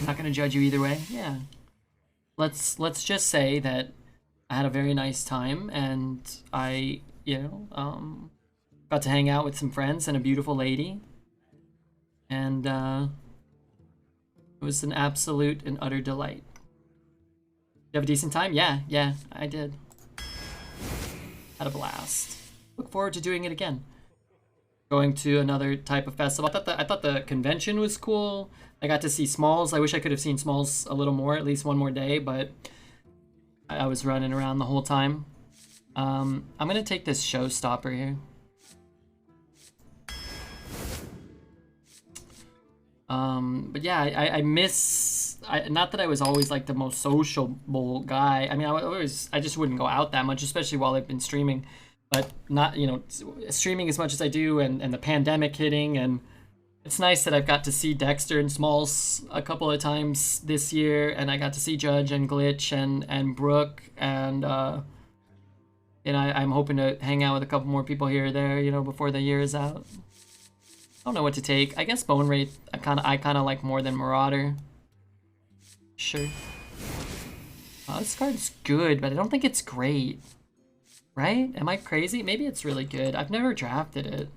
I'm not gonna judge you either way. Yeah. Let's just say that I had a very nice time and I, got to hang out with some friends and a beautiful lady. And it was an absolute and utter delight. You have a decent time? Yeah, I did. Had a blast. Look forward to doing it again. Going to another type of festival. I thought the convention was cool. I got to see Smalls. I wish I could have seen Smalls a little more, at least one more day, but I was running around the whole time. I'm gonna take this showstopper here. But yeah, I miss, not that I was always like the most sociable guy. I mean, I just wouldn't go out that much, especially while I've been streaming, but not, streaming as much as I do, and the pandemic hitting, and it's nice that I've got to see Dexter and Smalls a couple of times this year, and I got to see Judge and Glitch and Brooke, and I'm hoping to hang out with a couple more people here or there, before the year is out. I don't know what to take. I guess Bone Wraith I kind of like more than Marauder. Sure. This card's good, but I don't think it's great. Right? Am I crazy? Maybe it's really good. I've never drafted it.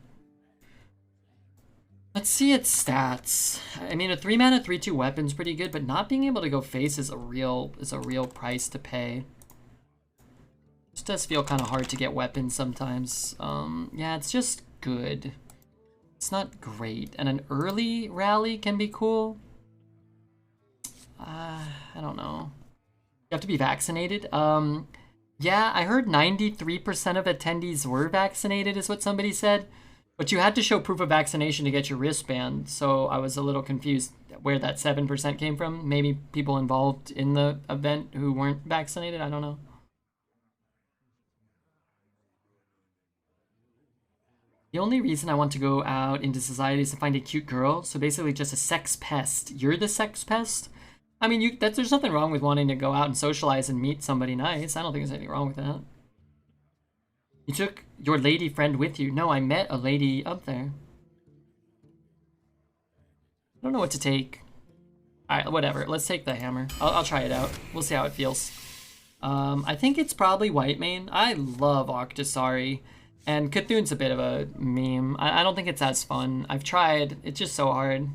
Let's see its stats. I mean, a 3-mana 3/2 weapon's pretty good, but not being able to go face is a real price to pay. It does feel kind of hard to get weapons sometimes. Yeah, it's just good. It's not great. And an early rally can be cool. I don't know. You have to be vaccinated. Yeah, I heard 93% of attendees were vaccinated is what somebody said. But you had to show proof of vaccination to get your wristband. So I was a little confused where that 7% came from. Maybe people involved in the event who weren't vaccinated. I don't know. The only reason I want to go out into society is to find a cute girl. So basically just a sex pest. You're the sex pest? I mean, there's nothing wrong with wanting to go out and socialize and meet somebody nice. I don't think there's anything wrong with that. You took your lady friend with you. No, I met a lady up there. I don't know what to take. Alright, whatever. Let's take the hammer. I'll try it out. We'll see how it feels. I think it's probably Whitemane. I love Octosari. And Cthulhu's a bit of a meme. I don't think it's as fun. I've tried. It's just so hard.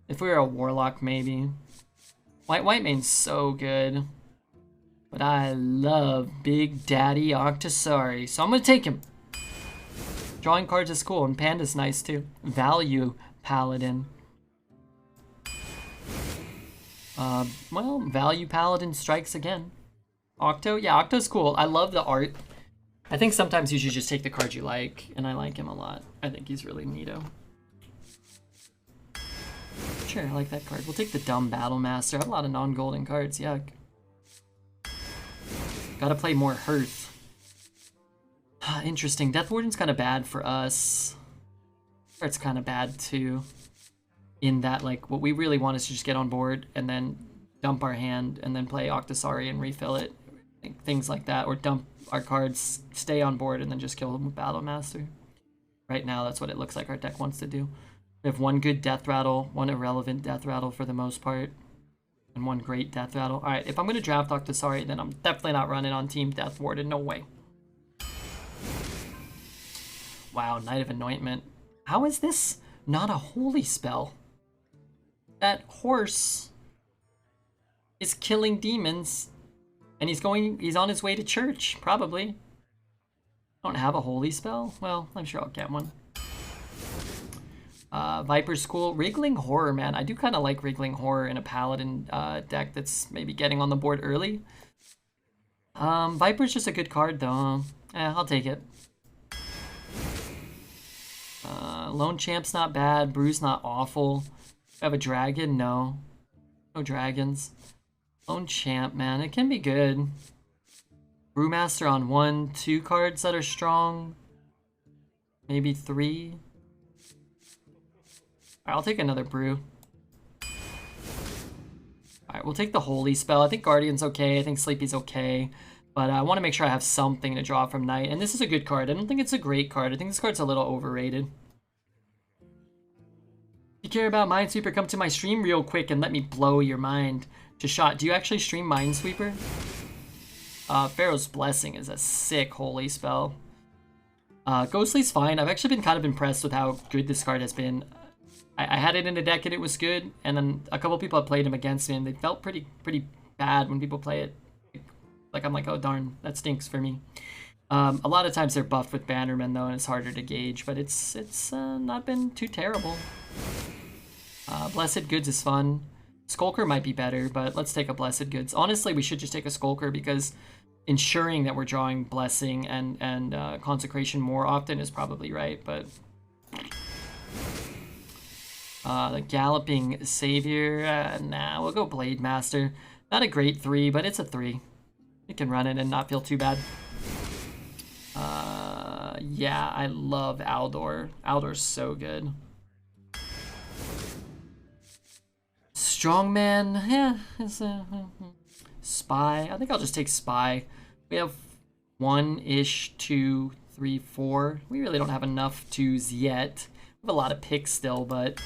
If we were a Warlock, maybe. Whitemane's so good. But I love Big Daddy Octosari. So I'm going to take him. Drawing cards is cool. And Panda's nice, too. Value Paladin. Well, Value Paladin strikes again. Octo? Yeah, Octo's cool. I love the art. I think sometimes you should just take the card you like, and I like him a lot. I think he's really neato. Sure, I like that card. We'll take the Dumb Battle Master. I have a lot of non-golden cards, yuck. Gotta play more Hearth. Interesting. Death Warden's kind of bad for us. It's kind of bad too. In that, like, what we really want is to just get on board and then dump our hand and then play Octosari and refill it. Things like that, or dump our cards, stay on board, and then just kill them with Battle Master. Right now, that's what it looks like our deck wants to do. We have one good Death Rattle, one irrelevant Death Rattle for the most part, and one great Death Rattle. Alright, if I'm going to draft Octosari, then I'm definitely not running on Team Death Warden, no way. Wow, Knight of Anointment. How is this not a holy spell? That horse is killing demons. And he's on his way to church, probably. Don't have a holy spell? Well, I'm sure I'll get one. Viper's School. Wriggling Horror, man. I do kind of like Wriggling Horror in a Paladin deck that's maybe getting on the board early. Viper's just a good card, though. I'll take it. Lone Champ's not bad. Brew's not awful. Have a dragon? No. No dragons. Lone Champ, man, it can be good. Brewmaster on 1, 2 cards that are strong. Maybe 3. Alright, I'll take another Brew. Alright, we'll take the Holy Spell. I think Guardian's okay. I think Sleepy's okay. But I want to make sure I have something to draw from Knight. And this is a good card. I don't think it's a great card. I think this card's a little overrated. If you care about Minesweeper, come to my stream real quick and let me blow your mind to shot. Do you actually stream Minesweeper? Pharaoh's Blessing is a sick holy spell. Ghostly's fine. I've actually been kind of impressed with how good this card has been. I had it in a deck and it was good, and then a couple people have played him against me and they felt pretty bad when people play it. Like, I'm like, oh darn, that stinks for me. A lot of times they're buffed with Bannerman though, and it's harder to gauge, but it's not been too terrible. Blessed Goods is fun. Skulker might be better, but let's take a Blessed Goods. Honestly, we should just take a Skulker because ensuring that we're drawing Blessing and Consecration more often is probably right, but... the Galloping Savior, nah, we'll go Blade Master. Not a great 3, but it's a 3. You can run it and not feel too bad. Yeah, I love Aldor. Aldor's so good. Strongman, yeah, it's a Spy. I think I'll just take Spy. We have 1-ish, 2, 3, 4. We really don't have enough 2s yet. We have a lot of picks still, but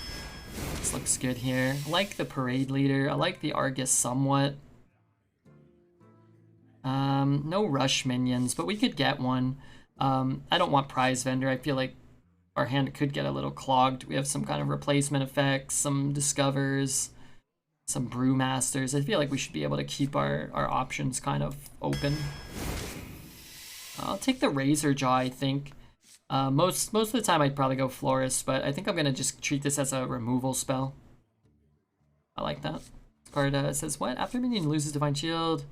this looks good here. I like the Parade Leader. I like the Argus somewhat. No rush minions, but we could get one. I don't want Prize Vendor. I feel like our hand could get a little clogged. We have some kind of replacement effects, some Discovers, some Brewmasters. I feel like we should be able to keep our options kind of open. I'll take the Razor Jaw, I think. Most of the time I'd probably go Florist, but I think I'm going to just treat this as a removal spell. I like that. This card says, what? After a minion loses Divine Shield,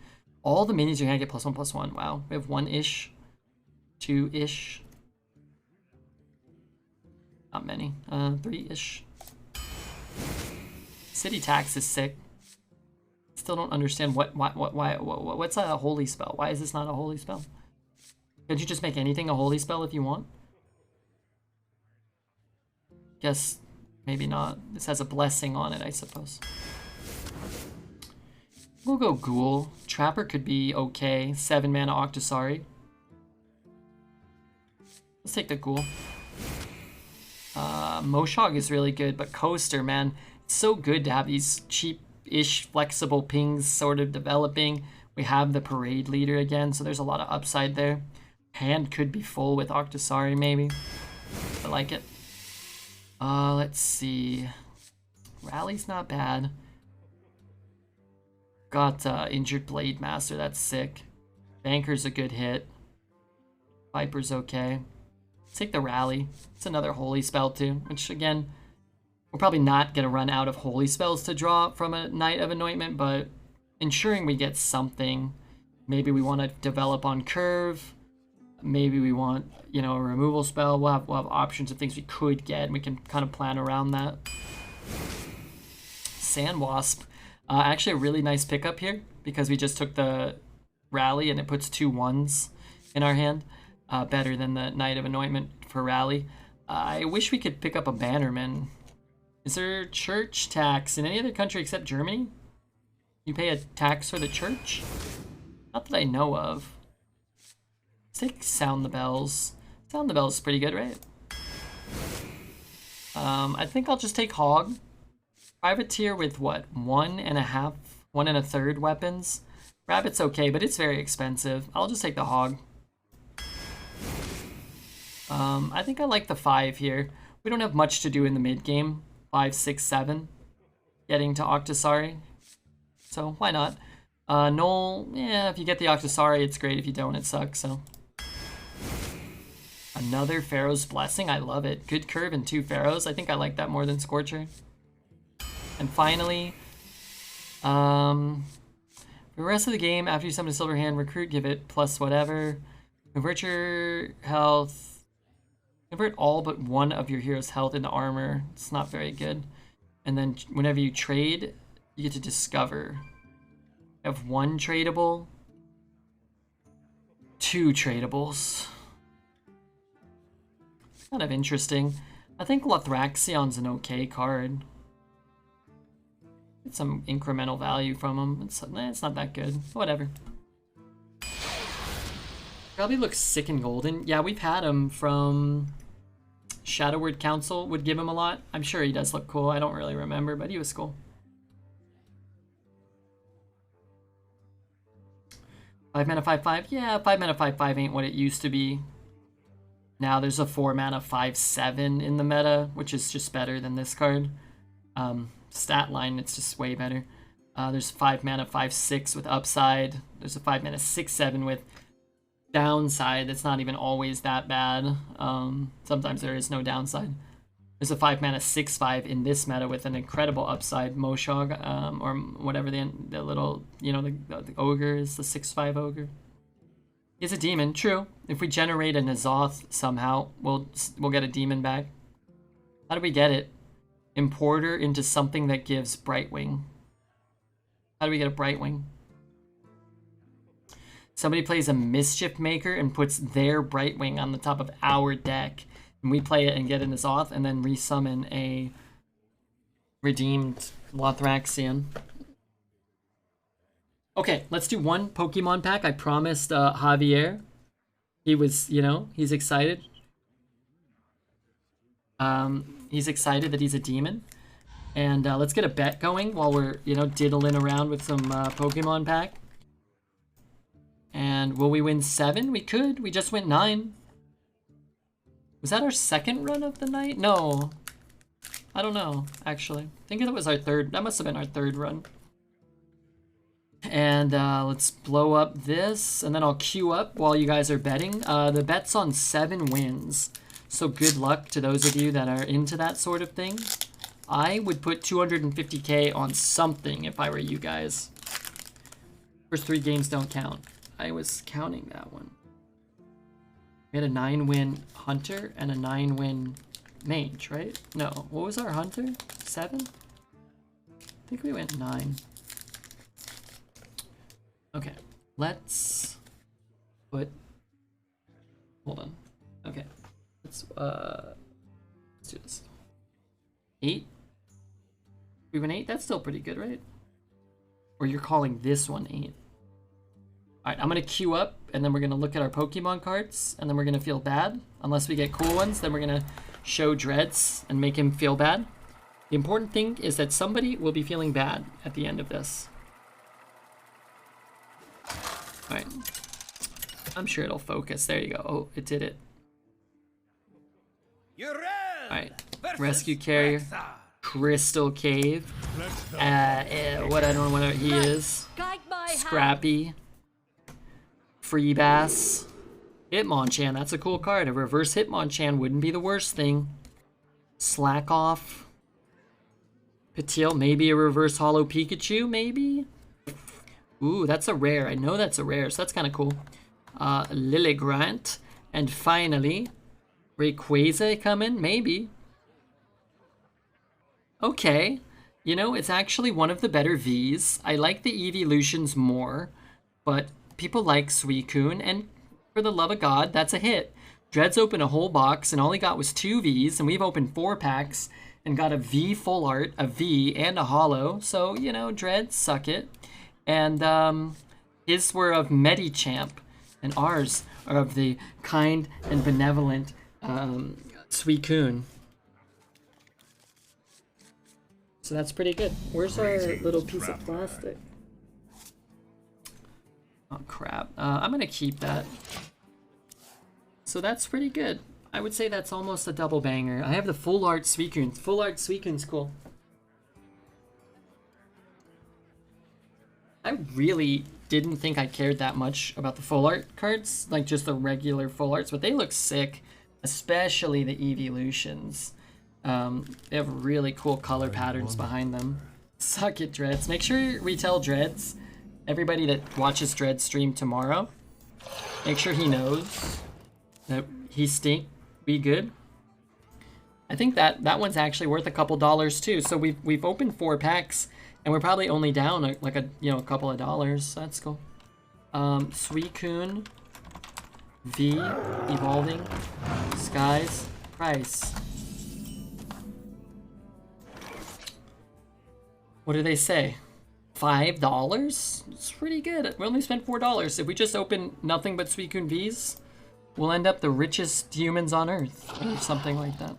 all the minions you're going to get +1/+1. Wow. We have 1-ish, 2-ish. Not many. 3-ish. City Tax is sick. Still don't understand what's a holy spell? Why is this not a holy spell? Could you just make anything a holy spell if you want? Guess maybe not. This has a blessing on it, I suppose. We'll go Ghoul. Trapper could be okay. 7 mana Octosari. Let's take the Ghoul. Moshog is really good, but Coaster, man, it's so good to have these cheap-ish flexible pings sort of developing. We have the Parade Leader again, so there's a lot of upside there. Hand could be full with Octosari, maybe. I like it. Let's see. Rally's not bad. Got Injured Blade Master, that's sick. Banker's a good hit. Viper's okay. Let's take the Rally. It's another holy spell too, which again, we're probably not going to run out of holy spells to draw from a Knight of Anointment, but ensuring we get something. Maybe we want to develop on Curve. Maybe we want, you know, a removal spell. We'll have options of things we could get, and we can kind of plan around that. Sandwasp. Actually a really nice pickup here, because we just took the Rally and it puts 2 1s in our hand. Better than the Knight of Anointment for Rally. I wish we could pick up a Bannerman. Is there church tax in any other country except Germany? You pay a tax for the church? Not that I know of. Let's take Sound the Bells. Sound the Bells is pretty good, right? I think I'll just take Hog. Privateer with what? 1.5, 1 1/3 weapons. Rabbit's okay, but it's very expensive. I'll just take the Hog. I think I like the 5 here. We don't have much to do in the mid game. 5, 6, 7. Getting to Octosari. So why not? Null, yeah, if you get the Octosari, it's great. If you don't, it sucks, so. Another Pharaoh's Blessing, I love it. Good curve and 2 Pharaohs. I think I like that more than Scorcher. And finally, for the rest of the game, after you summon a Silver Hand, recruit, give it plus whatever. Convert your health. Convert all but one of your hero's health into armor. It's not very good. And then whenever you trade, you get to discover. You have 1 tradable, 2 tradables. Kind of interesting. I think Lothraxion's an okay card. Get some incremental value from him. It's not that good. Whatever. Probably looks sick and golden. Yeah, we've had him from Shadow Word Council would give him a lot. I'm sure he does look cool. I don't really remember, but he was cool. 5 mana 5/5. Yeah, 5 mana 5/5 ain't what it used to be. Now there's a 4 mana 5/7 in the meta, which is just better than this card. Stat line, it's just way better. There's 5 mana 5/6 with upside. There's a 5 mana 6/7 with downside. That's not even always that bad. Sometimes there is no downside. There's a 5 mana 6/5 in this meta with an incredible upside. Moshog, or whatever the little, you know, the ogre is, the 6/5 ogre. He's a demon, true. If we generate a N'Zoth somehow, we'll get a demon back. How do we get it? Importer into something that gives Brightwing. How do we get a Brightwing? Somebody plays a Mischief Maker and puts their Brightwing on the top of our deck. And we play it and get a N'Zoth and then resummon a redeemed Lothraxian. Okay, let's do one Pokemon pack. I promised Javier. He was, you know, he's excited. He's excited that he's a demon. And let's get a bet going while we're, you know, diddling around with some Pokemon pack. And will we win 7? We could. We just went 9. Was that our second run of the night? No. I don't know, actually. I think it was our third. That must have been our third run. And let's blow up this, and then I'll queue up while you guys are betting. The bet's on 7 wins, so good luck to those of you that are into that sort of thing. I would put 250k on something if I were you guys. First 3 games don't count. I was counting that one. We had a 9-win Hunter and a 9-win Mage, right? No, what was our Hunter? 7? I think we went 9. Okay, let's put, hold on. Okay, let's do this. 8? We went 8? That's still pretty good, right? Or you're calling this one 8. Alright, I'm gonna queue up, and then we're gonna look at our Pokemon cards, and then we're gonna feel bad. Unless we get cool ones, then we're gonna show Dreads and make him feel bad. The important thing is that somebody will be feeling bad at the end of this. Alright. I'm sure it'll focus. There you go. Oh, it did it. Alright. Rescue Carrier. Crystal Cave. What I don't know what he is. Scrappy. Free Bass. Hitmonchan. That's a cool card. A reverse Hitmonchan wouldn't be the worst thing. Slack Off. Patil. Maybe a reverse Holo Pikachu. Maybe. Ooh, that's a rare. I know that's a rare, so that's kind of cool. Lilligrant. And finally, Rayquaza coming? Maybe. Okay. You know, it's actually one of the better Vs. I like the Evolutions more, but people like Suicune, and for the love of God, that's a hit. Dreads opened a whole box, and all he got was 2 Vs, and we've opened 4 packs, and got a V full art, a V, and a holo. So, you know, Dreads, suck it. And his were of Medichamp, and ours are of the kind and benevolent Suicune. So that's pretty good. Where's our little piece of plastic? Oh crap. I'm gonna keep that. So that's pretty good. I would say that's almost a double banger. I have the full art Suicune. Full art Suicune's cool. I really didn't think I cared that much about the full art cards, like just the regular full arts, but they look sick, especially the Evolutions. They have really cool color patterns behind them. Suck it, Dreads. Make sure we tell Dreads, everybody that watches Dreads stream tomorrow, make sure he knows that he stink, be good. I think that one's actually worth a couple dollars too. So we've opened 4 packs. And we're probably only down like a couple of dollars. So that's cool. Suicune, V, Evolving, Skies, Price. What do they say? $5? It's pretty good. We only spent $4. If we just open nothing but Suicune Vs, we'll end up the richest humans on Earth, or something like that.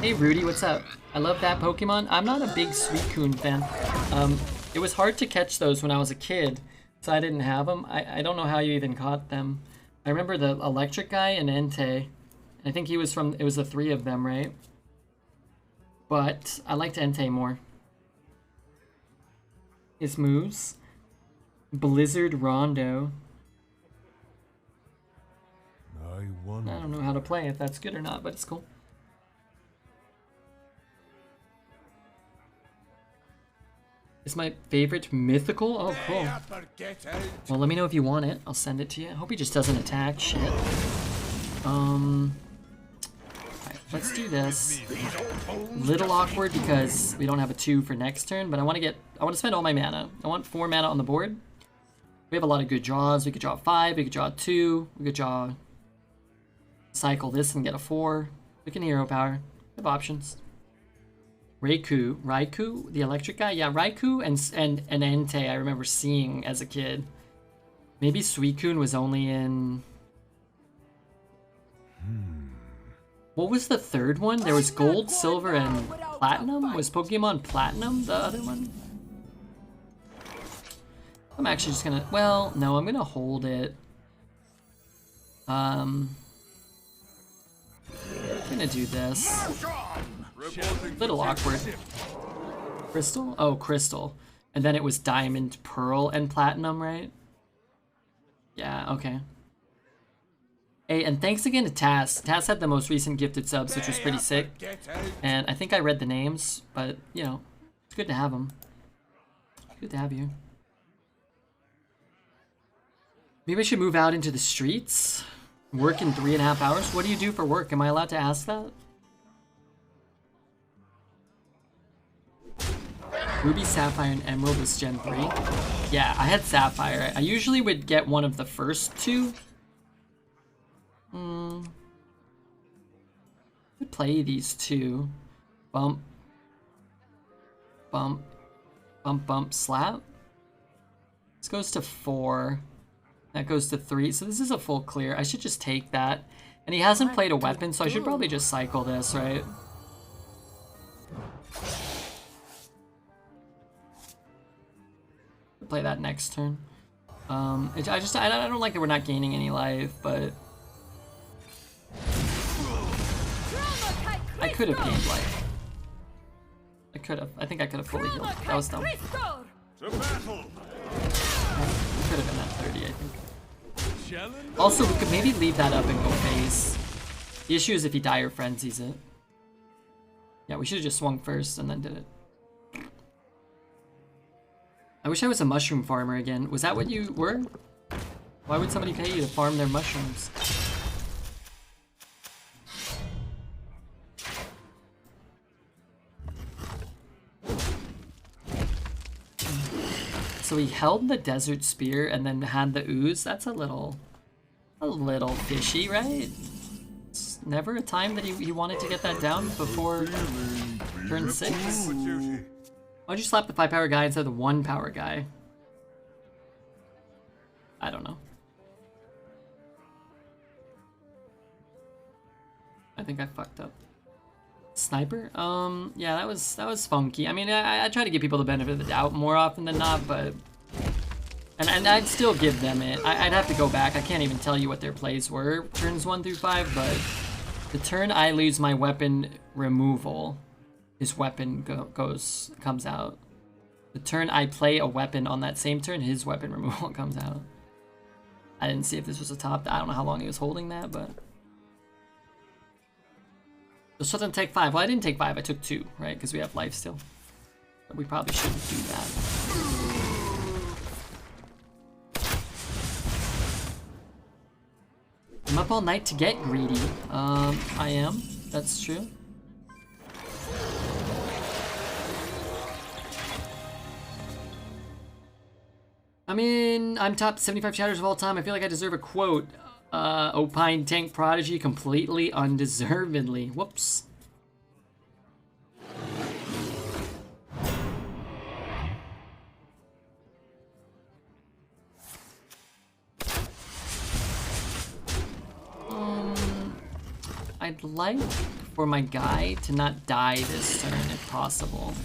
Hey Rudy, what's up? I love that Pokemon. I'm not a big Suicune fan. It was hard to catch those when I was a kid, so I didn't have them. I don't know how you even caught them. I remember the electric guy and Entei. I think he was from, it was the 3 of them, right? But I liked Entei more. His moves. Blizzard Rondo. I don't know how to play, if that's good or not, but it's cool. It's my favorite mythical? Oh, cool. Well, let me know if you want it. I'll send it to you. I hope he just doesn't attack. Shit. Alright, let's do this. Little awkward because we don't have a 2 for next turn, but I want to spend all my mana. I want 4 mana on the board. We have a lot of good draws. We could draw 5, we could draw 2, we could draw... cycle this and get a 4. We can hero power. We have options. Raikou, the electric guy? Yeah, Raikou and Entei I remember seeing as a kid. Maybe Suicune was only in... What was the third one? There was Gold, Silver, and Platinum? Was Pokemon Platinum the other one? I'm actually just gonna... Well, no, I'm gonna hold it. I'm gonna do this. Little awkward. Crystal? Oh, Crystal. And then it was Diamond, Pearl, and Platinum, right? Yeah, okay. Hey, and thanks again to Tass. Tass had the most recent gifted subs, which was pretty sick. And I think I read the names, but, you know, it's good to have them. Good to have you. Maybe I should move out into the streets? Work in 3.5 hours? What do you do for work? Am I allowed to ask that? Ruby, Sapphire, and Emerald was Gen 3. Yeah, I had Sapphire. I usually would get one of the first 2. Could play these 2. Bump. Bump. Bump, bump, slap. This goes to 4. That goes to 3. So this is a full clear. I should just take that. And he hasn't played a weapon, so I should probably just cycle this, right? Play that next turn. I don't like that we're not gaining any life, but I could have gained life. I think I could have fully healed. That was dumb. We could have been at 30, I think. Also, we could maybe leave that up and go phase. The issue is if he Dire Frenzies it. Yeah, we should have just swung first and then did it. I wish I was a mushroom farmer again. Was that what you were? Why would somebody pay you to farm their mushrooms? So he held the Desert Spear and then had the ooze. That's a little fishy, right? It's never a time that he wanted to get that down before turn 6. Why'd you slap the 5-power guy instead of the 1-power guy? I don't know. I think I fucked up. Sniper? Yeah, that was funky. I mean, I try to give people the benefit of the doubt more often than not, but... And I'd still give them it. I'd have to go back. I can't even tell you what their plays were, turns 1 through 5, but... The turn I lose my weapon removal, his weapon comes out. The turn I play a weapon on that same turn, his weapon removal comes out. I didn't see if this was a top. I don't know how long he was holding that, but... Just let them take 5. Well, I didn't take 5. I took 2, right? Because we have life still. But we probably shouldn't do that. I'm up all night to get greedy. I am. That's true. I mean, I'm top 75 chatters of all time. I feel like I deserve a quote. Opine Tank Prodigy completely undeservedly. Whoops. I'd like for my guy to not die this turn if possible.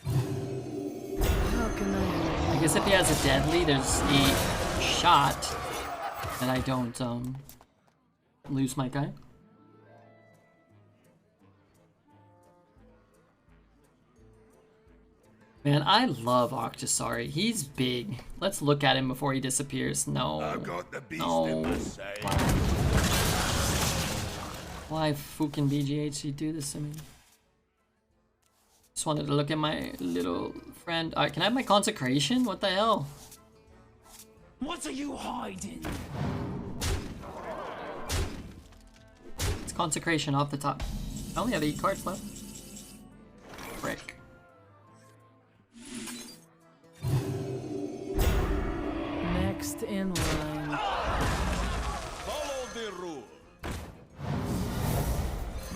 I guess if he has a deadly, there's a shot that I don't lose my guy. Man, I love Octosari. He's big. Let's look at him before he disappears. No. I've got the beast No. in my sight. Why fucking BGH you do this to me? Just wanted to look at my little friend. Alright, can I have my consecration? What the hell? What are you hiding? It's consecration off the top. I only have 8 cards left. Frick. Next in line. Follow the rule.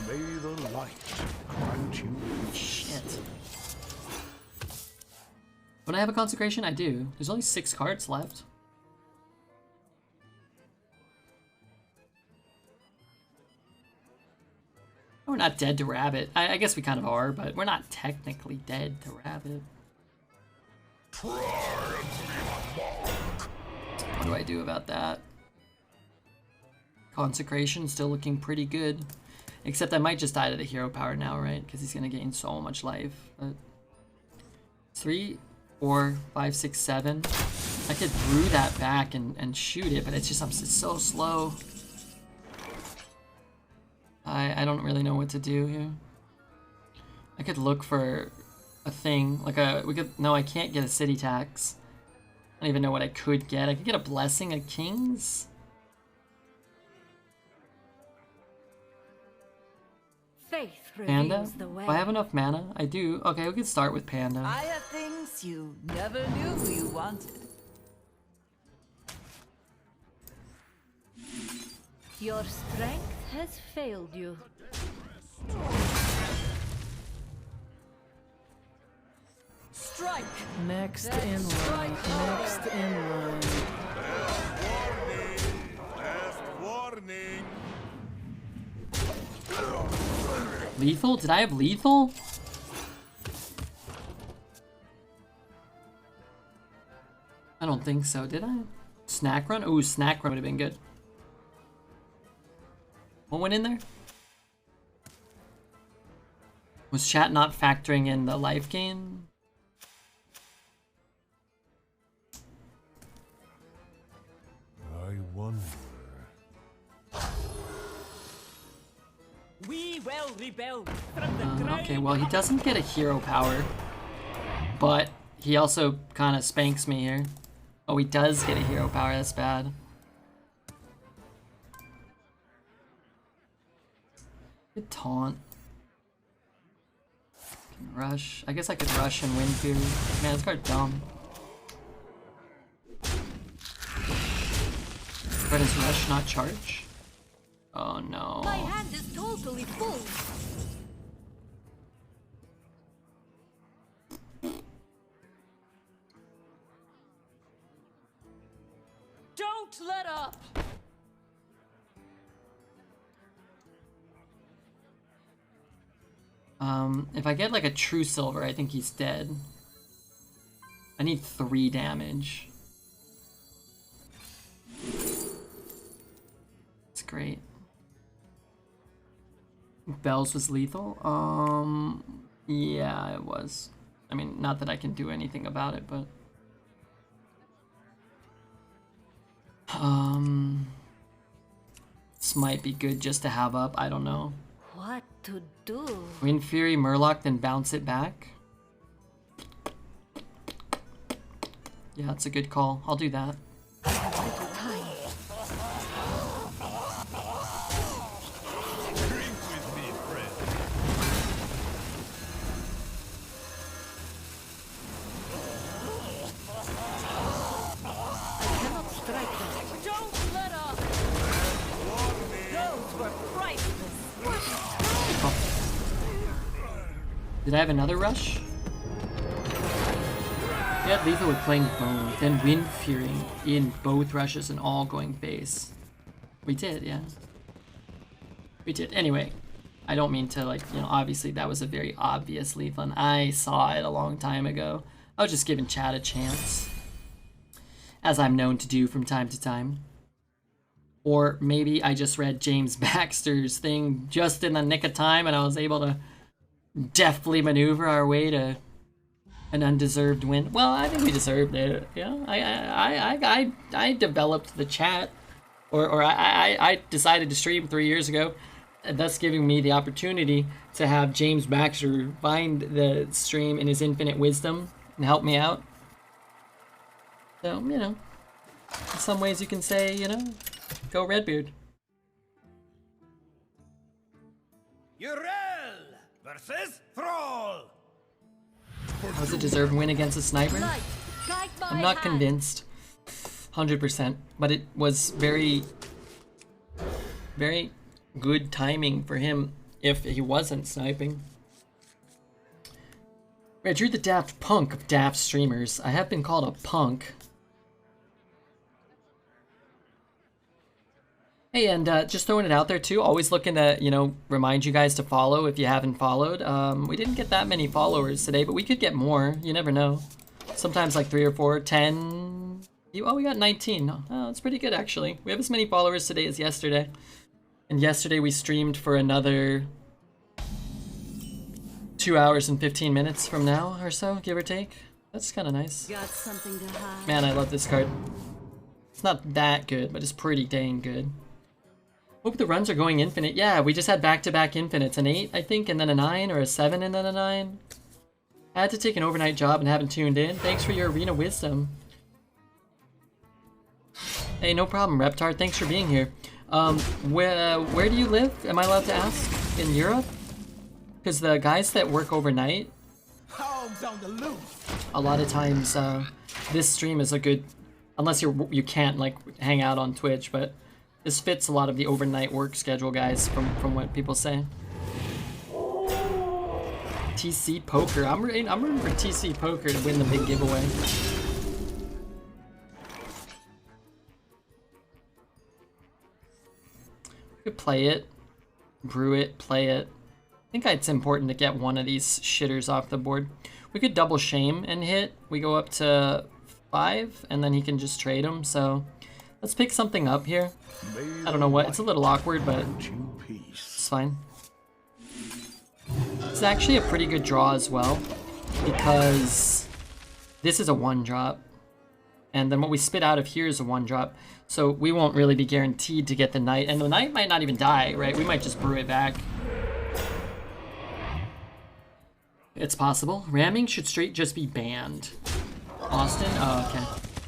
May the light grant you. Shit. When I have a consecration, I do. There's only 6 cards left. We're not dead to Rabbit. I guess we kind of are, but we're not technically dead to Rabbit. What do I do about that? Consecration still looking pretty good. Except I might just die to the hero power now, right? Because he's going to gain so much life. But 3, 4, 5, 6, 7. I could brew that back and shoot it, but it's just it's so slow. I don't really know what to do here. I could look for a thing, like no, I can't get a city tax. I don't even know what I could get. I could get a blessing of kings. Faith Panda? reveals the way. Do I have enough mana? I do. Okay, we can start with Panda. I have things you never knew you wanted. Your strength has failed you. Strike! Next in line. Next in line. Last warning. Lethal? Did I have lethal? I don't think so, did I? Snack run? Ooh, snack run would have been good. What went in there? Was chat not factoring in the life gain? I wonder. We will rebuild from the ground. Okay, well, he doesn't get a hero power, but he also kind of spanks me here. Oh, he does get a hero power. That's bad. Good taunt. Can rush. I guess I could rush and win Fury. Man, this card dumb. But does rush not charge? Oh no. My hand is totally full. Don't let up. If I get like a true silver, I think he's dead. I need 3 damage. It's great. Bells was lethal? Yeah, it was. I mean, not that I can do anything about it, but... This might be good just to have up, I don't know. What to do? Win Fury, Murloc, then bounce it back? Yeah, that's a good call. I'll do that. Did I have another rush? Yeah, lethal with playing Bone, then Wind Fury in both rushes and all going base. We did, yeah. We did. Anyway, I don't mean to, like, you know, obviously that was a very obvious leaf one. I saw it a long time ago. I was just giving chat a chance, as I'm known to do from time to time. Or maybe I just read James Baxter's thing just in the nick of time and I was able to deftly maneuver our way to an undeserved win. Well, I think we deserved it. Yeah, I developed the chat, or I decided to stream 3 years ago, thus giving me the opportunity to have James Baxter find the stream in his infinite wisdom and help me out. So, you know, in some ways you can say, you know, go Redbeard. Urel versus Thrall. Was a deserved win against a sniper? Light, guide my I'm not hand. convinced, 100%, but it was very, very good timing for him if he wasn't sniping. Red, you're the daft punk of daft streamers. I have been called a punk. Hey, and just throwing it out there too, always looking to, you know, remind you guys to follow if you haven't followed. We didn't get that many followers today, but we could get more. You never know. Sometimes like 3 or 4, 10. Oh, we got 19. Oh, that's pretty good actually. We have as many followers today as yesterday. And yesterday we streamed for another 2 hours and 15 minutes from now or so, give or take. That's kind of nice. Got something to hide. Man, I love this card. It's not that good, but it's pretty dang good. Hope the runs are going infinite. Yeah, we just had back-to-back infinites. An 8, I think, and then a 9, or a 7 and then a 9. I had to take an overnight job and haven't tuned in. Thanks for your arena wisdom. Hey, no problem, Reptar. Thanks for being here. Where do you live? Am I allowed to ask? In Europe? Because the guys that work overnight, Hounds on the loose. a lot of times, this stream is a good, unless you can't like hang out on Twitch, but this fits a lot of the overnight work schedule, guys, from what people say. TC Poker. I'm rooting for TC Poker to win the big giveaway. We could play it, brew it, play it. I think it's important to get one of these shitters off the board. We could double shame and hit. We go up to 5, and then he can just trade them. So let's pick something up here. I don't know what. It's a little awkward, but it's fine. It's actually a pretty good draw as well, because this is a 1-drop. And then what we spit out of here is a 1-drop. So we won't really be guaranteed to get the knight. And the knight might not even die, right? We might just brew it back. It's possible. Ramming should straight just be banned. Austin? Oh, okay.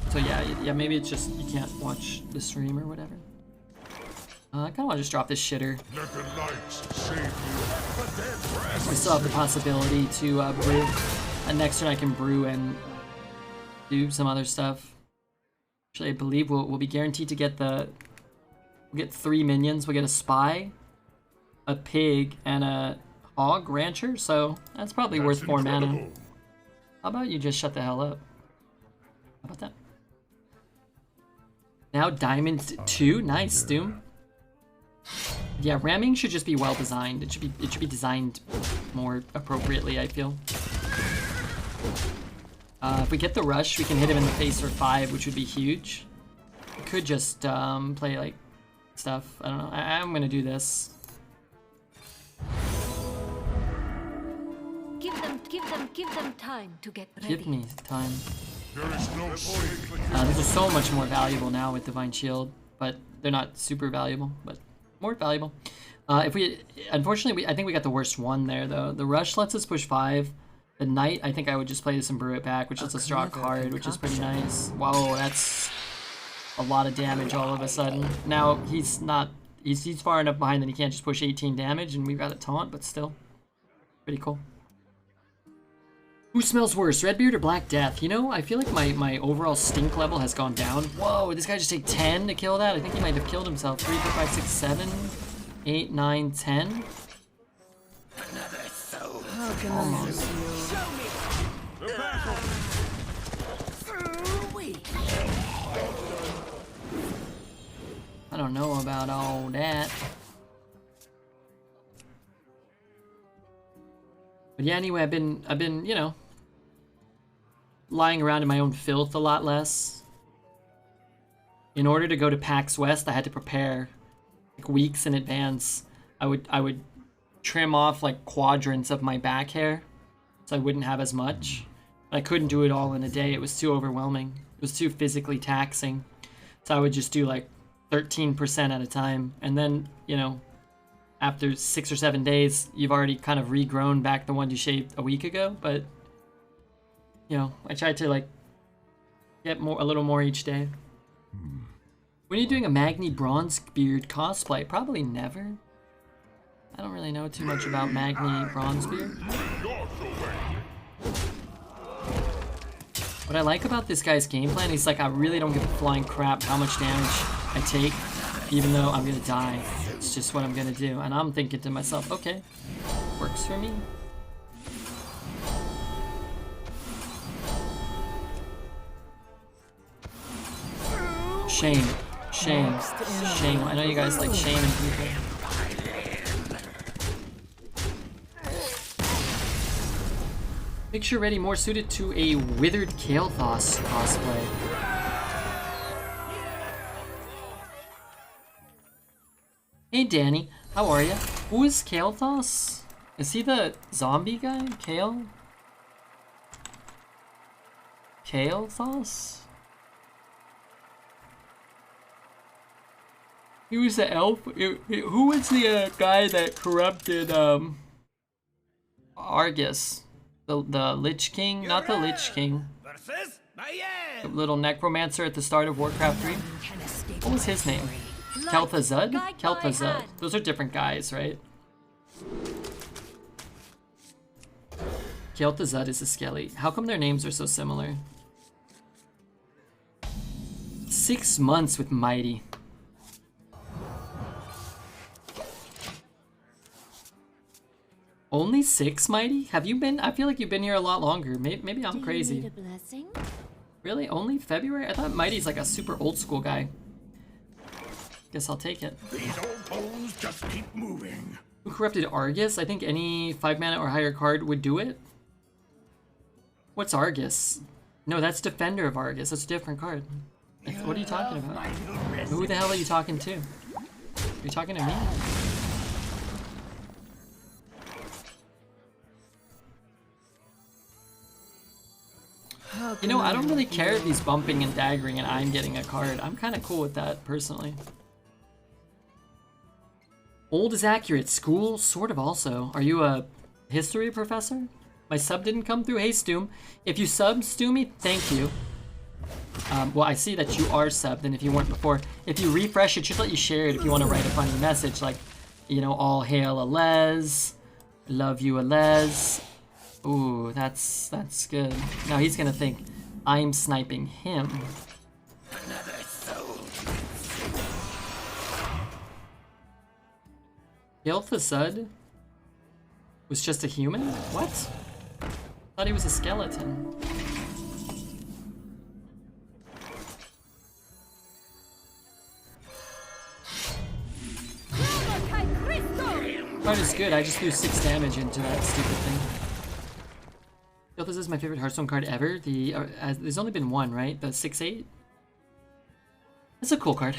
So yeah, maybe it's just you can't watch the stream or whatever. I kind of want to just drop this shitter. Let the lights save you. We still have the possibility to brew. And next turn I can brew and do some other stuff. Actually, I believe we'll be guaranteed to get we'll get 3 minions. We'll get a spy, a pig, and a hog rancher. So that's probably worth 4 mana. How about you just shut the hell up? How about that? Now Diamond 2. Nice, Doom. Yeah, ramming should just be well designed. It should be designed more appropriately, I feel. If we get the rush, we can hit him in the face for 5, which would be huge. We could just play like stuff. I don't know. I'm gonna do this. Give them time to get ready. Give me time. There is no point. This is so much more valuable now with Divine Shield, but they're not super valuable, but more valuable. Unfortunately, I think we got the worst one there though. The rush lets us push 5. The knight, I think I would just play this and brew it back, which is a straw card, which is pretty nice. Whoa, that's a lot of damage all of a sudden. Now he's far enough behind that he can't just push 18 damage, and we've got a taunt, but still, pretty cool. Who smells worse, Redbeard or Black Death? You know, I feel like my overall stink level has gone down. Whoa, did this guy just take 10 to kill that? I think he might have killed himself. 3, 4, 5, 6, 7, 8, 9, 10. How can I miss you? I don't know about all that. But yeah, anyway, I've been, you know, lying around in my own filth a lot less. In order to go to PAX West, I had to prepare like weeks in advance. I would trim off like quadrants of my back hair so I wouldn't have as much. I couldn't do it all in a day. It was too overwhelming. It was too physically taxing. So I would just do like 13% at a time. And then, you know, after 6 or 7 days, you've already kind of regrown back the one you shaved a week ago. But, you know, I tried to like get a little more each day. When are you doing a Magni Bronzebeard cosplay? Probably never. I don't really know too much about Magni Bronzebeard. What I like about this guy's game plan, he's like, I really don't give a flying crap how much damage I take, even though I'm gonna die. It's just what I'm gonna do. And I'm thinking to myself, okay, works for me. Shame. Shame. Shame. I know you guys like shaming people. Picture ready, more suited to a withered Kael'thas cosplay. Hey Danny, how are ya? Who is Kael'thas? Is he the zombie guy? Kael'thas? He was the elf. Who was the guy that corrupted Argus? The Lich King? Not the Lich King. The little necromancer at the start of Warcraft 3. What was his name? Kel'Thuzad? Kel'Thuzad. Those are different guys, right? Kel'Thuzad is a skelly. How come their names are so similar? 6 months with Mighty. Only 6, Mighty? Have you been? I feel like you've been here a lot longer. Maybe I'm crazy. Do you need a blessing? Really? Only February? I thought Mighty's like a super old school guy. Guess I'll take it. These old bones just keep moving. Who corrupted Argus? I think any 5 mana or higher card would do it. What's Argus? No, that's Defender of Argus. That's a different card. What are you talking about? Who the hell are you talking to? Are you talking to me? You know, I don't really care if he's bumping and daggering and I'm getting a card. I'm kind of cool with that, personally. Old is accurate. School, sort of also. Are you a history professor? My sub didn't come through. Hey, Stoom. If you sub, Stoomy, thank you. Well, I see that you are subbed, and if you weren't before, if you refresh, it should let you share it if you want to write a funny message, like, you know, all hail Alez, love you Alez. Ooh, that's good. Now he's gonna think I'm sniping him. Kel'Thuzad was just a human? What? Thought he was a skeleton. Card is good, I just threw 6 damage into that stupid thing. This is my favorite Hearthstone card ever. There's only been one, right? The 6/8? That's a cool card.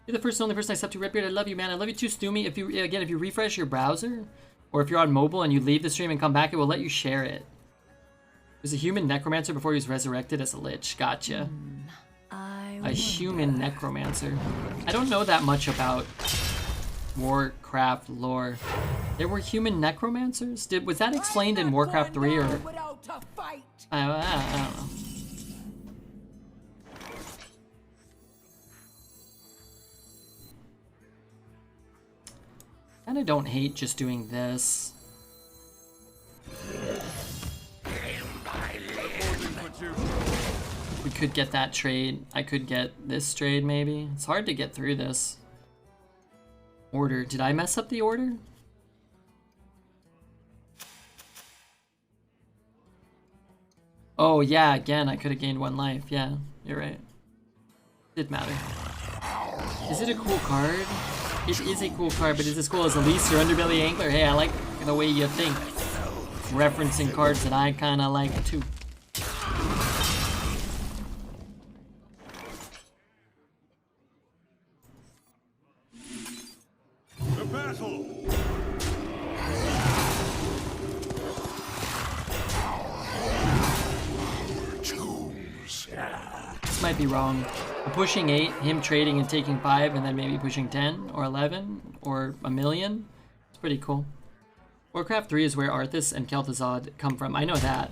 You're the first and only person I sub to, Redbeard. I love you, man. I love you too, Stoomy. If you refresh your browser, or if you're on mobile and you leave the stream and come back, it will let you share it. There's a human necromancer before he was resurrected as a lich. Gotcha. A human necromancer. I don't know that much about Warcraft lore. There were human necromancers? Was that explained in Warcraft 3 or? I don't know. Kinda don't hate just doing this. We could get that trade. I could get this trade maybe. It's hard to get through this. Order. Did I mess up the order? Oh yeah, again, I could have gained 1 life. Yeah, you're right. Did matter. Is it a cool card? It is a cool card, but is it as cool as Elise or Underbelly Angler? Hey, I like the way you think. Referencing cards that I kind of like too. The battle. This might be wrong. I'm pushing 8, him trading and taking 5, and then maybe pushing 10 or 11 or a million. It's pretty cool. Warcraft 3 is where Arthas and Kel'Thuzad come from. I know that.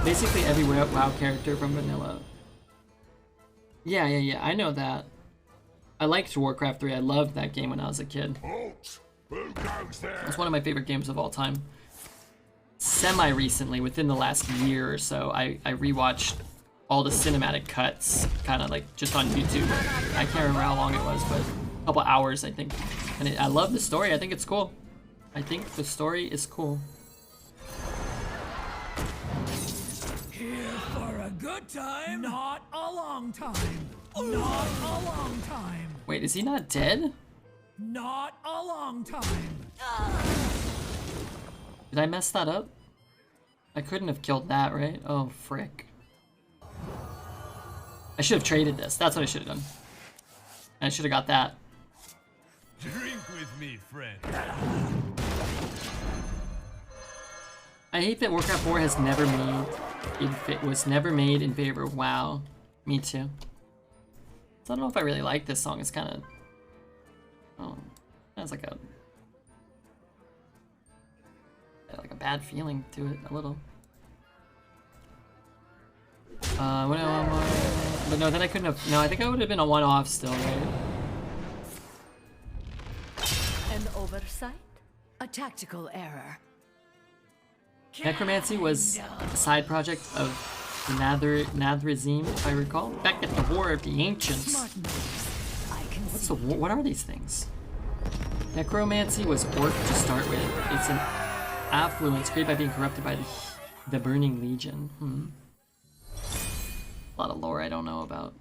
Basically every WoW character from vanilla. Yeah, I know that. I liked Warcraft 3. I loved that game when I was a kid. Who goes there? It's one of my favorite games of all time. Semi-recently, within the last year or so, I rewatched all the cinematic cuts, kind of like just on YouTube. I can't remember how long it was, but a couple hours, I think. And I love the story. I think it's cool. I think the story is cool. Here for a good time, not a long time. Not a long time. Wait, is he not dead? Not a long time. Did I mess that up? I couldn't have killed that, right? Oh, frick. I should have traded this. That's what I should have done. I should have got that. Drink with me, friend. I hate that Warcraft 4 has never made in favor of WoW. Me too. So I don't know if I really like this song. It's kind of, has like a bad feeling to it a little. But no, then I couldn't have. No, I think I would have been a one-off still, right? An oversight? A tactical error. Necromancy was a side project of the Nathrazim, if I recall, back at the War of the Ancients. What's the war? What are these things? Necromancy was orc to start with. It's an affluence created by being corrupted by the Burning Legion. A lot of lore I don't know about.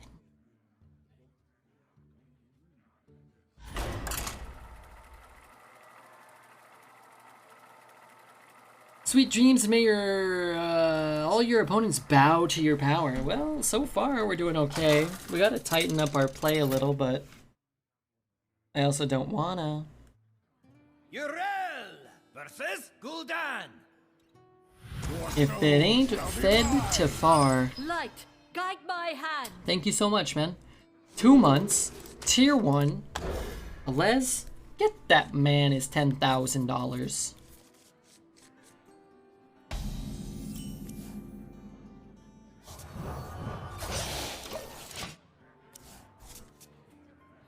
Sweet dreams, may all your opponents bow to your power. Well, so far we're doing okay. We gotta tighten up our play a little, but I also don't wanna. Urel versus Gul'dan. If it ain't fed to far. Light, guide my hand. Thank you so much, man. 2 months, tier 1. Les, get that man his $10,000.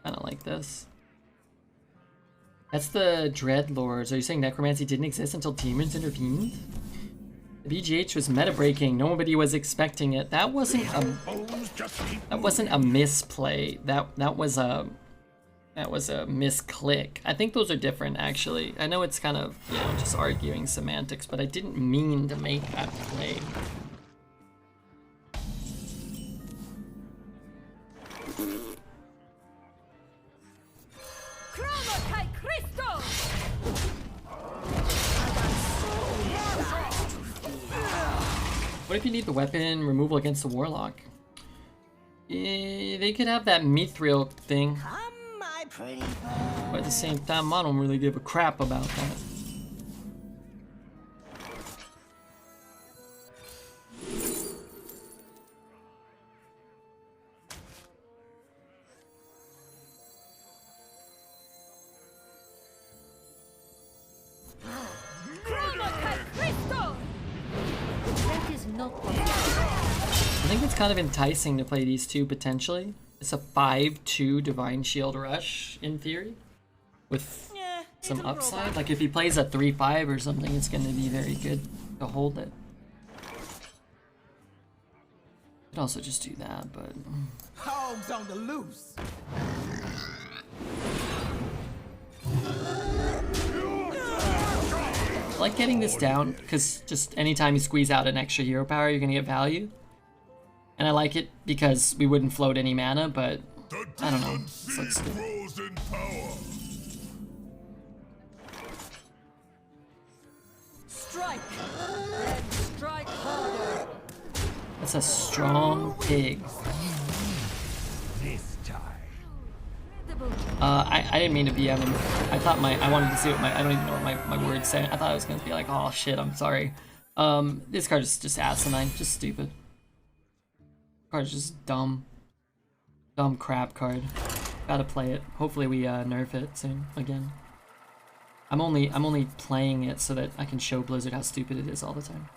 I don't like this. That's the Dreadlords. Are you saying Necromancy didn't exist until demons intervened? The BGH was meta-breaking. Nobody was expecting it. That wasn't a misplay. That was a misclick. I think those are different, actually. I know it's kind of, just arguing semantics, but I didn't mean to make that play. What if you need the weapon removal against the Warlock? They could have that mithril thing. But at the same time, I don't really give a crap about that. I think it's kind of enticing to play these two potentially. It's a 5/2 Divine Shield Rush in theory, with some upside. Like if he plays a 3/5 or something, it's going to be very good to hold it. You could also just do that, but Hogs on the loose. I like getting this down because just anytime you squeeze out an extra hero power, you're going to get value. And I like it because we wouldn't float any mana, but I don't know. This looks stupid. Grows in power. Strike! Then strike harder! That's a strong pig. This time. I didn't mean to BM him. I thought I wanted to see what I don't even know what my words say. I thought I was gonna be like, oh shit, I'm sorry. This card is just asinine, just stupid. Card is just dumb. Dumb crap card. Gotta play it. Hopefully we nerf it soon again. I'm only playing it so that I can show Blizzard how stupid it is all the time.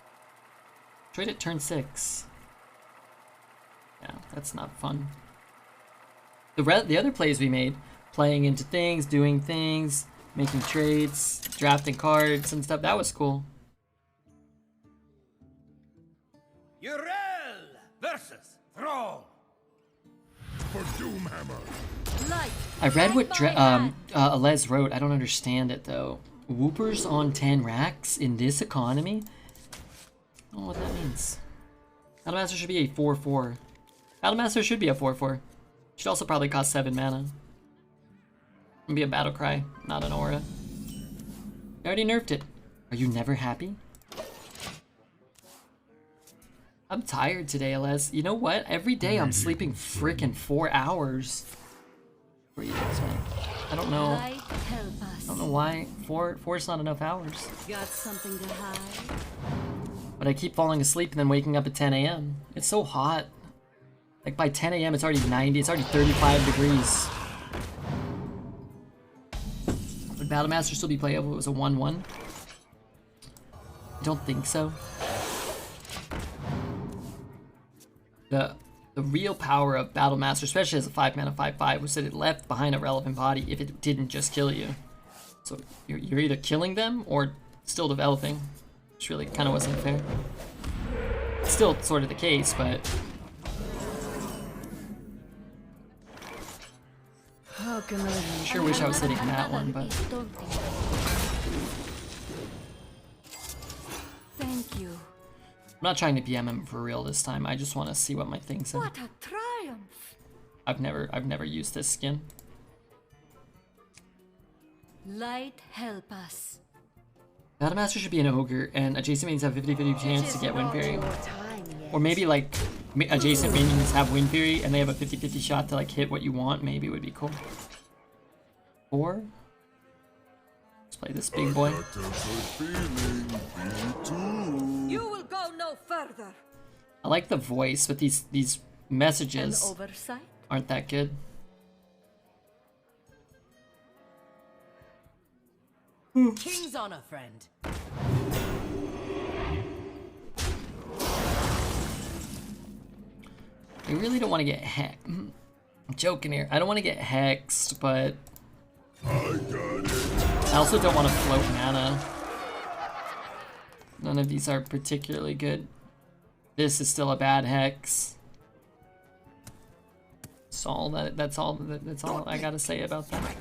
Trade it turn 6. Yeah, that's not fun. The other plays we made, playing into things, doing things, making trades, drafting cards and stuff, that was cool. Urel versus Thrall. For Doomhammer. Light! I read what At my hand. Alez wrote. I don't understand it though. Whoopers on 10 racks in this economy? I don't know what that means. Battlemaster should be a 4/4. Battlemaster should be a 4/4. Should also probably cost 7 mana. And be a battle cry, not an aura. I already nerfed it. Are you never happy? I'm tired today, Alez. You know what? Every day I'm sleeping frickin' 4 hours. For you, I don't know. Light help us. I don't know why. Four's not enough hours. Got something to hide? But I keep falling asleep and then waking up at 10 a.m. It's so hot. Like by 10 a.m. it's already 90. It's already 35 degrees. Would Battlemaster still be playable if it was a 1/1? I don't think so. The real power of Battlemaster, especially as a 5-mana 5/5, was that it left behind a relevant body if it didn't just kill you. So you're either killing them or still developing, which really kind of wasn't fair. It's still sort of the case, but How can I sure wish I was hitting that one, but Thank you. I'm not trying to BM him for real this time. I just want to see what my thing said. What a triumph! I've never used this skin. Light help us. Battlemaster should be an ogre, and adjacent minions have 50-50 chance to get Wind Fury. Or maybe like adjacent minions have Wind Fury and they have a 50-50 shot to like hit what you want. Maybe would be cool. Or let's play this big boy. You will go no further. I like the voice, but these An messages oversight? aren't that good. King's honor, friend. I really don't want to get hexed. I'm joking here. I don't want to get hexed, but I also don't want to float mana. None of these are particularly good. This is still a bad hex. That's all I gotta say about that.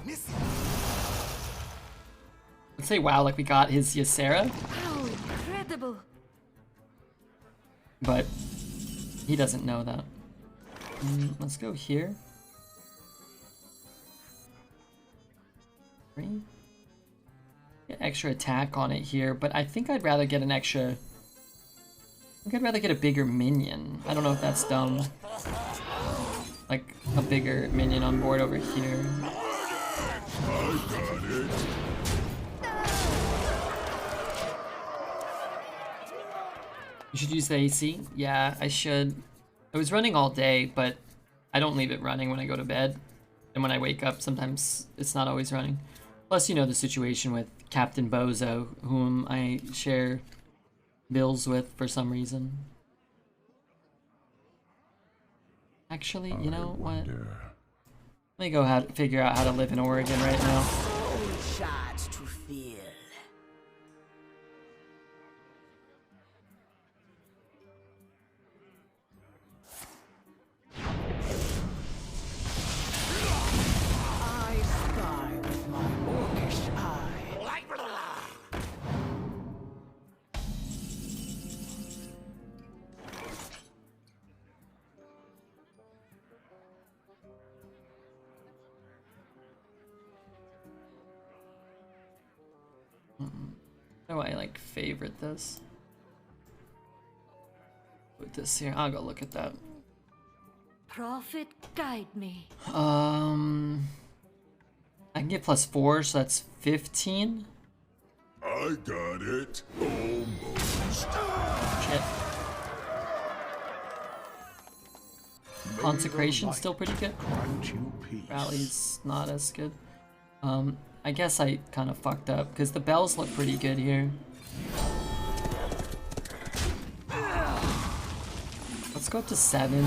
Let's say wow, like we got his Ysera, How incredible. but he doesn't know that. Let's go here. 3. Get extra attack on it here, but I think I'd rather get an extra. I think I'd rather get a bigger minion. I don't know if that's dumb. Like a bigger minion on board over here. You should use the AC? Yeah, I should. I was running all day, but I don't leave it running when I go to bed. And when I wake up, sometimes it's not always running. Plus, you know the situation with Captain Bozo, whom I share bills with for some reason. Actually, you know what? Let me go figure out how to live in Oregon right now. Shots to feel. I spy with my orcish eye. How do I like favorite this? Put this here. I'll go look at that. Prophet, guide me. I can get +4, so that's 15. I got it. Almost. Shit. Consecration still pretty good. Grant you peace. Rally's not as good. I guess I kind of fucked up because the bells look pretty good here. Let's go up to 7.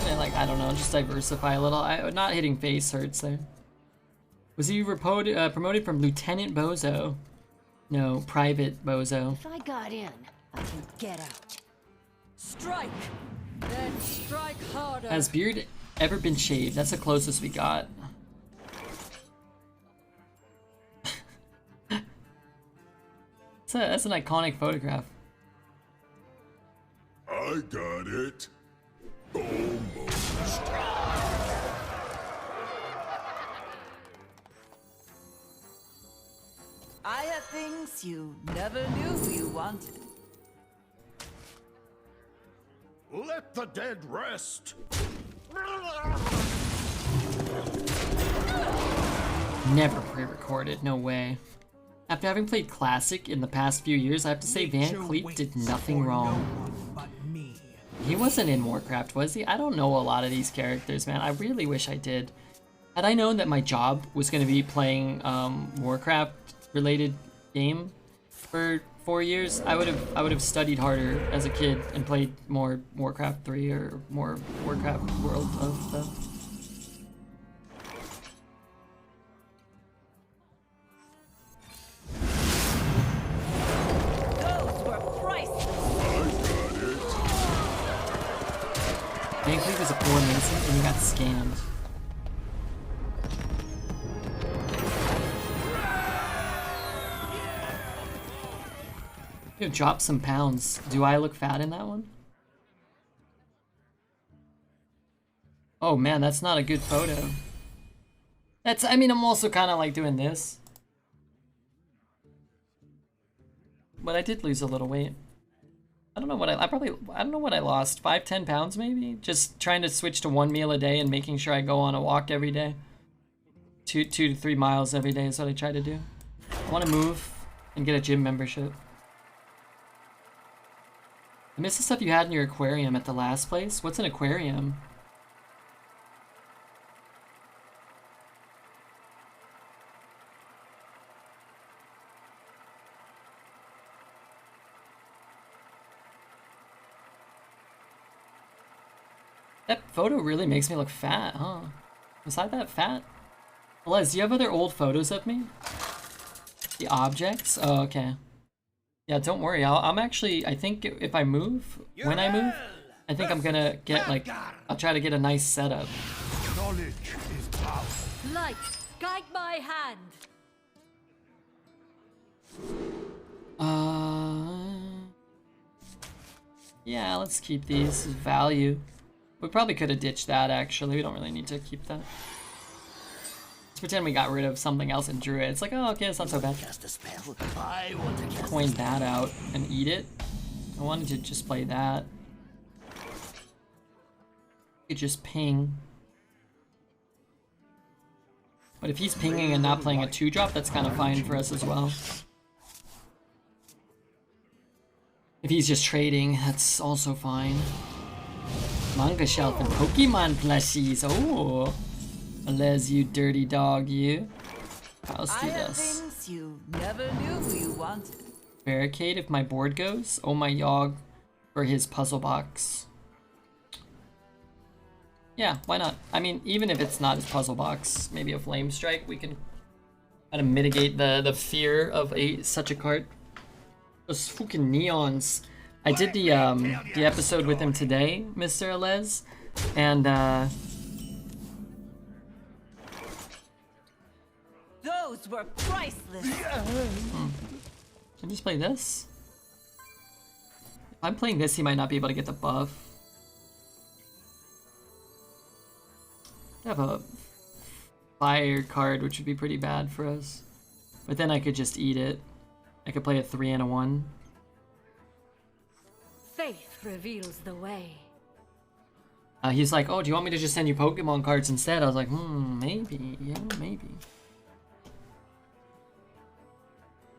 And like, I don't know, just diversify a little. Not hitting face hurts there. Was he promoted from Lieutenant Bozo? No, Private Bozo. If I got in, I can get out. Strike! Then strike harder! Has Beard ever been shaved? That's the closest we got. That's an iconic photograph. I got it. Almost. I have things you never knew you wanted. Let the dead rest. Never pre-recorded, no way. After having played Classic in the past few years, I have to say Van Cleef did nothing wrong. He wasn't in Warcraft, was he? I don't know a lot of these characters, man. I really wish I did. Had I known that my job was going to be playing Warcraft-related game for 4 years, I would have studied harder as a kid and played more Warcraft 3 or more Warcraft World of stuff. Van Cleef was a poor mason and he got scammed. You dropped some pounds. Do I look fat in that one? Oh man, that's not a good photo. I mean, I'm also kind of like doing this. But I did lose a little weight. I don't know what I don't know what I lost. 5-10 pounds maybe? Just trying to switch to 1 meal a day and making sure I go on a walk every day. 2 to 3 miles every day is what I try to do. I want to move and get a gym membership. I miss the stuff you had in your aquarium at the last place. What's an aquarium? That photo really makes me look fat, huh? Was I that fat? Les, do you have other old photos of me? The objects? Oh, okay. Yeah, don't worry. I'm actually, I think if I move, when I move, I think I'm gonna get like, I'll try to get a nice setup. Knowledge is power. Light, guide my hand. Yeah, let's keep these as value. We probably could have ditched that, actually. We don't really need to keep that. Let's pretend we got rid of something else and drew it. It's like, oh, okay, it's not so bad. Cast a spell. I want to cast Coin that out and eat it. I wanted to just play that. You could just ping. But if he's pinging and not playing a 2-drop, that's kind of fine for us as well. If he's just trading, that's also fine. Manga shelf and Pokemon plushies. Oh, Les, you dirty dog, you. Let's do I have this. things you never knew you wanted. Barricade if my board goes. Oh my yog for his puzzle box. Yeah, why not? I mean, even if it's not his puzzle box, maybe a flame strike, we can kind of mitigate the fear of such a card. Those fucking neons. I did the episode with him today, Mr. Alez, and Those were priceless. Can I just play this? If I'm playing this, he might not be able to get the buff. I have a fire card, which would be pretty bad for us. But then I could just eat it. I could play a 3 and a 1. Faith reveals the way. He's like, oh, do you want me to just send you Pokemon cards instead? I was like, maybe. Yeah, maybe.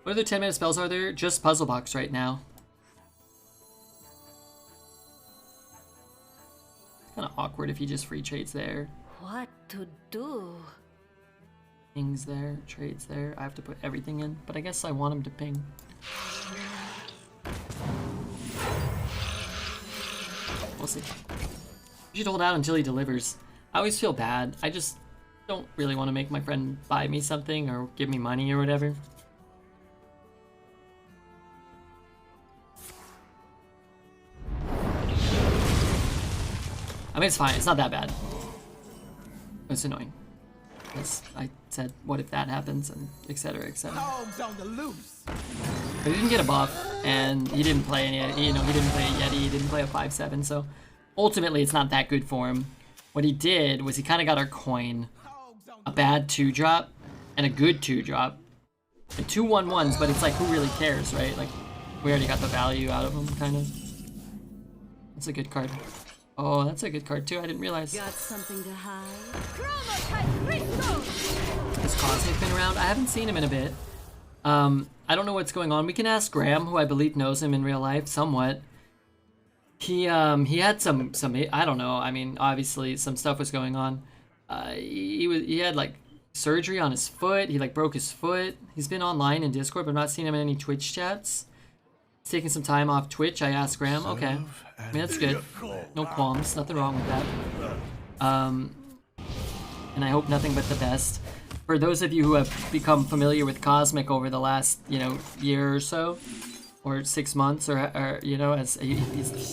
What other 10-minute spells are there? Just Puzzle Box right now. It's kind of awkward if he just free trades there. What to do? Pings there, trades there. I have to put everything in, but I guess I want him to ping. We'll see. You should hold out until he delivers. I always feel bad. I just don't really want to make my friend buy me something or give me money or whatever. I mean, it's fine. It's not that bad. It's annoying. Because I said, what if that happens, and etc., etc. But he didn't get a buff, and he didn't play any, he didn't play a Yeti, he didn't play a 5/7, so ultimately it's not that good for him. What he did was he kind of got our coin, a bad 2-drop, and a good 2-drop. And 2 1/1s, but it's like, who really cares, right? Like, we already got the value out of him, kind of. That's a good card. Oh, that's a good card too, I didn't realize. Got something to hide? Has Cosmic been around? I haven't seen him in a bit. I don't know what's going on. We can ask Graham, who I believe knows him in real life somewhat. He had some I don't know. I mean, obviously some stuff was going on. He had like surgery on his foot. He like broke his foot. He's been online in Discord, but I've not seen him in any Twitch chats. He's taking some time off Twitch. I asked Graham. Okay, I mean that's good. No qualms. Nothing wrong with that. And I hope nothing but the best. For those of you who have become familiar with Cosmic over the last, year or so, or 6 months, or as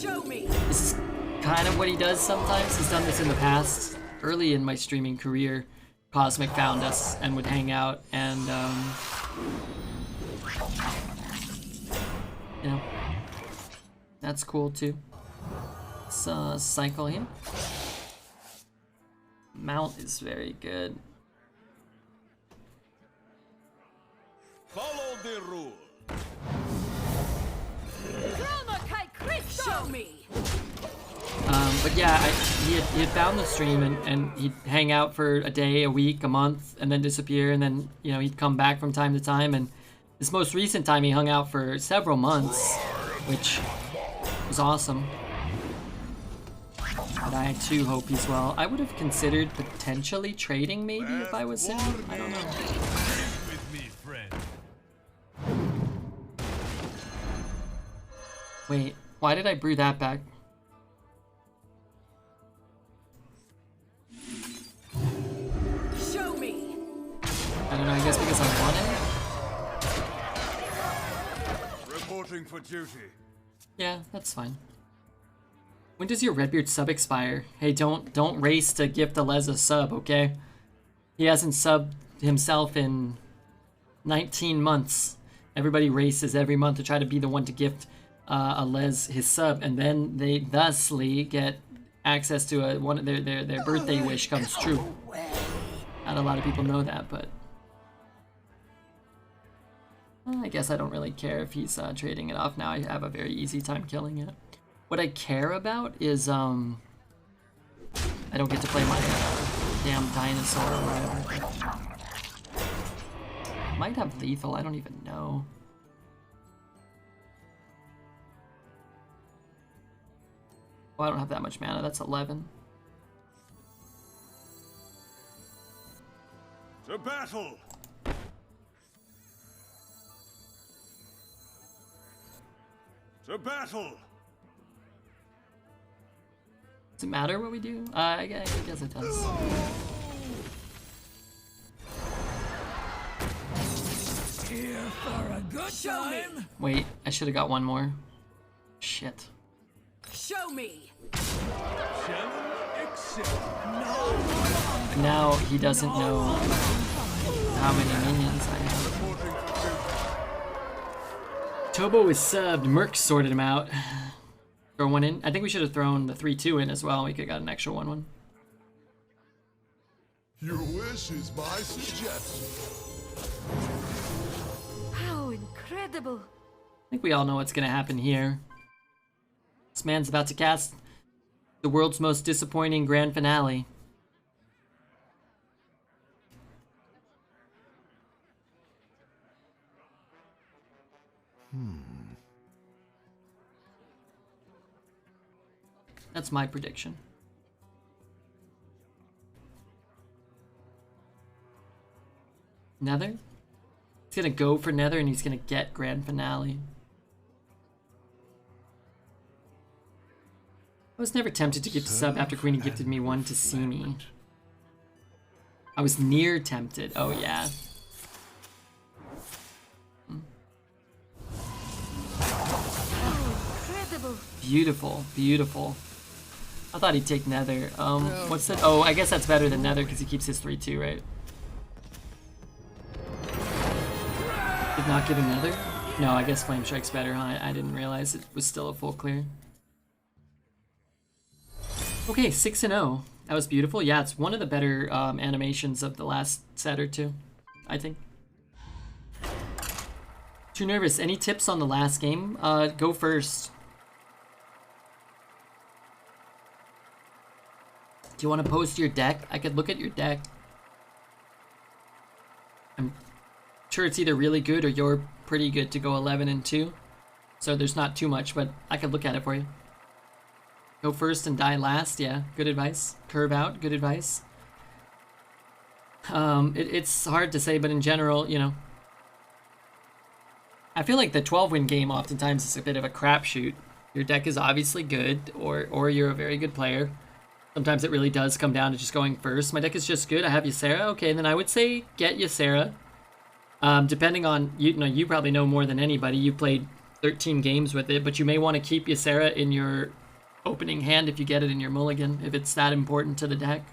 Show me. this is kind of what he does sometimes. He's done this in the past. Early in my streaming career, Cosmic found us and would hang out, and that's cool too. Let's cycle here. Mount is very good. Follow the rule. Show me. But yeah, he had found the stream and he'd hang out for a day, a week, a month, and then disappear, and then he'd come back from time to time. And this most recent time he hung out for several months, which was awesome. But I too hope he's well. I would have considered potentially trading maybe if I was him. I don't know. With me, friend. Wait, why did I brew that back? Show me. I don't know, I guess because I wanted it? Reporting for duty. Yeah, that's fine. When does your Redbeard sub expire? Hey, don't race to gift Alez a sub, okay? He hasn't subbed himself in 19 months. Everybody races every month to try to be the one to gift Alez his sub, and then they thusly get access to one of their birthday wish comes true. Not a lot of people know that, but I guess I don't really care if he's trading it off now. I have a very easy time killing it. What I care about is I don't get to play my damn dinosaur or whatever. Might have lethal, I don't even know. Oh, I don't have that much mana, that's 11. To battle. To battle. Does it matter what we do? I guess it does. Here for a good time. Wait, I should have got one more. Shit. Show me. Now he doesn't know how many minions I have. Tobo is subbed. Merc sorted him out. Throw one in. I think we should have thrown the 3/2 in as well. We could have got an extra 1/1. Your wish is my suggestion. How incredible! I think we all know what's gonna happen here. This man's about to cast the world's most disappointing grand finale. That's my prediction. Nether? He's gonna go for Nether and he's gonna get grand finale. I was never tempted to gift a sub after Queenie gifted me one to see me. I was near tempted. Oh yeah. Incredible! Beautiful, beautiful. I thought he'd take Nether. What's that? Oh, I guess that's better than Nether because he keeps his 3/2, right? Did not give him Nether? No, I guess Flame Strike's better, huh? I didn't realize it was still a full clear. Okay, 6-0. That was beautiful. Yeah, it's one of the better animations of the last set or two, I think. Too nervous. Any tips on the last game? Go first. Do you want to post your deck? I could look at your deck. I'm sure it's either really good or you're pretty good to go 11-2. So there's not too much, but I could look at it for you. Go first and die last. Yeah, good advice. Curve out. Good advice. It's hard to say, but in general, you know, I feel like the 12-win game oftentimes is a bit of a crapshoot. Your deck is obviously good, or you're a very good player. Sometimes it really does come down to just going first. My deck is just good. I have Ysera. Okay, then I would say get Ysera. Depending on, you know, you probably know more than anybody. You played 13 games with it, but you may want to keep Ysera in your opening hand if you get it in your mulligan, if it's that important to the deck.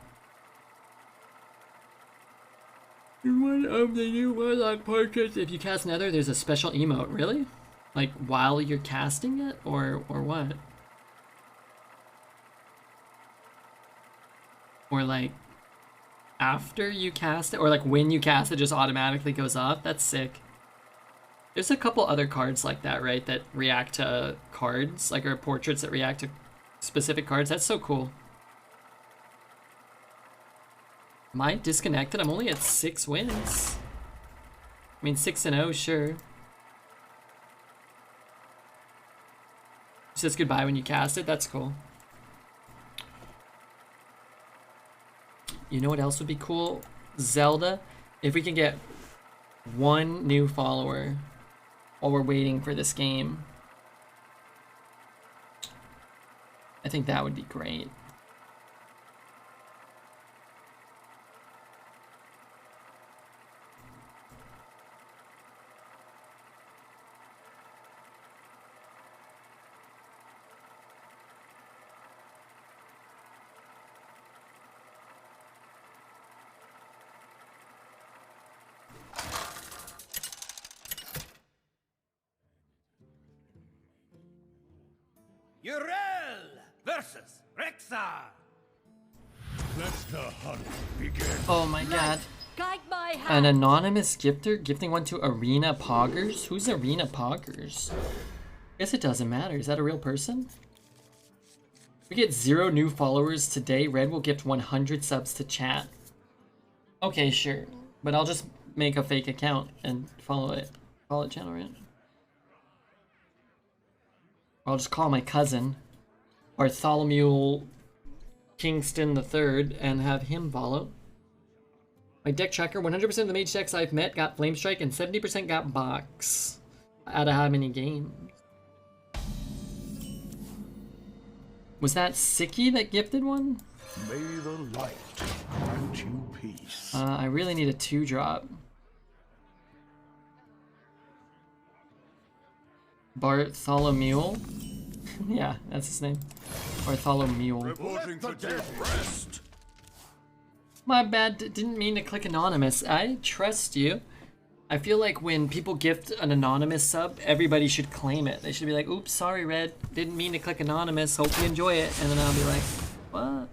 In one of the new Warlock portraits, if you cast Nether, there's a special emote. Really? Like while you're casting it, or what? Or like after you cast it, or like when you cast it, just automatically goes off. That's sick. There's a couple other cards like that, right? That react to cards, like, or portraits that react to specific cards. That's so cool. Am I disconnected? I'm only at 6 wins. I mean, 6-0, sure. It says goodbye when you cast it. That's cool. You know what else would be cool? Zelda. If we can get one new follower while we're waiting for this game, I think that would be great. Urel versus Rexar. Let the hunt begin. Oh my god. Guide my An hand! anonymous gifter gifting one to Arena Poggers? Who's Arena Poggers? Guess it doesn't matter. Is that a real person? If we get 0 new followers today, Red will gift 100 subs to chat. Okay, sure. But I'll just make a fake account and follow it. Follow it channel, right? I'll just call my cousin, Bartholomew Kingston III, and have him follow. My deck tracker, 100% of the mage decks I've met got Flame Strike and 70% got Box. Out of how many games? Was that Sicky that gifted one? May the light grant you peace. I really need a 2-drop. Bartholomew? Yeah, that's his name. Bartholomew. Reporting for duty. Rest. My bad, didn't mean to click anonymous. I trust you. I feel like when people gift an anonymous sub, everybody should claim it. They should be like, oops, sorry, Red. Didn't mean to click anonymous. Hope you enjoy it. And then I'll be like, what?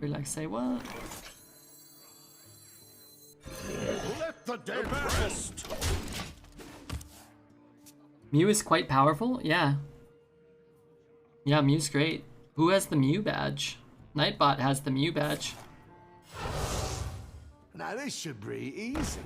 We like say what? Let the dead rest. Mew is quite powerful? Yeah. Yeah, Mew's great. Who has the Mew badge? Nightbot has the Mew badge. Now this should be easy.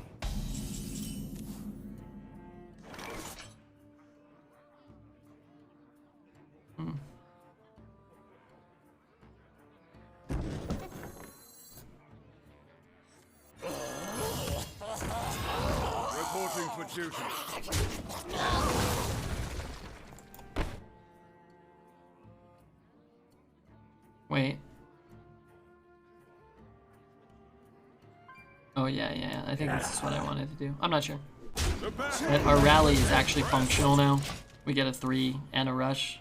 Reporting for duty. Wait. Oh yeah. I think this is what I wanted to do. I'm not sure. But our rally is actually functional now. We get a 3 and a rush.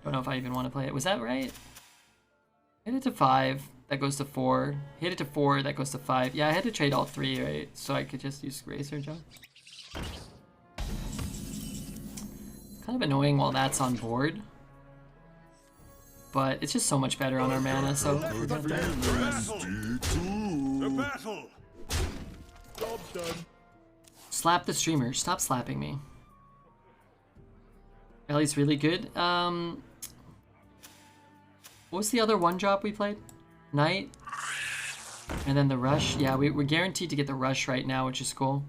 Don't know if I even want to play it. Was that right? Hit it to 5. That goes to 4. Hit it to 4. That goes to 5. Yeah, I had to trade all 3, right? So I could just use Racer Jump. Kind of annoying while that's on board. But it's just so much better on our mana, so we're gonna do it. The battle. Job done. Slap the streamer. Stop slapping me. Ellie's really good. What was the other one drop we played? Night? And then the rush. Yeah, we're guaranteed to get the rush right now, which is cool.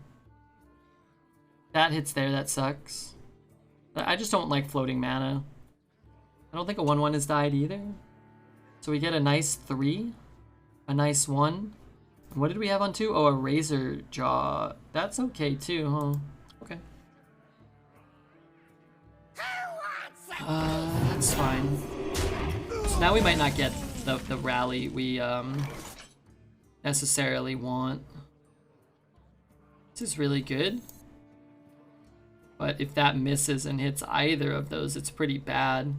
That hits there, that sucks. I just don't like floating mana. I don't think a 1/1 has died either. So we get a nice 3. A nice 1. And what did we have on 2? Oh, a Razor Jaw. That's okay too, huh? Okay. That's fine. So now we might not get the rally we necessarily want. This is really good. But if that misses and hits either of those, it's pretty bad.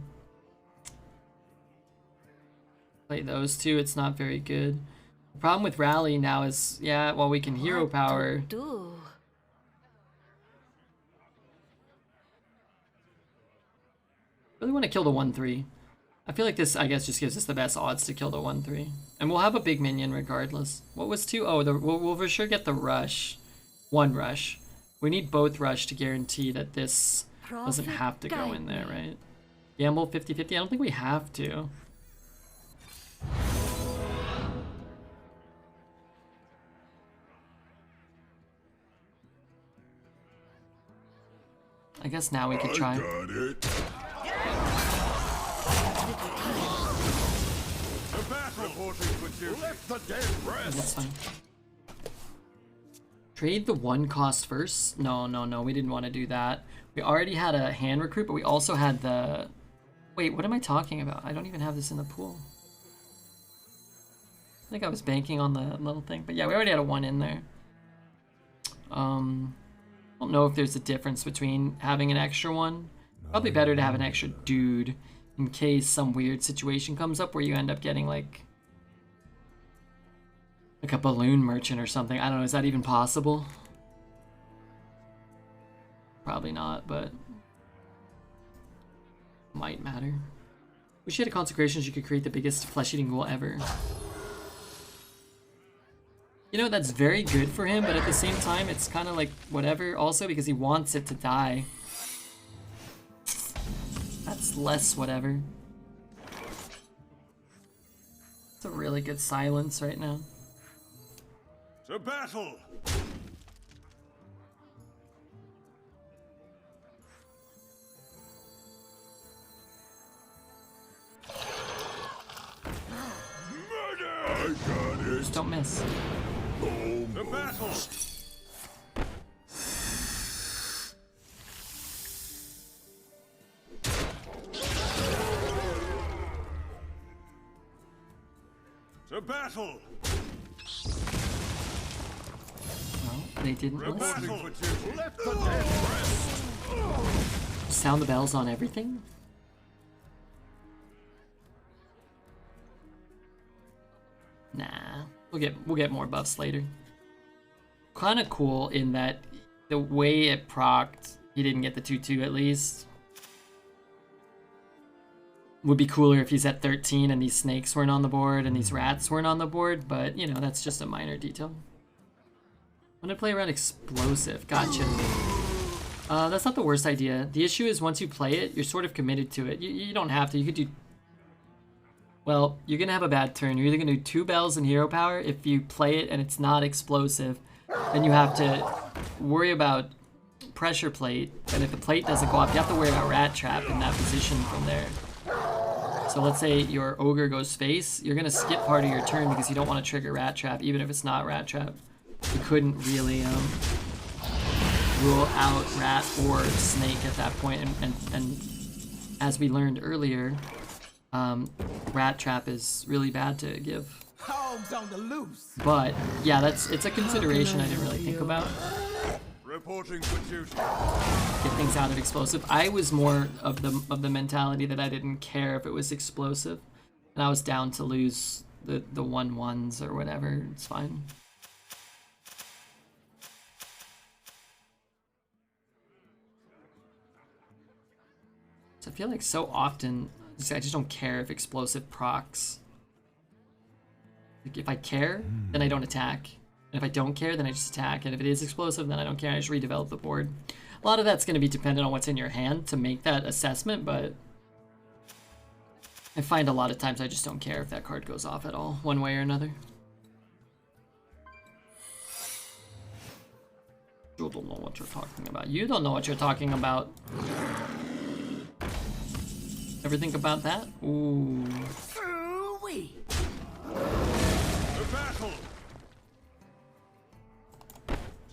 Play those two, it's not very good. The problem with rally now is, yeah, while we can hero power, really want to kill the 1/3. I feel like this, I guess, just gives us the best odds to kill the 1/3. And we'll have a big minion regardless. What was 2? Oh, we'll for sure get the rush. 1 rush. We need both rush to guarantee that this doesn't have to go in there, right? Gamble 50-50? I don't think we have to. I guess now we could try. Got it. The battle. Reporting for duty. Let the dead rest. That's fine. Trade the 1 cost first? No, we didn't want to do that. We already had a hand recruit, but we also had the... Wait, what am I talking about? I don't even have this in the pool. I think I was banking on the little thing, but yeah, we already had a 1 in there. I don't know if there's a difference between having an extra 1. Probably better to have an extra dude in case some weird situation comes up where you end up getting like a balloon merchant or something. I don't know, is that even possible? Probably not, but might matter. Wish you had a consecration, you could create the biggest flesh-eating ghoul ever. You know, that's very good for him, but at the same time, it's kind of like whatever also because he wants it to die. That's less whatever. It's a really good silence right now. To battle. Murder! I got it. Just don't miss. The battle. To battle. Well, they didn't listen. Let the dead rest. Sound the bells on everything? Nah, we'll get more buffs later. Kind of cool in that the way it procced, he didn't get the 2/2 at least. Would be cooler if he's at 13 and these snakes weren't on the board and these rats weren't on the board, but you know, that's just a minor detail. I'm gonna play around explosive. Gotcha. That's not the worst idea. The issue is once you play it, you're sort of committed to it. You don't have to. You could do... Well, you're gonna have a bad turn. You're either gonna do 2 bells and hero power if you play it and it's not explosive. Then you have to worry about pressure plate, and if the plate doesn't go up, you have to worry about rat trap in that position from there. So let's say your ogre goes face, you're gonna skip part of your turn because you don't want to trigger rat trap, even if it's not rat trap. You couldn't really rule out rat or snake at that point, and as we learned earlier, rat trap is really bad to give. Hogs on the loose. But yeah, it's a consideration I didn't really think about. Reporting for duty. Get things out of explosive. I was more of the mentality that I didn't care if it was explosive, and I was down to lose the 1/1s or whatever. It's fine. So I feel like so often I just don't care if explosive procs. Like if I care, then I don't attack. And if I don't care, then I just attack. And if it is explosive, then I don't care. I just redevelop the board. A lot of that's going to be dependent on what's in your hand to make that assessment, but I find a lot of times I just don't care if that card goes off at all, one way or another. You don't know what you're talking about. You don't know what you're talking about. Ever think about that? Ooh. Thru-wee. To battle!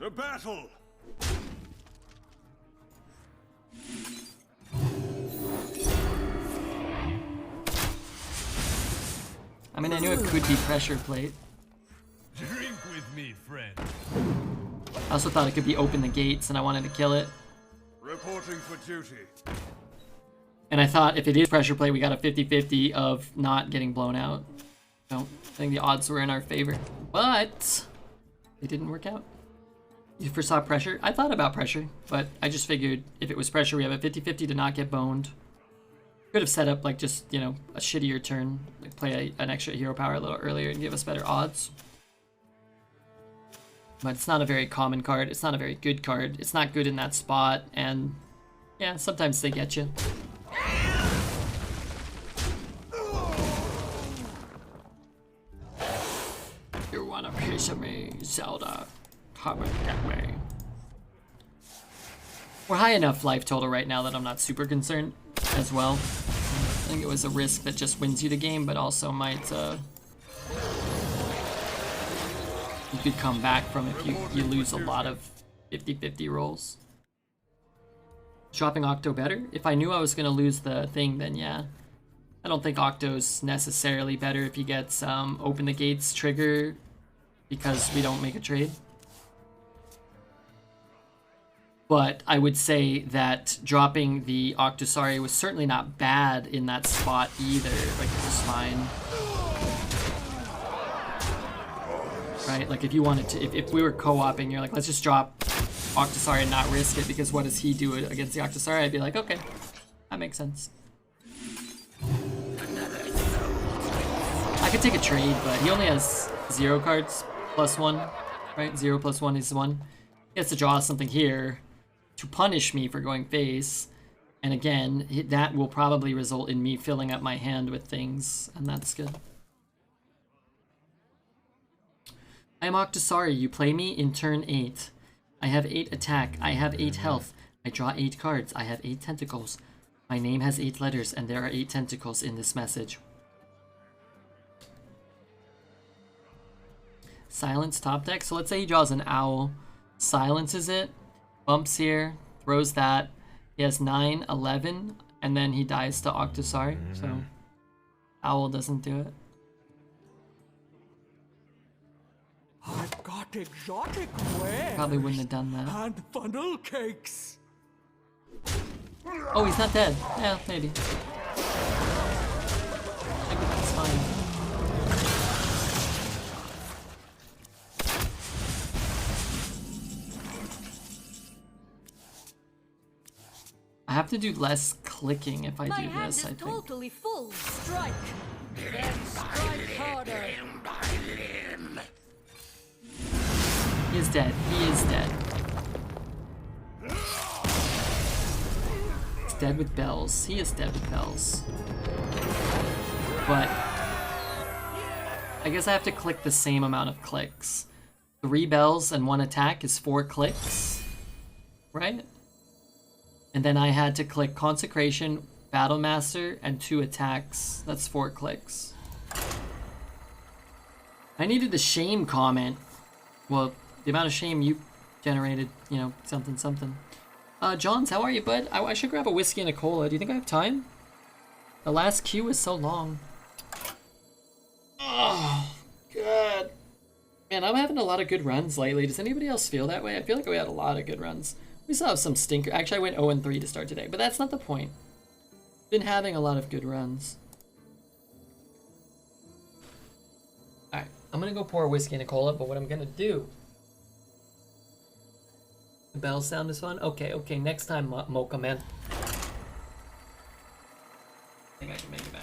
To battle! I mean, I knew it could be pressure plate. Drink with me, friend. I also thought it could be open the gates and I wanted to kill it. Reporting for duty. And I thought if it is pressure plate, we got a 50-50 of not getting blown out. So I think the odds were in our favor, but it didn't work out. You foresaw pressure? I thought about pressure, but I just figured if it was pressure, we have a 50-50 to not get boned. Could have set up like just, you know, a shittier turn, like play an extra hero power a little earlier and give us better odds. But it's not a very common card. It's not a very good card. It's not good in that spot, and yeah, sometimes they get you. You want a piece of me, Zelda? Come and get me. We're high enough life total right now that I'm not super concerned as well. I think it was a risk that just wins you the game, but also might you could come back from if you lose a lot of 50-50 rolls. Dropping Octo better? If I knew I was gonna lose the thing, then yeah. I don't think Octo's necessarily better if he gets open the gates trigger because we don't make a trade. But I would say that dropping the Octosari was certainly not bad in that spot either. Like, it was fine. Right? Like, if you wanted to, if we were co-oping, you're like, let's just drop Octosari and not risk it because what does he do against the Octosari? I'd be like, okay, that makes sense. I could take a trade, but he only has 0 cards plus 1, right? 0 plus 1 is 1. He has to draw something here to punish me for going face, and again, that will probably result in me filling up my hand with things, and that's good. I am Octosari. You play me in turn 8. I have 8 attack. I have 8 health. I draw 8 cards. I have 8 tentacles. My name has 8 letters, and there are 8 tentacles in this message. Silence top deck. So let's say he draws an owl, silences it, bumps here, throws that. He has 9, 11, and then he dies to Octosari. So owl doesn't do it. I've got exotic wares Probably wouldn't have done that. and funnel cakes. Oh, he's not dead. Yeah, maybe. Maybe that's fine. I have to do less clicking if I My do hand this, is I think. totally full. Strike. Then strike harder. He is dead. He is dead. He's dead with bells. He is dead with bells. But I guess I have to click the same amount of clicks. 3 bells and 1 attack is 4 clicks, right? And then I had to click Consecration, Battle Master, and 2 attacks. That's 4 clicks. I needed the shame comment. Well, the amount of shame you generated, you know, something, something. Johns, how are you, bud? I should grab a whiskey and a cola. Do you think I have time? The last queue is so long. Oh, God. Man, I'm having a lot of good runs lately. Does anybody else feel that way? I feel like we had a lot of good runs. We still have some stinker. Actually, I went 0-3 to start today, but that's not the point. Been having a lot of good runs. Alright, I'm gonna go pour a whiskey and a cola, but what I'm gonna do... The bell sound is fun? Okay, next time, Mocha Man. I think I can make it back.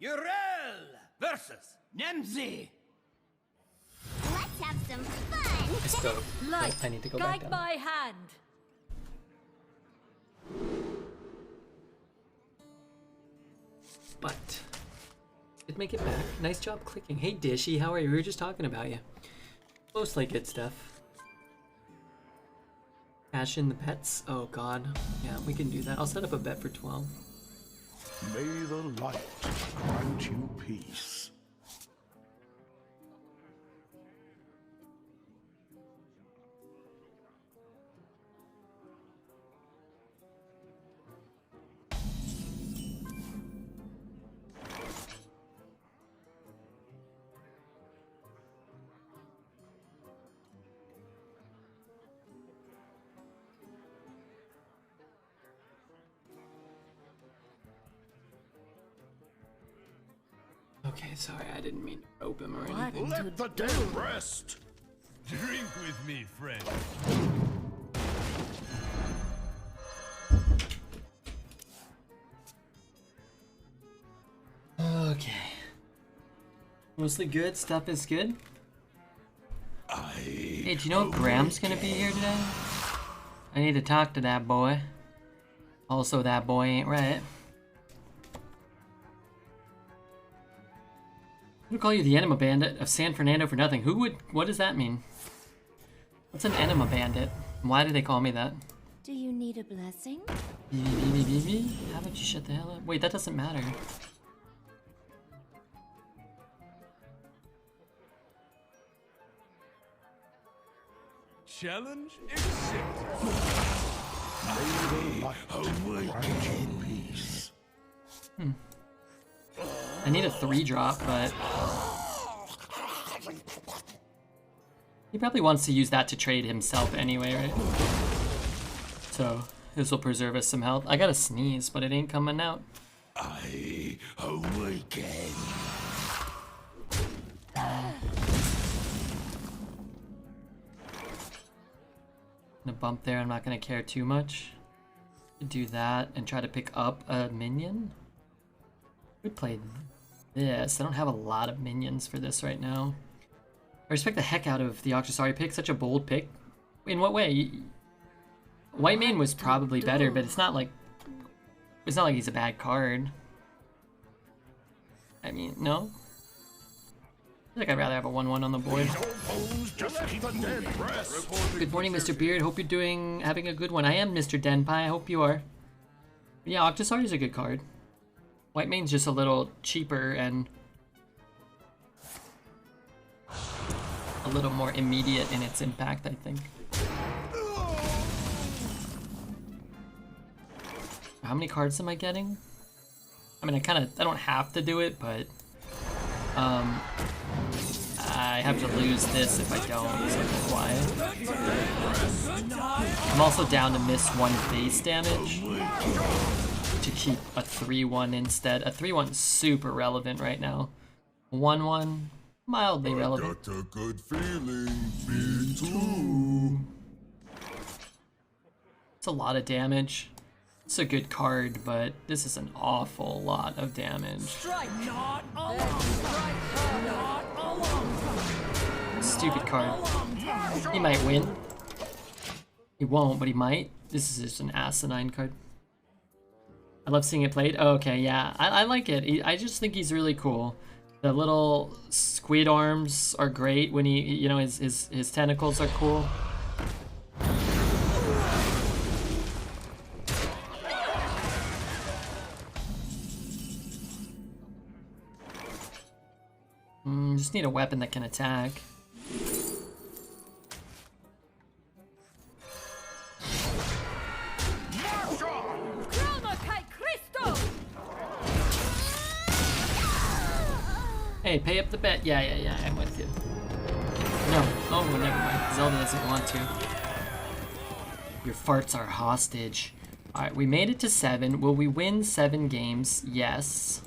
Urel versus Nemzi. Let's have some fun. I spilled. Light. I need to go back Guide down. by hand. But did make it back. Nice job clicking. Hey Dishy, how are you? We were just talking about you. Mostly good stuff. Cash in the pets. Oh god. Yeah, we can do that. I'll set up a bet for 12. May the light grant you peace. Okay, sorry, I didn't mean to rope him or What? anything. Let the dead rest. Drink with me, friend. Okay. Mostly good. Stuff is good. Hey, do you know Graham's gonna be here today? I need to talk to that boy. Also, that boy ain't right. Who would call you the Enema Bandit of San Fernando for nothing? Who would? What does that mean? What's an Enema Bandit? Why do they call me that? Do you need a blessing? How about you shut the hell up? Wait, that doesn't matter. Challenge accepted. May the light grant you peace. I need a 3-drop, but... He probably wants to use that to trade himself anyway, right? So, this will preserve us some health. I gotta sneeze, but it ain't coming out. I awaken. Gonna bump there, I'm not gonna care too much. Do that and try to pick up a minion. Could play this. I don't have a lot of minions for this right now. I respect the heck out of the Octosari pick. Such a bold pick. In what way? White Mane was probably better, but it's not like he's a bad card. I mean, no? I feel like I'd rather have a 1/1 on the board. Good morning, Mr. Beard. Hope you're having a good one. I am Mr. Denpai. I hope you are. But yeah, Octosari is a good card. White Mane's just a little cheaper and a little more immediate in its impact, I think. How many cards am I getting? I mean, I don't have to do it, but I have to lose this if I don't, so that's why. I'm also down to miss 1 base damage to keep a 3/1 instead. A 3/1 is super relevant right now. 1/1, mildly relevant. Got a good feeling, me too. It's a lot of damage. It's a good card, but this is an awful lot of damage. Not a long time. Not a long time. Stupid card. He might win. He won't, but he might. This is just an asinine card. I love seeing it played. Oh, okay, yeah. I like it. I just think he's really cool. The little squid arms are great when he, you know, his tentacles are cool. Just need a weapon that can attack. Hey, pay up the bet. Yeah, I'm with you. No. Oh, well, never mind. Zelda doesn't want to. Your farts are hostage. Alright, we made it to 7. Will we win 7 games? Yes.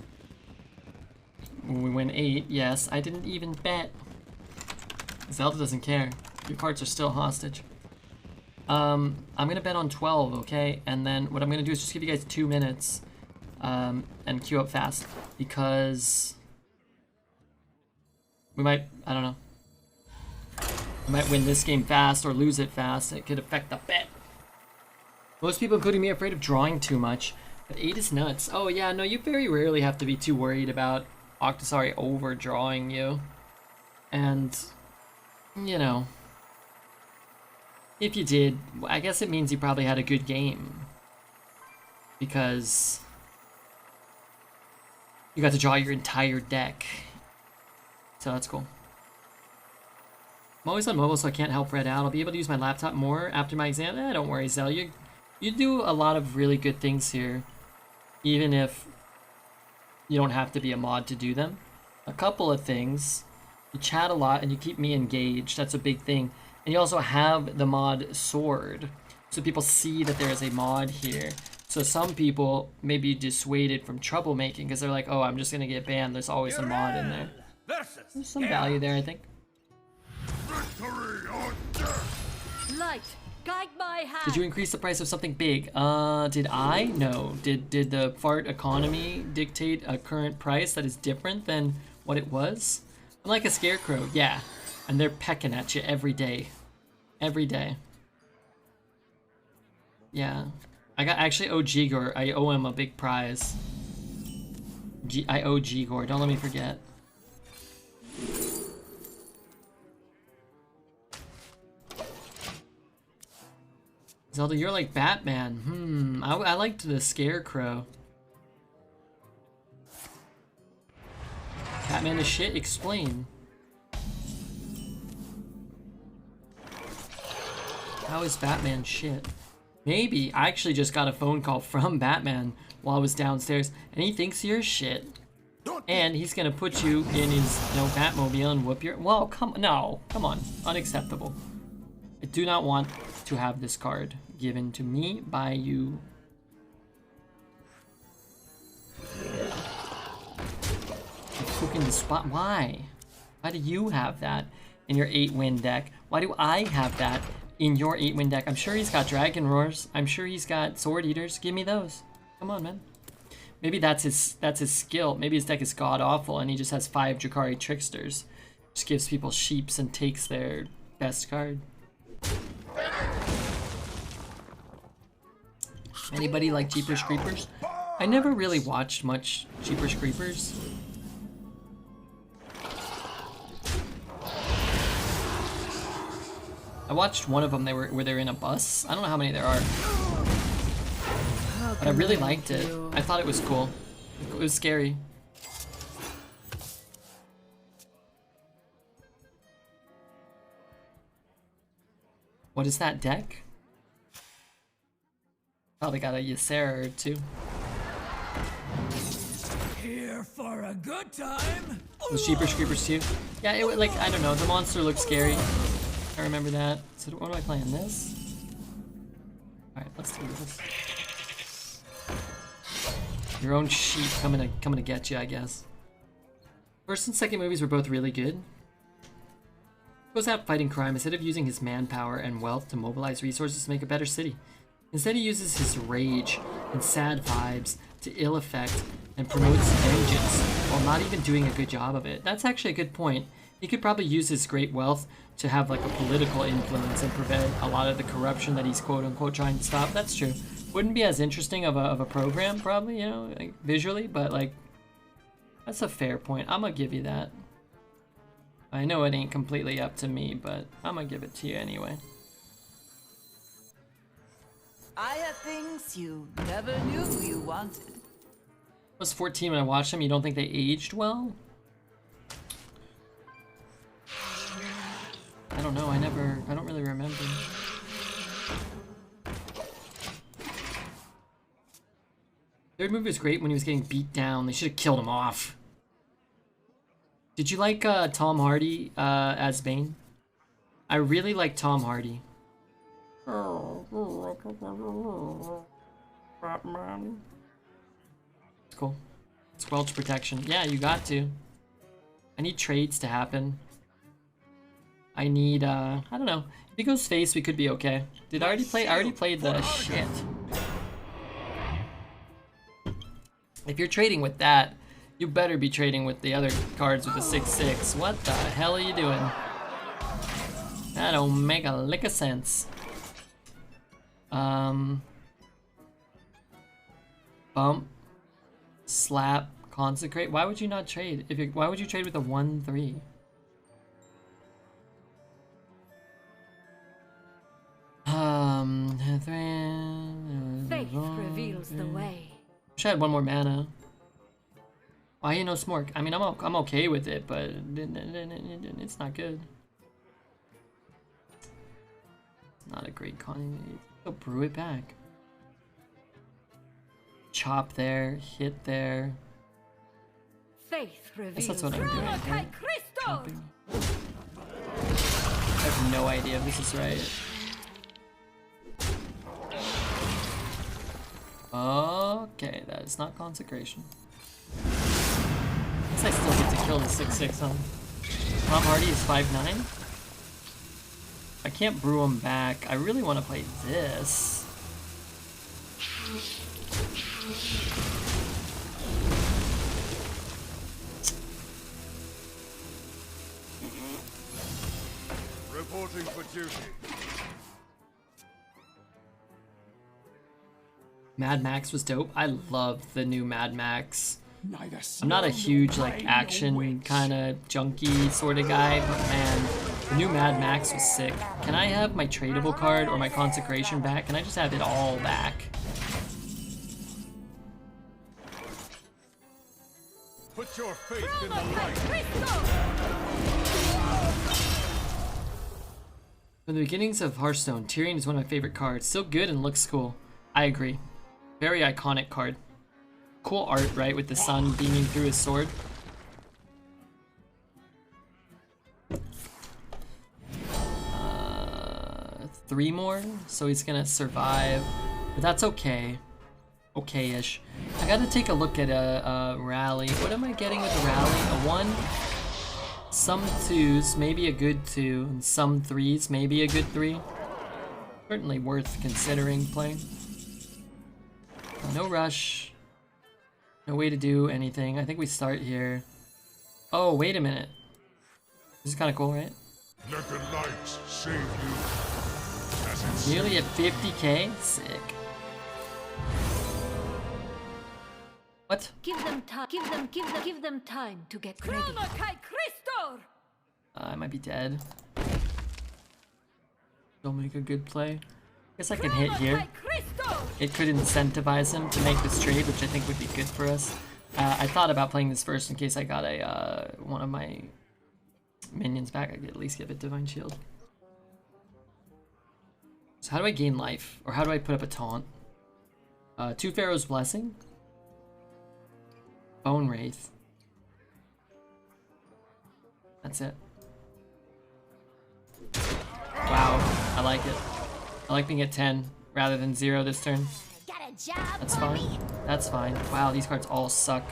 Will we win 8? Yes. I didn't even bet. Zelda doesn't care. Your farts are still hostage. I'm gonna bet on 12, okay? And then what I'm gonna do is just give you guys 2 minutes and queue up fast. Because we might, I don't know. We might win this game fast or lose it fast. It could affect the bet. Most people, including me, are afraid of drawing too much. But 8 is nuts. Oh yeah, no, you very rarely have to be too worried about Octosari overdrawing you. And, you know, if you did, I guess it means you probably had a good game. Because you got to draw your entire deck. So that's cool. I'm always on mobile, so I can't help Red out. I'll be able to use my laptop more after my exam. Don't worry, Zell. You do a lot of really good things here, even if you don't have to be a mod to do them. A couple of things. You chat a lot and you keep me engaged. That's a big thing. And you also have the mod sword, so people see that there is a mod here. So some people may be dissuaded from troublemaking because they're like, oh, I'm just gonna get banned. There's always a mod in there. There's some value there, I think. Light, guide my hand. Did you increase the price of something big? Did I? No. Did the fart economy dictate a current price that is different than what it was? I'm like a scarecrow, yeah. And they're pecking at you every day. Every day. Yeah. I actually owe Gigor. I owe him a big prize. I owe Gigor. Don't let me forget. Zelda, you're like Batman. I liked the Scarecrow. Batman is shit? Explain. How is Batman shit? Maybe. I actually just got a phone call from Batman while I was downstairs, and he thinks you're shit. And he's gonna put you in his, Batmobile and whoop your— Well, come on. Unacceptable. I do not want to have this card given to me by you. Cooking the spot. Why? Why do you have that in your 8-win deck? Why do I have that in your 8-win deck? I'm sure he's got Dragon Roars. I'm sure he's got Sword Eaters. Give me those. Come on, man. Maybe that's his skill. Maybe his deck is god awful and he just has 5 Drakari Tricksters. Just gives people sheeps and takes their best card. Anybody like Jeepers Creepers? I never really watched much Jeepers Creepers. I watched one of them where they were in a bus. I don't know how many there are. But I really liked it. I thought it was cool. It was scary. What is that deck? Probably got a Ysera or two. Here for a good time. Those Jeepers Creepers too. Yeah, it like I don't know. The monster looked scary. I remember that. So what am I playing? This? All right, let's do this. Your own sheep coming to get you, I guess. First and second movies were both really good. Goes out fighting crime instead of using his manpower and wealth to mobilize resources to make a better city. Instead, he uses his rage and sad vibes to ill effect and promotes vengeance while not even doing a good job of it. That's actually a good point. He could probably use his great wealth to have like a political influence and prevent a lot of the corruption that he's quote unquote trying to stop. That's true. Wouldn't be as interesting of a program probably, you know, like, visually, but like that's a fair point. I'm gonna give you that. I know it ain't completely up to me, but I'm gonna give it to you anyway. I have things you never knew you wanted. I was 14 when I watched them. You don't think they aged well? I don't know. I don't really remember. Third movie was great when he was getting beat down. They should have killed him off. Did you like Tom Hardy as Bane? I really like Tom Hardy. It's cool. Squelch protection. Yeah, you got to. I need trades to happen. I need, I don't know. If he goes face, we could be okay. Did I already play? I already played the shit. If you're trading with that, you better be trading with the other cards with the 6/6. What the hell are you doing? That don't make a lick of sense. Bump, slap, consecrate. Why would you not trade? Why would you trade with a 1/3? Faith reveals the way. Wish I had one more mana. Why you no smork? I mean, I'm okay with it, but it's not good. It's not a great con. Go brew it back. Chop there, hit there. Faith I reveals. guess that's what I'm doing. Right? Chopping. I have no idea if this is right. Okay, that is not consecration. I guess I still get to kill the 6/6, huh? Tom Hardy is 5/9. I can't brew him back. I really want to play this. Reporting for duty. Mad Max was dope. I love the new Mad Max. Neither I'm not a huge like action kind of junkie sort of guy, but man, the new Mad Max was sick. Can I have my tradable card or my consecration back? Can I just have it all back? Put your faith in the light. From the beginnings of Hearthstone, Tyrion is one of my favorite cards. Still good and looks cool. I agree. Very iconic card. Cool art, right? With the sun beaming through his sword. Three more, so he's gonna survive. But that's okay. Okay-ish. I gotta take a look at a rally. What am I getting with a rally? A 1? Some 2s, maybe a good 2, and some 3s, maybe a good 3. Certainly worth considering playing. No rush. No way to do anything. I think we start here. Oh, wait a minute. This is kind of cool, right? Let the lights save you. As it's Nearly at 50k? Sick. What? Give them time. Give them time to get ready. I might be dead. Don't make a good play. Guess I can hit here. It could incentivize him to make this trade, which I think would be good for us. I thought about playing this first in case I got a one of my minions back. I could at least give it Divine Shield. So how do I gain life? Or how do I put up a taunt? 2 Pharaoh's Blessing? Bone Wraith. That's it. Wow, I like it. I like being at 10 rather than 0 this turn. Got a job That's for fine. me. That's fine. Wow, these cards all suck.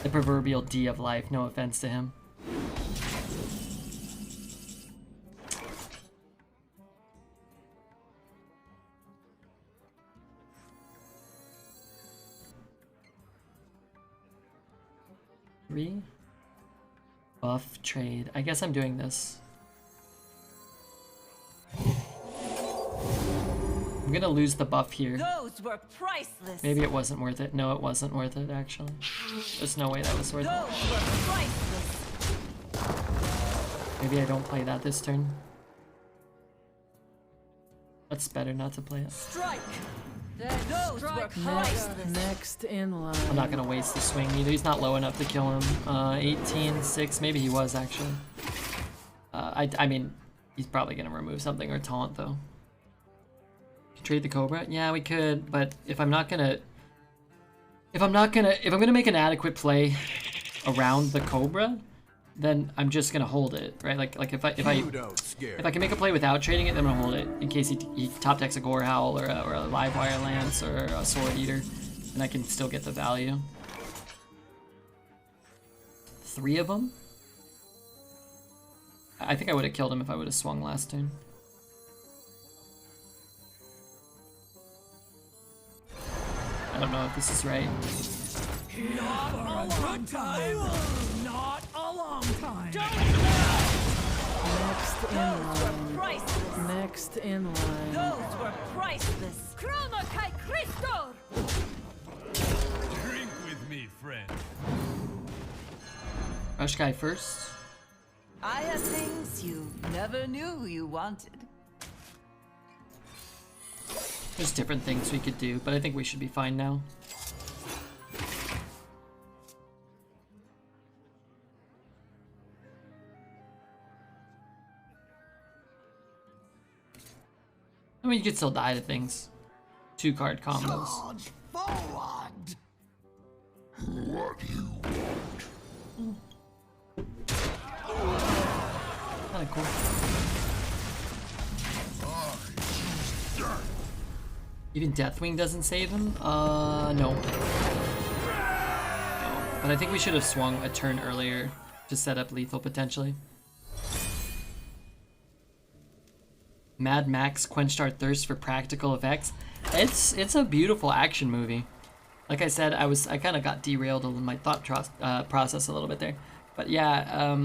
The proverbial D of life, no offense to him. Three. Buff trade. I guess I'm doing this. I'm gonna lose the buff here. Those were priceless. Maybe it wasn't worth it. No, it wasn't worth it, actually. There's no way that was worth Those it. were priceless. Maybe I don't play that this turn. That's better not to play it. Strike. Those were Next, priceless. next in line. I'm not gonna waste the swing either. He's not low enough to kill him. 18, 6. Maybe he was, actually. I mean, he's probably gonna remove something or taunt, though. Trade the Cobra? Yeah, we could, but if I'm gonna make an adequate play around the Cobra, then I'm just gonna hold it, right? Like if I can make a play without trading it, then I'm gonna hold it in case he top decks a Gore Howl or a Live Wire Lance or a Sword Eater, and I can still get the value. 3 of them? I think I would have killed him if I would have swung last turn. I don't know if this is right. Not a long time. Not a long time. Next in line. Priceless. Next in line. Those were priceless. Drink with me, friend. Rush guy first. I have things you never knew you wanted. There's different things we could do, but I think we should be fine now. I mean, you could still die to things. 2-card combos. forward. What you want? Kinda cool. Even Deathwing doesn't save him? No. No. But I think we should have swung a turn earlier to set up lethal potentially. Mad Max quenched our thirst for practical effects. It's a beautiful action movie. Like I said, I kind of got derailed in my thought process a little bit there. But yeah, I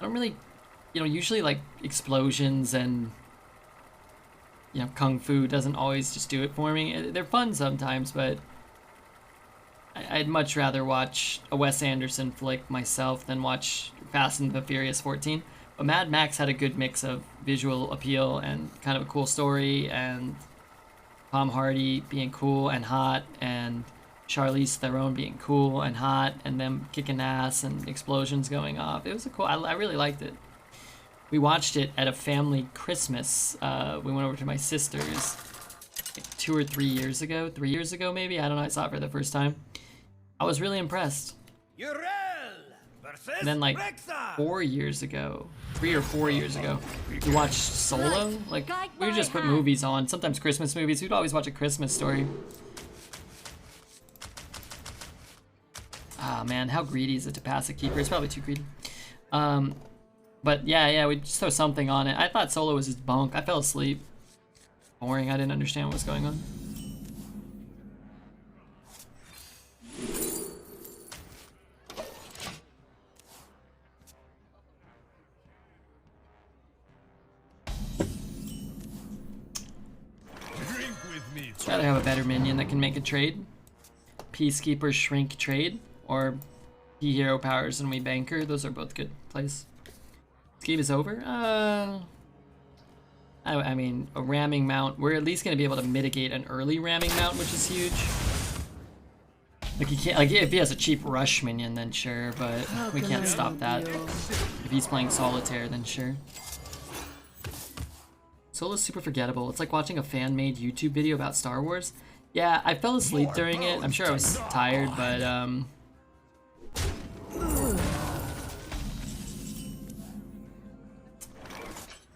don't really, usually like explosions and kung fu doesn't always just do it for me. They're fun sometimes, but I'd much rather watch a Wes Anderson flick myself than watch Fast and the Furious 14. But Mad Max had a good mix of visual appeal and kind of a cool story, and Tom Hardy being cool and hot, and Charlize Theron being cool and hot, and them kicking ass and explosions going off. It was I really liked it. We watched it at a family Christmas. We went over to my sister's like 2 or 3 years ago. 3 years ago, maybe? I don't know. I saw it for the first time. I was really impressed. And then like 4 years ago, 3 or 4 years ago, we watched Solo. Like, we would just put movies on. Sometimes Christmas movies. We'd always watch A Christmas Story. Ah, man, how greedy is it to pass a keeper? It's probably too greedy. But yeah, we'd just throw something on it. I thought Solo was just bunk. I fell asleep. Boring. I didn't understand what was going on. I'd rather have a better minion that can make a trade. Peacekeeper shrink trade, or P hero powers and we banker. Those are both good plays. This game is over. I mean, a ramming mount. We're at least gonna be able to mitigate an early ramming mount, which is huge. Like he can't, like if he has a cheap rush minion, then sure, but we can't stop that. If he's playing solitaire, then sure. Solo's super forgettable. It's like watching a fan-made YouTube video about Star Wars. Yeah, I fell asleep during it. I'm sure I was tired, but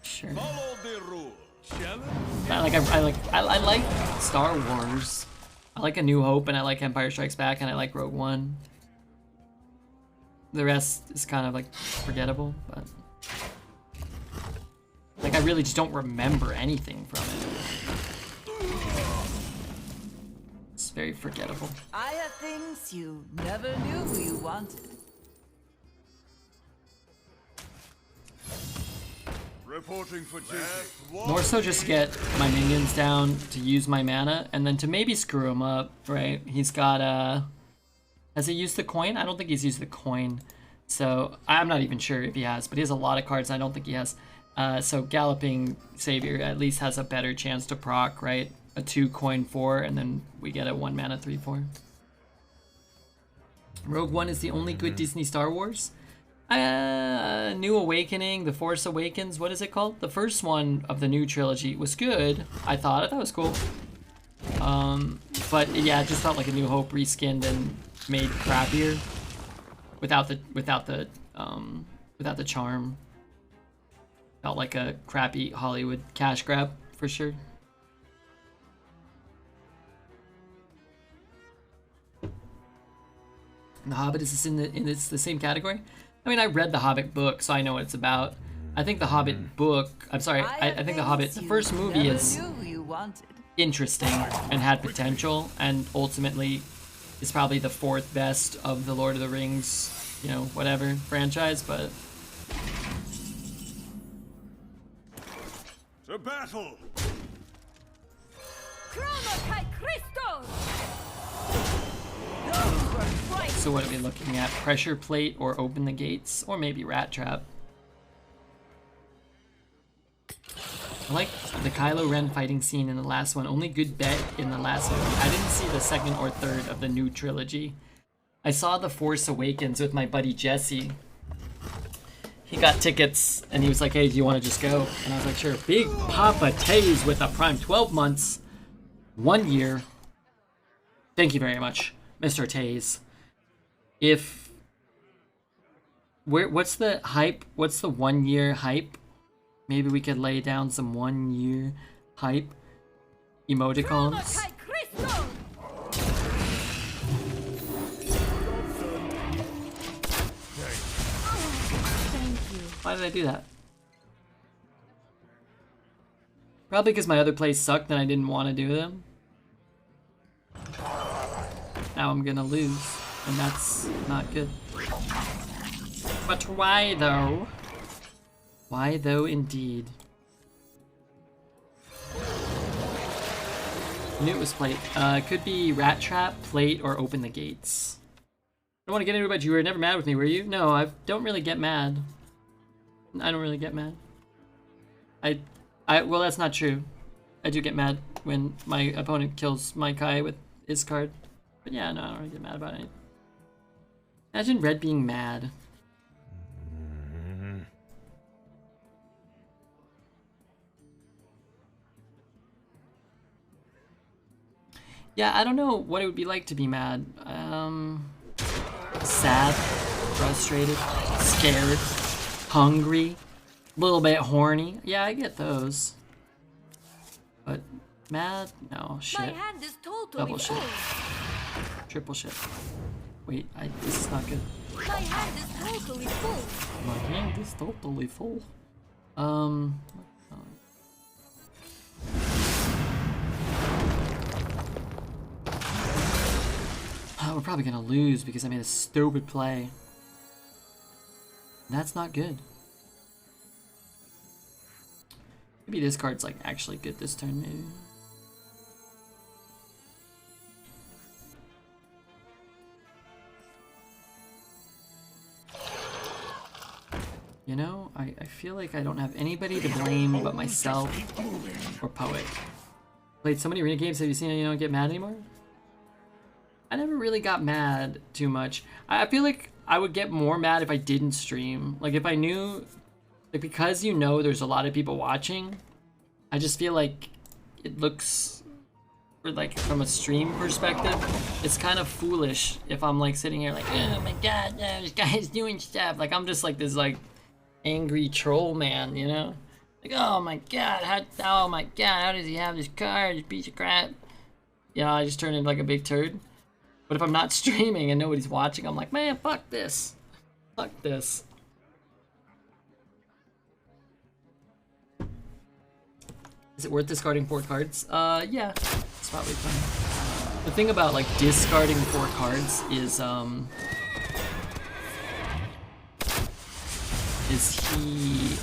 sure. I like Star Wars. I like A New Hope, and I like Empire Strikes Back, and I like Rogue One. The rest is kind of like forgettable, but like I really just don't remember anything from it. It's very forgettable. I have things you never knew you wanted. Reporting for duty. More so just to get my minions down to use my mana, and then to maybe screw him up, right? He's got, has he used the coin? I don't think he's used the coin. So, I'm not even sure if he has, but he has a lot of cards, and I don't think he has. So Galloping Savior at least has a better chance to proc, right? A 2 coin 4, and then we get a 1 mana 3/4. Rogue One is the only good Disney Star Wars. New Awakening, The Force Awakens, what is it called? The first one of the new trilogy was good, I thought it was cool. But yeah, it just felt like A New Hope reskinned and made crappier without the charm. Felt like a crappy Hollywood cash grab for sure. The Hobbit is it's the same category. I mean, I read the Hobbit book, so I know what it's about. I think the Hobbit book, I'm sorry, I think the Hobbit, the first movie is interesting and had potential, and ultimately is probably the 4th best of the Lord of the Rings, you know, whatever franchise, but To battle! so what are we looking at? Pressure Plate or Open the Gates, or maybe Rat Trap. I like the Kylo Ren fighting scene in the last one. Only good bet in the last movie. I didn't see the 2nd or 3rd of the new trilogy. I saw The Force Awakens with my buddy Jesse. He got tickets and he was like, hey, do you want to just go? And I was like, sure. Big Papa Taze with a Prime 12 months, 1 year. Thank you very much, Mr. Taze. What's the hype? What's the 1 year hype? Maybe we could lay down some 1 year hype emoticons. Why did I do that? Probably because my other plays sucked and I didn't want to do them. Now I'm gonna lose, and that's not good. But why though? Why though indeed? I knew it was plate. Could be Rat Trap, Plate, or Open the Gates. I don't want to get into it, but you were never mad with me, were you? No, I don't really get mad. I don't really get mad. Well, that's not true. I do get mad when my opponent kills my Kai with his card. But yeah, no, I don't really get mad about anything. Imagine Red being mad. Yeah, I don't know what it would be like to be mad. Sad, frustrated, scared, hungry, a little bit horny. Yeah, I get those. But mad? No, shit. My hand is totally Double shit. full. Triple shit. Wait, this is not good. My hand is totally full. My hand is totally full. We're probably gonna lose because I made a stupid play. That's not good. Maybe this card's like actually good this turn, maybe. You know, I feel like I don't have anybody to blame but myself or Poet. Played so many arena games, have you seen anyone get mad anymore? I never really got mad too much. I feel like I would get more mad if I didn't stream. Like if I knew, like because you know there's a lot of people watching, I just feel like it looks, or like from a stream perspective, it's kind of foolish if I'm like sitting here like, oh my god, this guy's doing stuff. Like I'm just like this like angry troll man, you know? Like, oh my god, how does he have this card, this piece of crap? You know, I just turn into like a big turd. But if I'm not streaming and nobody's watching, I'm like, man, fuck this. Fuck this. Is it worth discarding 4 cards? Yeah. It's probably fine. The thing about like discarding 4 cards is he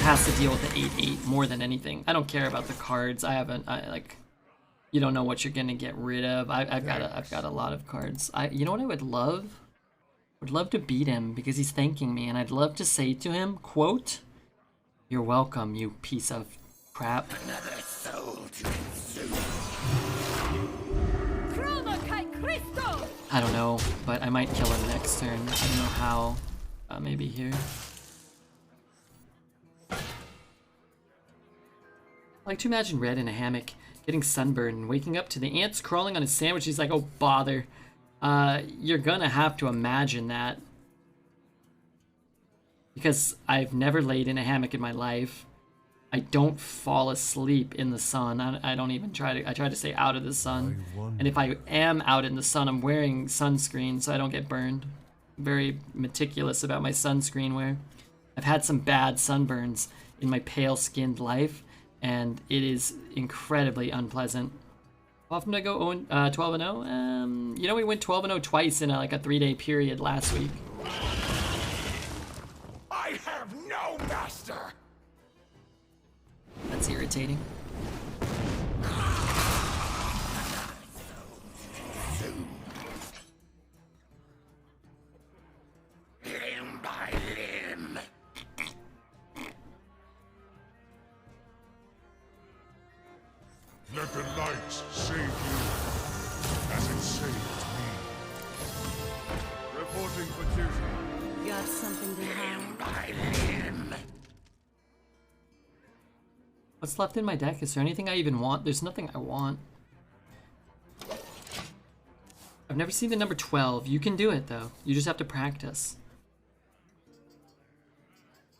has to deal with the 8/8 more than anything. I don't care about the cards. I like, you don't know what you're gonna get rid of. I've got a lot of cards. You know what I would love? Would love to beat him because he's thanking me, and I'd love to say to him, quote, "You're welcome, you piece of crap." Another soul to consume. I don't know, but I might kill him next turn. I don't know how. Maybe here. I like to imagine Red in a hammock, getting sunburned and waking up to the ants crawling on his sandwich. He's like, oh bother. You're gonna have to imagine that. Because I've never laid in a hammock in my life. I don't fall asleep in the sun. I don't even try to. I try to stay out of the sun. And if I am out in the sun, I'm wearing sunscreen so I don't get burned. I'm very meticulous about my sunscreen wear. I've had some bad sunburns in my pale-skinned life, and it is incredibly unpleasant. How often do I go 12-0? You know, we went 12-0 twice in like a 3-day period last week. I have no master. That's irritating. Limb by limb. Let the light save you as it saved me. Reporting for duty. Got something to hide? Limb by limb. What's left in my deck? Is there anything I even want? There's nothing I want. I've never seen the number 12. You can do it though. You just have to practice.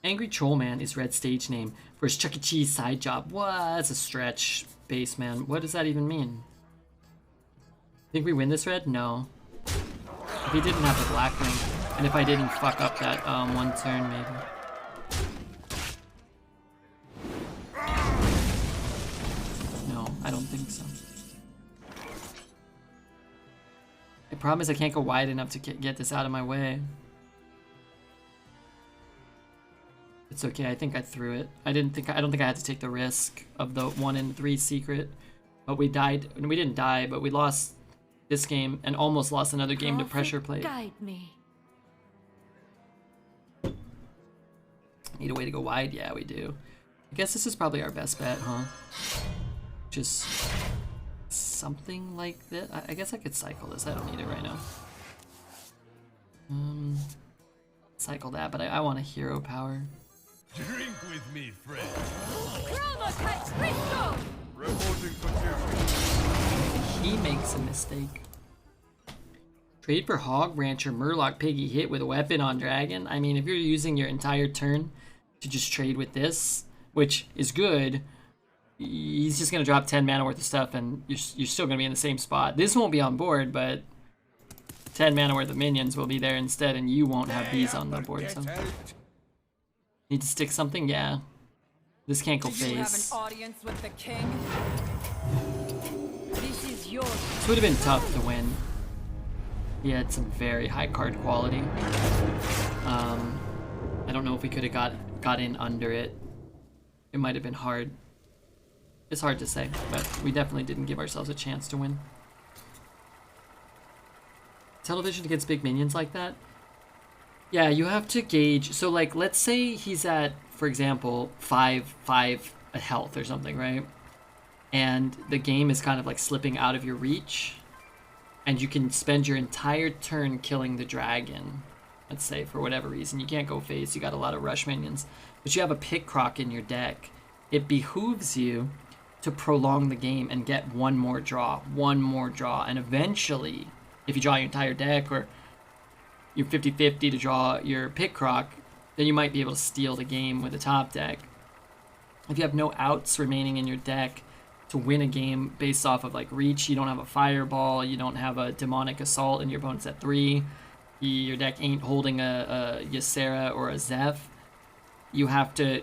Angry Troll Man is Red's stage name for his Chuck E. Cheese side job. What? That's a stretch, base man. What does that even mean? Think we win this, Red? No. If he didn't have the black ring, and if I didn't fuck up that one turn, maybe. No, I don't think so. The problem is I can't go wide enough to get this out of my way. It's okay, I think I threw it. I don't think I had to take the risk of the 1-in-3 secret. But we died, and we didn't die, but we lost this game and almost lost another game to pressure play. Guide me. Need a way to go wide? Yeah, we do. I guess this is probably our best bet, huh? Just something like this. I guess I could cycle this. I don't need it right now. Cycle that, but I want a hero power. Drink with me, friend. Reporting for duty. He makes a mistake. Trade for Hog Rancher, Murloc Piggy hit with a weapon on Dragon. I mean, if you're using your entire turn to just trade with this, which is good, he's just gonna drop 10 mana worth of stuff, and you're still gonna be in the same spot. This won't be on board, but 10 mana worth of minions will be there instead, and you won't have these on the board. So need to stick something, yeah. This can't go Do you have face. an audience with the king? This is your. This would have been tough to win. He had some very high card quality. I don't know if we could have got in under it. It might have been hard. It's hard to say, but we definitely didn't give ourselves a chance to win. Television against big minions like that? Yeah, you have to gauge. So, like, let's say he's at, for example, 5 health or something, right? And the game is kind of like slipping out of your reach, and you can spend your entire turn killing the dragon. Let's say for whatever reason you can't go face, you got a lot of rush minions, but you have a pick croc in your deck. It behooves you to prolong the game and get one more draw, and eventually, if you draw your entire deck or you're 50-50 to draw your pick croc, then you might be able to steal the game with a top deck. If you have no outs remaining in your deck to win a game based off of like reach, you don't have a fireball, you don't have a demonic assault, and your opponent's at 3, your deck ain't holding a Ysera or a Zeph, you have to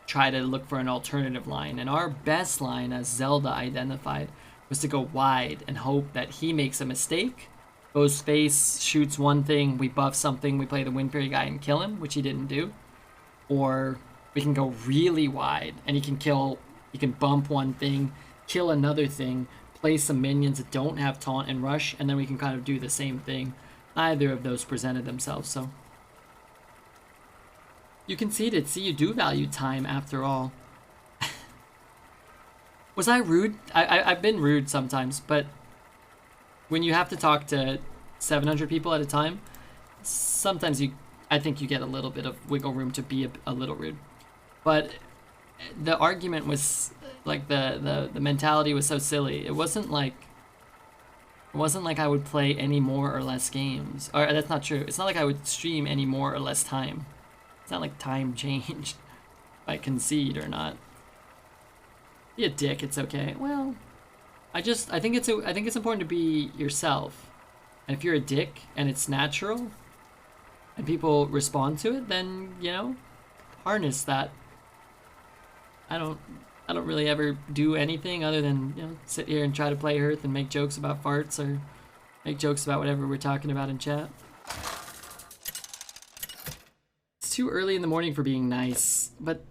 try to look for an alternative line. And our best line, as Zelda identified, was to go wide and hope that he makes a mistake, goes face, shoots one thing, we buff something, we play the Wind Fairy guy and kill him, which he didn't do. Or we can go really wide and he can bump one thing, kill another thing, play some minions that don't have taunt and rush, and then we can kind of do the same thing. Neither of those presented themselves, so you conceded. See, you do value time after all. Was I rude? I've been rude sometimes, but when you have to talk to 700 people at a time, sometimes I think you get a little bit of wiggle room to be a little rude. But the argument was like the mentality was so silly. It wasn't like I would play any more or less games. Or that's not true. It's not like I would stream any more or less time. It's not like time changed if I concede or not. Be a dick, it's okay. Well, I think it's important to be yourself. And if you're a dick and it's natural and people respond to it, then, you know, harness that. I don't really ever do anything other than, you know, sit here and try to play Hearth and make jokes about farts or make jokes about whatever we're talking about in chat. It's too early in the morning for being nice, but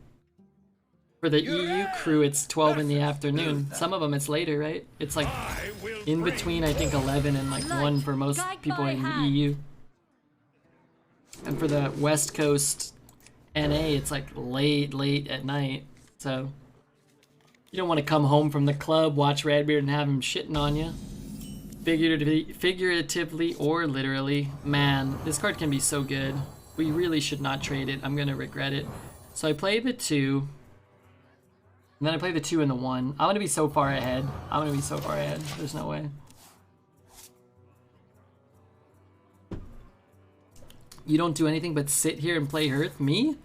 for the EU crew, it's 12 in the afternoon. Some of them it's later, right? It's like in between, I think, 11 and like 1 for most people in the EU. And for the West Coast NA, it's like late at night. So you don't want to come home from the club, watch Redbeard, and have him shitting on you. Figuratively or literally. Man, this card can be so good. We really should not trade it. I'm gonna regret it. So I play the 2. And then I play the 2 and the 1. I'm gonna be so far ahead. There's no way. You don't do anything but sit here and play Hearth? Me? I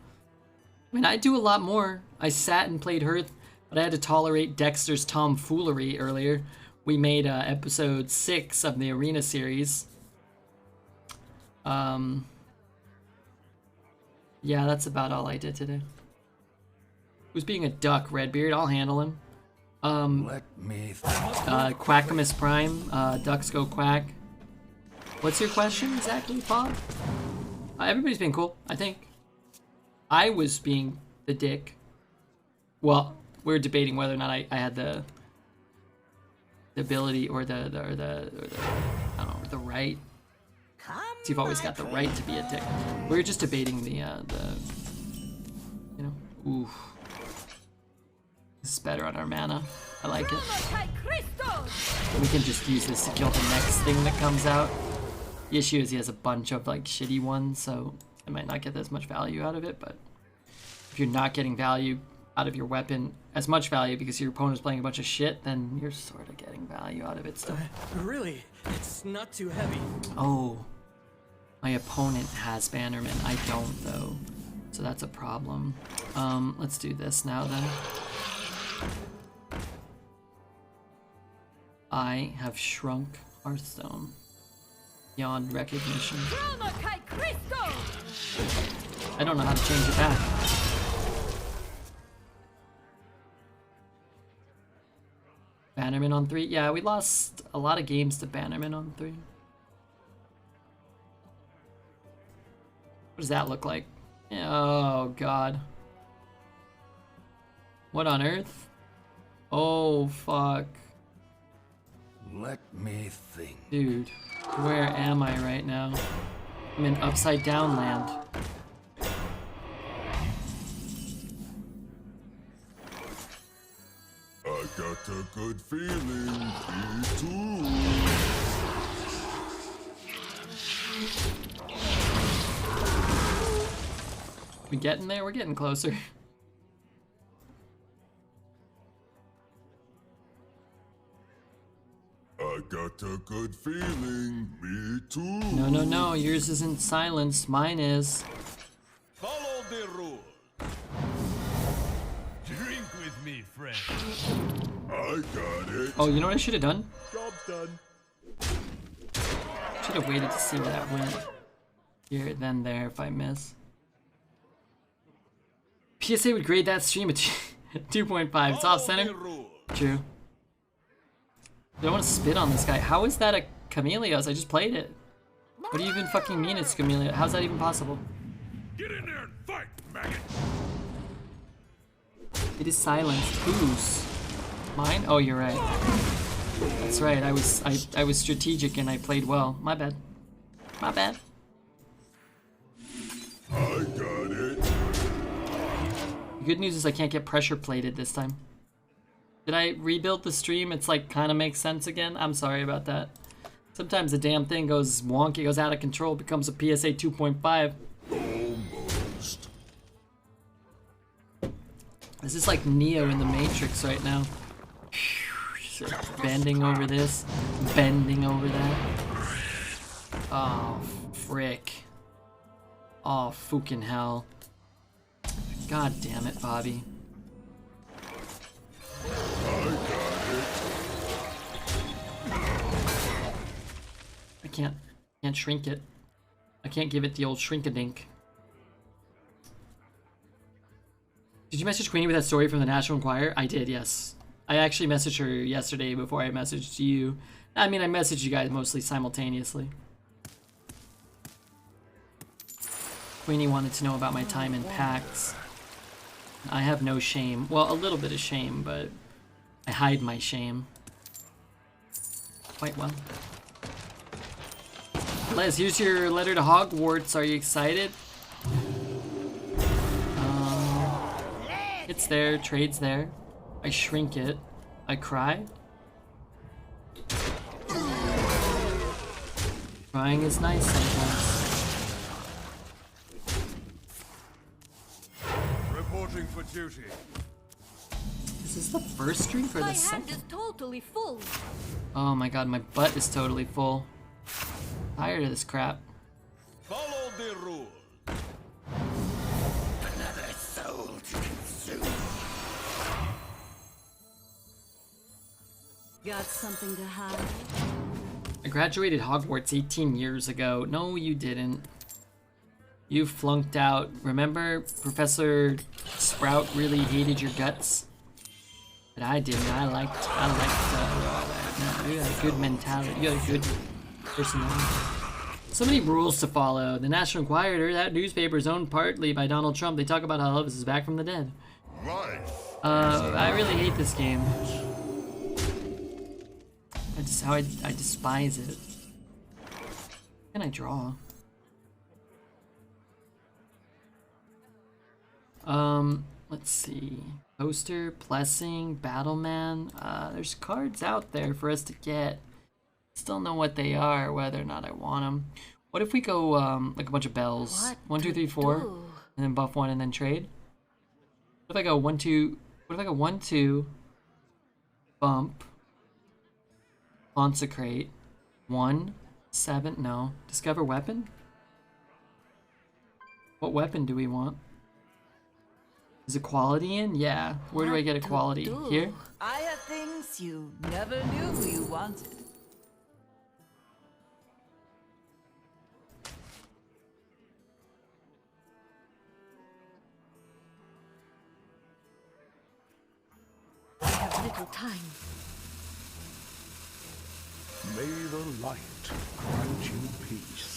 mean, I do a lot more. I sat and played Hearth, but I had to tolerate Dexter's tomfoolery earlier. We made episode 6 of the Arena series. Yeah, that's about all I did today. Who's being a duck, Redbeard? I'll handle him. Let me Quackamus Prime, ducks go quack. What's your question exactly, Bob? Everybody's been cool, I think. I was being the dick. Well, we're debating whether or not I had the ability or the I don't know, the right. So you've always got the right to be a dick. We were just debating the you know, ooh. This is better on our mana. I like it. We can just use this to kill the next thing that comes out. The issue is he has a bunch of like shitty ones, so I might not get as much value out of it, but if you're not getting value out of your weapon, as much value because your opponent's playing a bunch of shit, then you're sort of getting value out of it still. Really? It's not too heavy. Oh. My opponent has Bannerman. I don't though. So that's a problem. Let's do this now then. I have shrunk Hearthstone beyond recognition. I don't know how to change it back. Bannerman on 3? Yeah, we lost a lot of games to Bannerman on 3. What does that look like? Oh, God. What on earth? Oh, fuck. Let me think. Dude, where am I right now? I'm in upside down land. I got a good feeling. Me too. We getting there? We're getting closer. I got a good feeling. Me too. No, no, no. Yours isn't silenced. Mine is. Follow the rule. Drink with me, friend. I got it. Oh, you know what I should have done? Job's done. Should have waited to see where that went. Here, then there if I miss. PSA would grade that stream at 2.5. It's off center. True. I don't want to spit on this guy. How is that a Camellios? I just played it. What do you even fucking mean it's Camellia? How's that even possible? Get in there and fight, maggot. It is silenced. Whose? Mine? Oh, you're right. That's right. I was strategic and I played well. My bad. My bad. I got it. The good news is I can't get pressure plated this time. Did I rebuild the stream? It's like kind of makes sense again. I'm sorry about that. Sometimes the damn thing goes wonky, goes out of control, becomes a PSA 2.5. Almost. This is like Neo in the Matrix right now. Bending over this, bending over that. Oh, frick. Oh, fucking hell. God damn it, Bobby. I can't shrink it. I can't give it the old shrink-a-dink. Did you message Queenie with that story from the National Enquirer? I did, yes. I actually messaged her yesterday before I messaged you. I mean, I messaged you guys mostly simultaneously. Queenie wanted to know about my time in PAX. I have no shame. Well, a little bit of shame, but I hide my shame quite well. Les, here's your letter to Hogwarts. Are you excited? It's there, trade's there. I shrink it. I cry. Crying is nice sometimes. Reporting for duty. Is this the first stream or the My hand second? is totally full. Oh my god, my butt is totally full. Tired of this crap. Follow the rule. Another soul to consume. Got something to hide? I graduated Hogwarts 18 years ago. No, you didn't. You flunked out. Remember, Professor Sprout really hated your guts? But I didn't. I liked you had a good mentality. You had a good personality. So many rules to follow. The National Enquirer, that newspaper is owned partly by Donald Trump. They talk about how Elvis is back from the dead. Life. I really hate this game. I despise it. What can I draw? Let's see. Poster, Blessing, Battleman. There's cards out there for us to get. Still know what they are, whether or not I want them. What if we go like a bunch of bells? What 1, 2, 3, 4, do? and then buff one and then trade. What if I go 1, 2? What if I go 1, 2, bump, consecrate, 1, 7? No, discover weapon. What weapon do we want? Is equality in? Yeah. Where do I get equality? Here? I have things you never knew you wanted. I have little time. May the light grant you peace.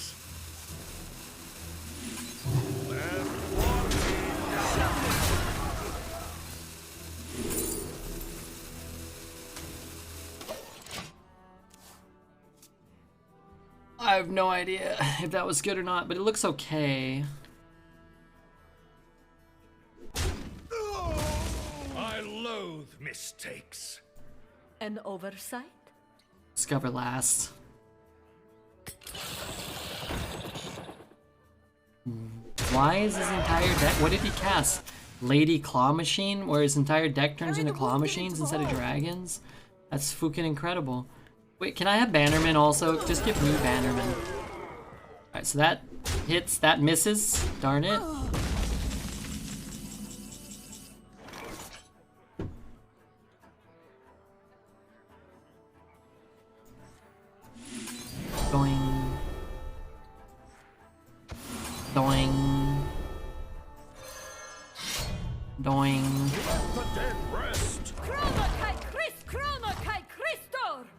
have no idea if that was good or not, but it looks okay. I loathe mistakes. An oversight? Discover last. Why is his entire deck? What did he cast? Lady Claw Machine, where his entire deck turns into claw machines instead of dragons? That's fucking incredible. Wait, can I have Bannerman also? Just give me Bannerman. Alright, so that hits, that misses. Darn it. Doing. Doing. Doing. The dead rest.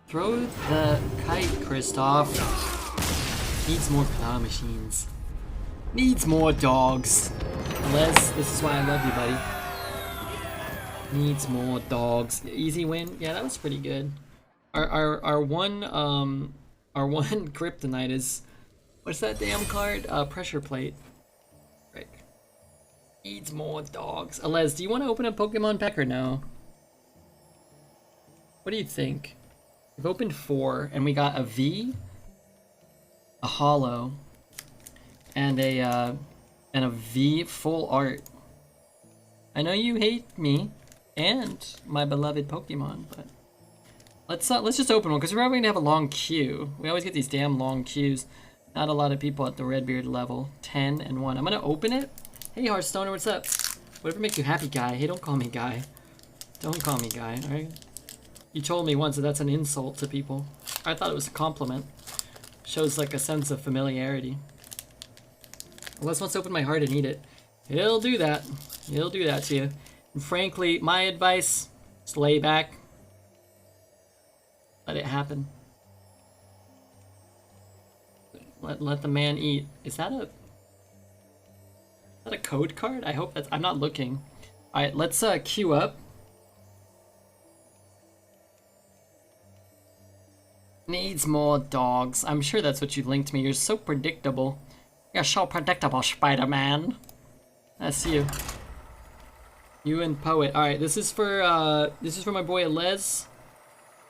Throw the kite, Kristoff. Needs more claw machines. Needs more dogs. Les, this is why I love you, buddy. Needs more dogs. Easy win. Yeah, that was pretty good. Our one kryptonite is, what's that damn card? Pressure plate. Right. Needs more dogs. Les, do you want to open a Pokemon pack or no? What do you think? We've opened 4 and we got a V, a holo, and a V full art. I know you hate me and my beloved Pokemon, but let's just open one because we're probably gonna have a long queue. We always get these damn long queues. Not a lot of people at the Redbeard level. 10 and 1. I'm gonna open it. Hey Hearthstoner, what's up? Whatever makes you happy, guy. Hey, don't call me guy. Don't call me guy, alright? You told me once that that's an insult to people. I thought it was a compliment. Shows like a sense of familiarity. Les wants to open my heart and eat it. He'll do that. He'll do that to you. And frankly, my advice, just lay back. Let it happen. Let the man eat. Is that a code card? I hope that's, I'm not looking. Alright, let's queue up. Needs more dogs. I'm sure that's what you linked me. You're so predictable. You're so predictable, Spider-Man. That's you. You and Poet. Alright, this is for my boy Les.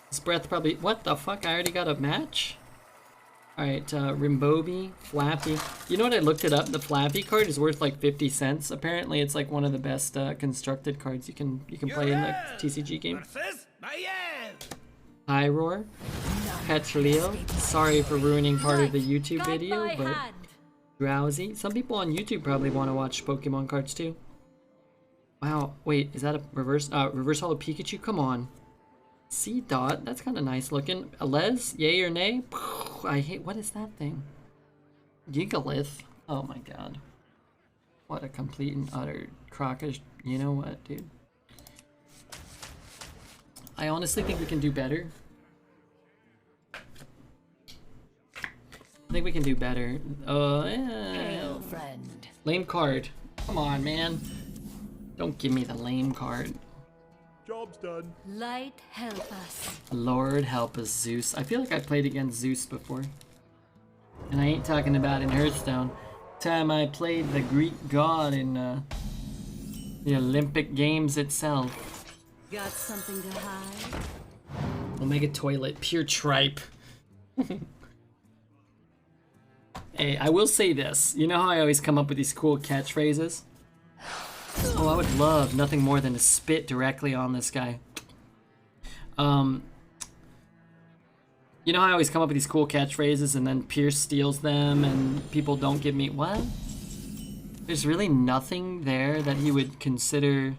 His breath probably, what the fuck? I already got a match? Alright, Rimbobi, Flappy. You know what, I looked it up. The Flappy card is worth like 50 cents. Apparently it's like one of the best constructed cards you can play in the TCG game. Hi Roar, Petrolio. Sorry for ruining part of the YouTube video, but drowsy. Some people on YouTube probably want to watch Pokemon cards too. Wow, wait, is that a reverse holo Pikachu? Come on. C-Dot, that's kind of nice looking. A Les, yay or nay? I hate, what is that thing? Gigalith. Oh my god. What a complete and utter crockish. You know what, dude? I honestly think we can do better. I think we can do better. Hail, friend. Lame card. Come on, man. Don't give me the lame card. Job's done. Light help us. Lord help us, Zeus. I feel like I played against Zeus before. And I ain't talking about in Hearthstone. Time I played the Greek god in the Olympic Games itself. Got something to hide? Omega Toilet, pure tripe. Hey, I will say this. You know how I always come up with these cool catchphrases? Oh, I would love nothing more than to spit directly on this guy. You know how I always come up with these cool catchphrases and then Pierce steals them and people don't give me... What? There's really nothing there that he would consider...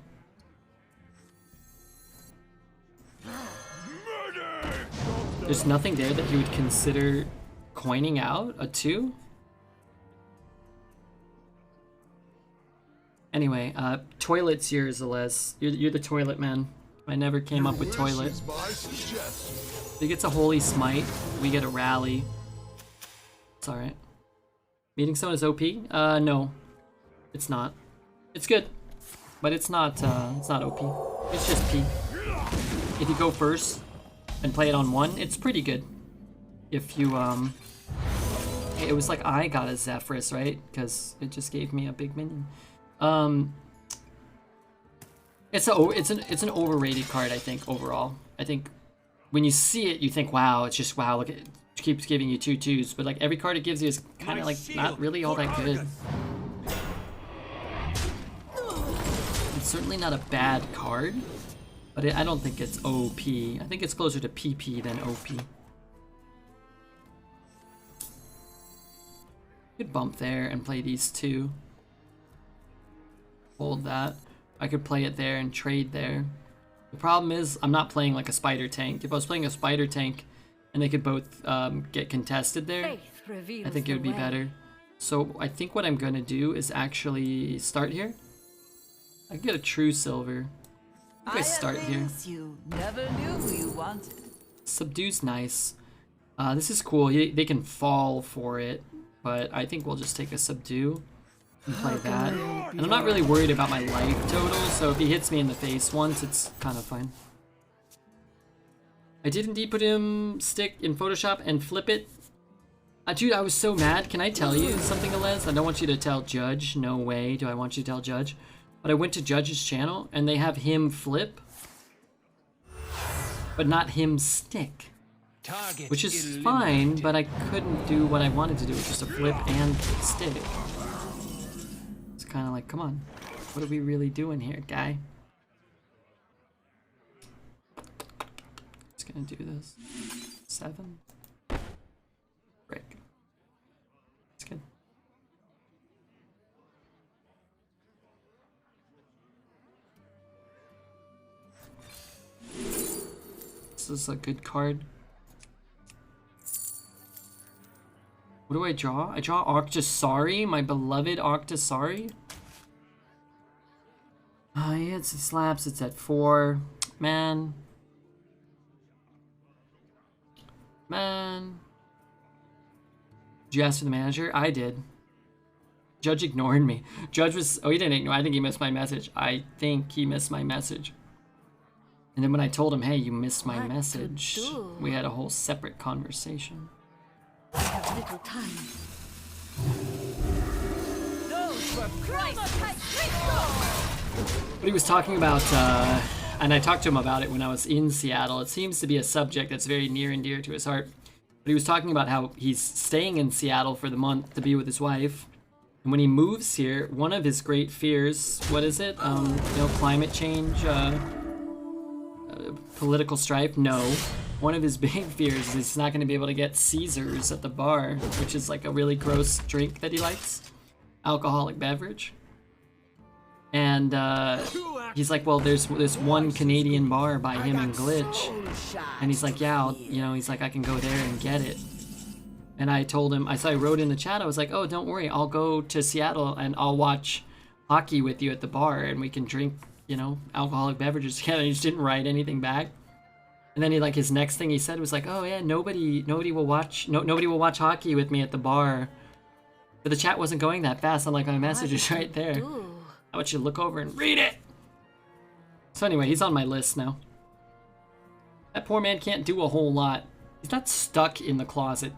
There's nothing there that he would consider coining out a 2? Anyway, toilet's yours, Les. You're the toilet man. I never came up with toilet. If he gets a holy smite, we get a rally. It's alright. Meeting someone is OP? No. It's not. It's good. But it's not OP. It's just P. If you go first and play it on 1, it's pretty good. If you It was like I got a Zephyrus, right? Because it just gave me a big minion. It's an overrated card, I think, overall. I think when you see it, you think, wow, it's just wow, look, it keeps giving you 2/2s, but like every card it gives you is kind of like not really all that good. It's certainly not a bad card, but I don't think it's OP. I think it's closer to PP than OP. Could bump there and play these two. Hold that. I could play it there and trade there. The problem is I'm not playing like a spider tank. If I was playing a spider tank and they could both get contested there, I think it would be better. So I think what I'm gonna do is actually start here. I can get a true silver. I think I start here. You never knew who you wanted. Subdue's nice. This is cool. They can fall for it, but I think we'll just take a subdue and play that. And I'm not really worried about my life total, so if he hits me in the face once, it's kind of fine. I did indeed put him stick in Photoshop and flip it. Dude, I was so mad. Can I tell you something, Alez? I don't want you to tell Judge. No way do I want you to tell Judge. But I went to Judge's channel, and they have him flip, but not him stick. Which is fine, but I couldn't do what I wanted to do, which is to flip and stick. It's kind of like, come on, what are we really doing here, guy? Just gonna do this. 7. Break. It's good. This is a good card. What do I draw? I draw Octosari, my beloved Octosari. Yeah, it slaps, it's at 4. Man. Did you ask for the manager? I did. Judge ignored me. Judge was, oh, he didn't ignore, I think he missed my message. I think he missed my message. And then when I told him, hey, you missed my message, we had a whole separate conversation. I have little time. What he was talking about, and I talked to him about it when I was in Seattle, it seems to be a subject that's very near and dear to his heart. But he was talking about how he's staying in Seattle for the month to be with his wife. And when he moves here, one of his great fears, what is it? Climate change, political strife? No. One of his big fears is he's not going to be able to get Caesars at the bar, which is like a really gross drink that he likes. Alcoholic beverage. And he's like, well, there's one Canadian bar by him in Glitch. And he's like, yeah, he's like, I can go there and get it. And I told him, I wrote in the chat, I was like, oh, don't worry, I'll go to Seattle and I'll watch hockey with you at the bar and we can drink, alcoholic beverages together. He just didn't write anything back. And then his next thing he said was like, oh yeah, nobody will watch hockey with me at the bar. But the chat wasn't going that fast, unlike my messages right there. How about you look over and read it? So anyway, he's on my list now. That poor man can't do a whole lot. He's not stuck in the closet.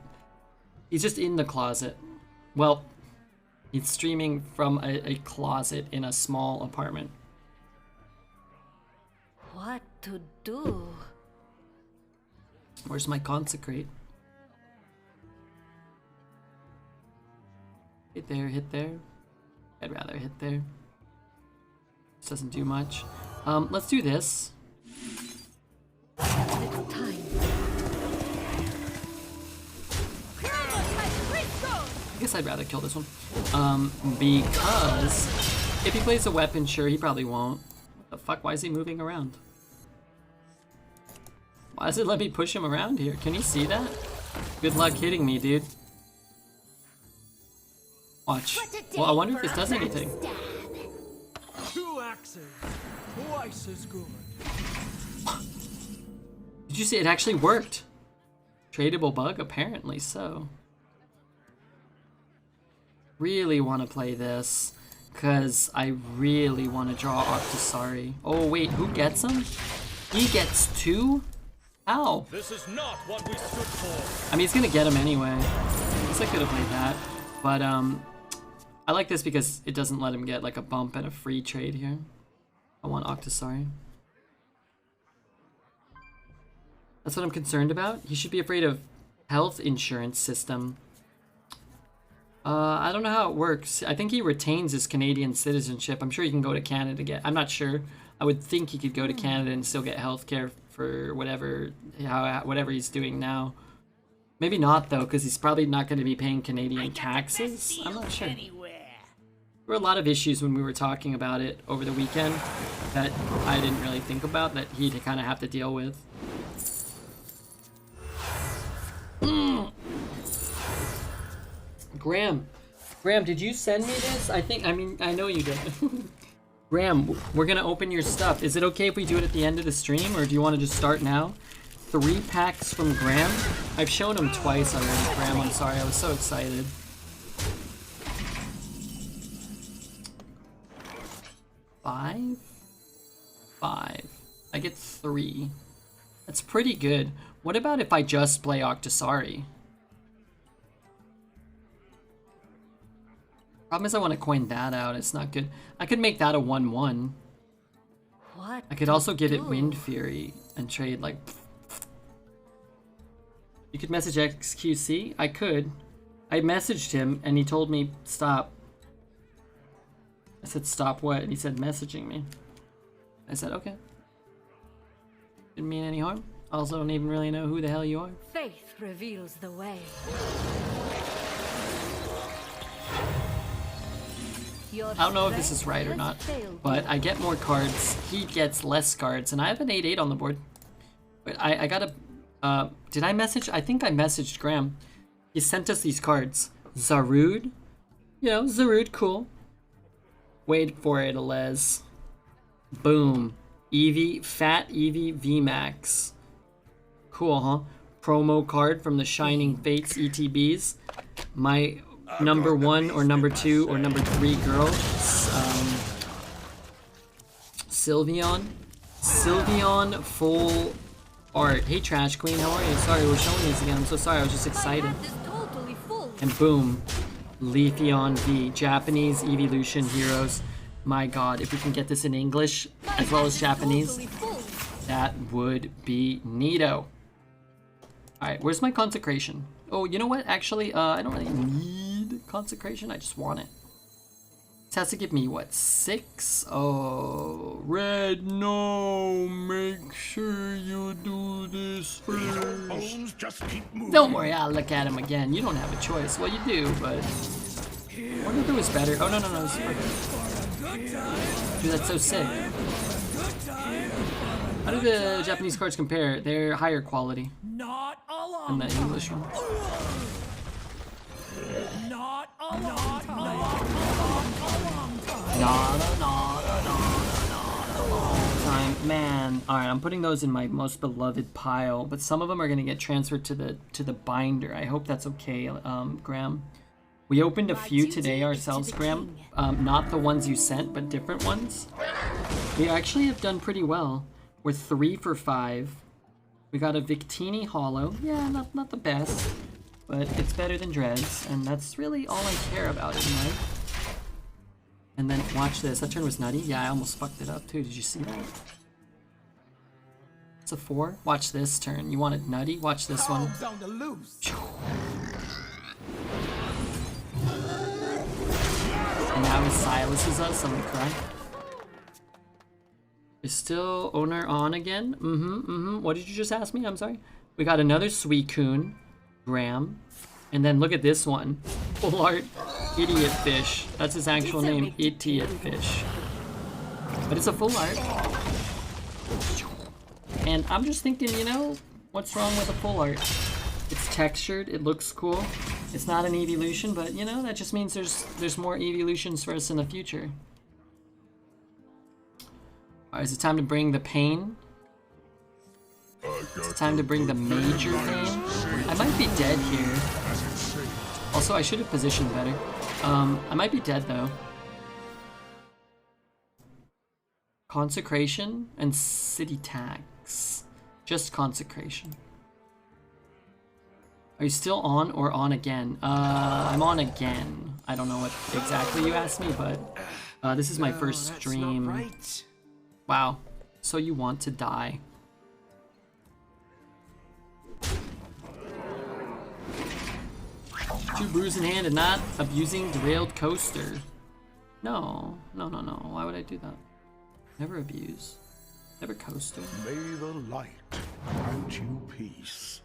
He's just in the closet. Well, he's streaming from a closet in a small apartment. What to do? Where's my consecrate? Hit there, hit there. I'd rather hit there. This doesn't do much. Let's do this. Little time. I guess I'd rather kill this one. Because if he plays a weapon, sure, he probably won't. What the fuck? Why is he moving around? Why does it let me push him around here? Can you see that? Good luck hitting me, dude. Watch. Well, I wonder if this does anything. 2 axes, twice as good. Did you see it actually worked? Tradable bug? Apparently so. Really want to play this because I really want to draw Octosari. Oh wait, who gets him? He gets 2? Ow! This is not what we stood for. I mean, he's gonna get him anyway. I guess I could have played that. But, I like this because it doesn't let him get, like, a bump and a free trade here. I want Octosari. That's what I'm concerned about. He should be afraid of health insurance system. I don't know how it works. I think he retains his Canadian citizenship. I'm sure he can go to Canada to get... I'm not sure. I would think he could go to Canada and still get healthcare for whatever he's doing now. Maybe not, though, because he's probably not going to be paying Canadian taxes. I'm not sure. There were a lot of issues when we were talking about it over the weekend that I didn't really think about, that he'd kind of have to deal with. Graham, did you send me this? I know you did. Graham, we're gonna open your stuff. Is it okay if we do it at the end of the stream, or do you want to just start now? 3 packs from Graham. I've shown him twice already, Graham. I'm sorry, I was so excited. Five. I get 3. That's pretty good. What about if I just play Octosari? Problem is I want to coin that out. It's not good. I could make that a 1/1. What? I could also give it Wind Fury and trade like... You could message XQC? I could. I messaged him and he told me stop. I said stop what? And he said messaging me. I said okay. Didn't mean any harm. Also don't even really know who the hell you are. Faith reveals the way. I don't know if this is right or not, but I get more cards. He gets less cards, and I have an 8/8 on the board. But I gotta... did I message? I think I messaged Graham. He sent us these cards. Zarude. You know, Zarude, cool. Wait for it, Alez. Boom. Eevee, Fat Eevee VMAX. Cool, huh? Promo card from the Shining Fates ETBs. My number 1 or number 2 or number 3 girl. Sylveon. Sylveon full art. Hey Trash Queen, how are you? Sorry, we're showing these again. I'm so sorry, I was just excited. And boom. Leafeon V. Japanese Evolution Heroes. My god, if we can get this in English as well as Japanese, that would be neato. Alright, where's my consecration? Oh, you know what? Actually, I don't really need consecration. I just want it. This has to give me, what, 6? Oh, Red, no. Make sure you do this first. Bones just keep moving. Don't worry, I'll look at him again. You don't have a choice. Well, you do, but... I wonder if it was better. Oh, no. It's perfect. Dude, that's so sick. How do the Japanese cards compare? They're higher quality Not a long than the time. English one. Not a long time. Man, alright, I'm putting those in my most beloved pile, but some of them are gonna get transferred to the binder. I hope that's okay, Graham. We opened a few today ourselves, Graham. Not the ones you sent, but different ones. We actually have done pretty well. We're 3 for 5. We got a Victini Hollow. Yeah, not the best, but it's better than Dreads, and that's really all I care about in life. And then watch this. That turn was nutty. Yeah, I almost fucked it up too. Did you see that? It's a 4. Watch this turn. You wanted nutty? Watch this one. And now he silences us. I'm gonna cry. Is still owner on again? What did you just ask me? I'm sorry. We got another Suicune, Graham, and then look at this one. Full art, Idiot Fish. That's his actual name, Idiot Fish. But it's a full art. And I'm just thinking, you know, what's wrong with a full art? It's textured, it looks cool. It's not an evolution, but you know, that just means there's more evolutions for us in the future. Alright, is it time to bring the pain? It's time to bring the major pain. I might be dead here. Also, I should have positioned better. I might be dead though. Consecration and city tax. Just consecration. Are you still on or on again? I'm on again. I don't know what exactly you asked me, but this is my first stream. Right. Wow. So you want to die. Two brews in hand and not abusing derailed coaster. No. Why would I do that? Never abuse. Never coaster. May the light grant you peace.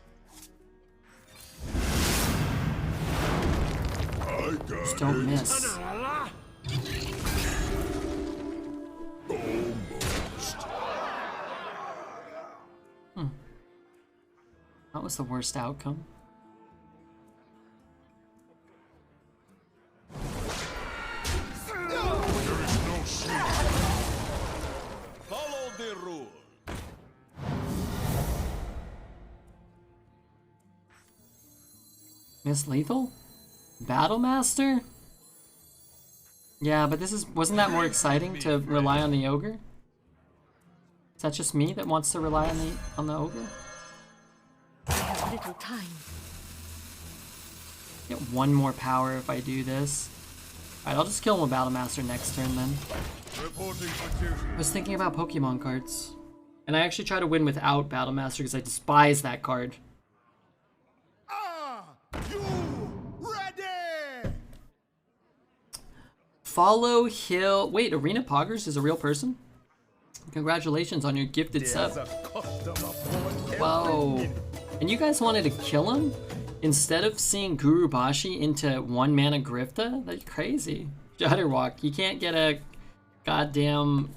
Just don't miss. That was the worst outcome. Follow the rule. Miss Lethal? Battle Master? Yeah, but wasn't that more exciting to rely on the ogre? Is that just me that wants to rely on the ogre? I have little time. Get one more power if I do this. Alright, I'll just kill him with Battle Master next turn then. Reporting for duty. I was thinking about Pokemon cards. And I actually try to win without Battle Master because I despise that card. You ready? Follow Hill. Wait, Arena Poggers is a real person? Congratulations on your gifted sub. There's a custom aboard Whoa. And you guys wanted to kill him? Instead of seeing Guru Bashi into 1 mana Grifta? That's crazy. Judderwalk, you can't get a goddamn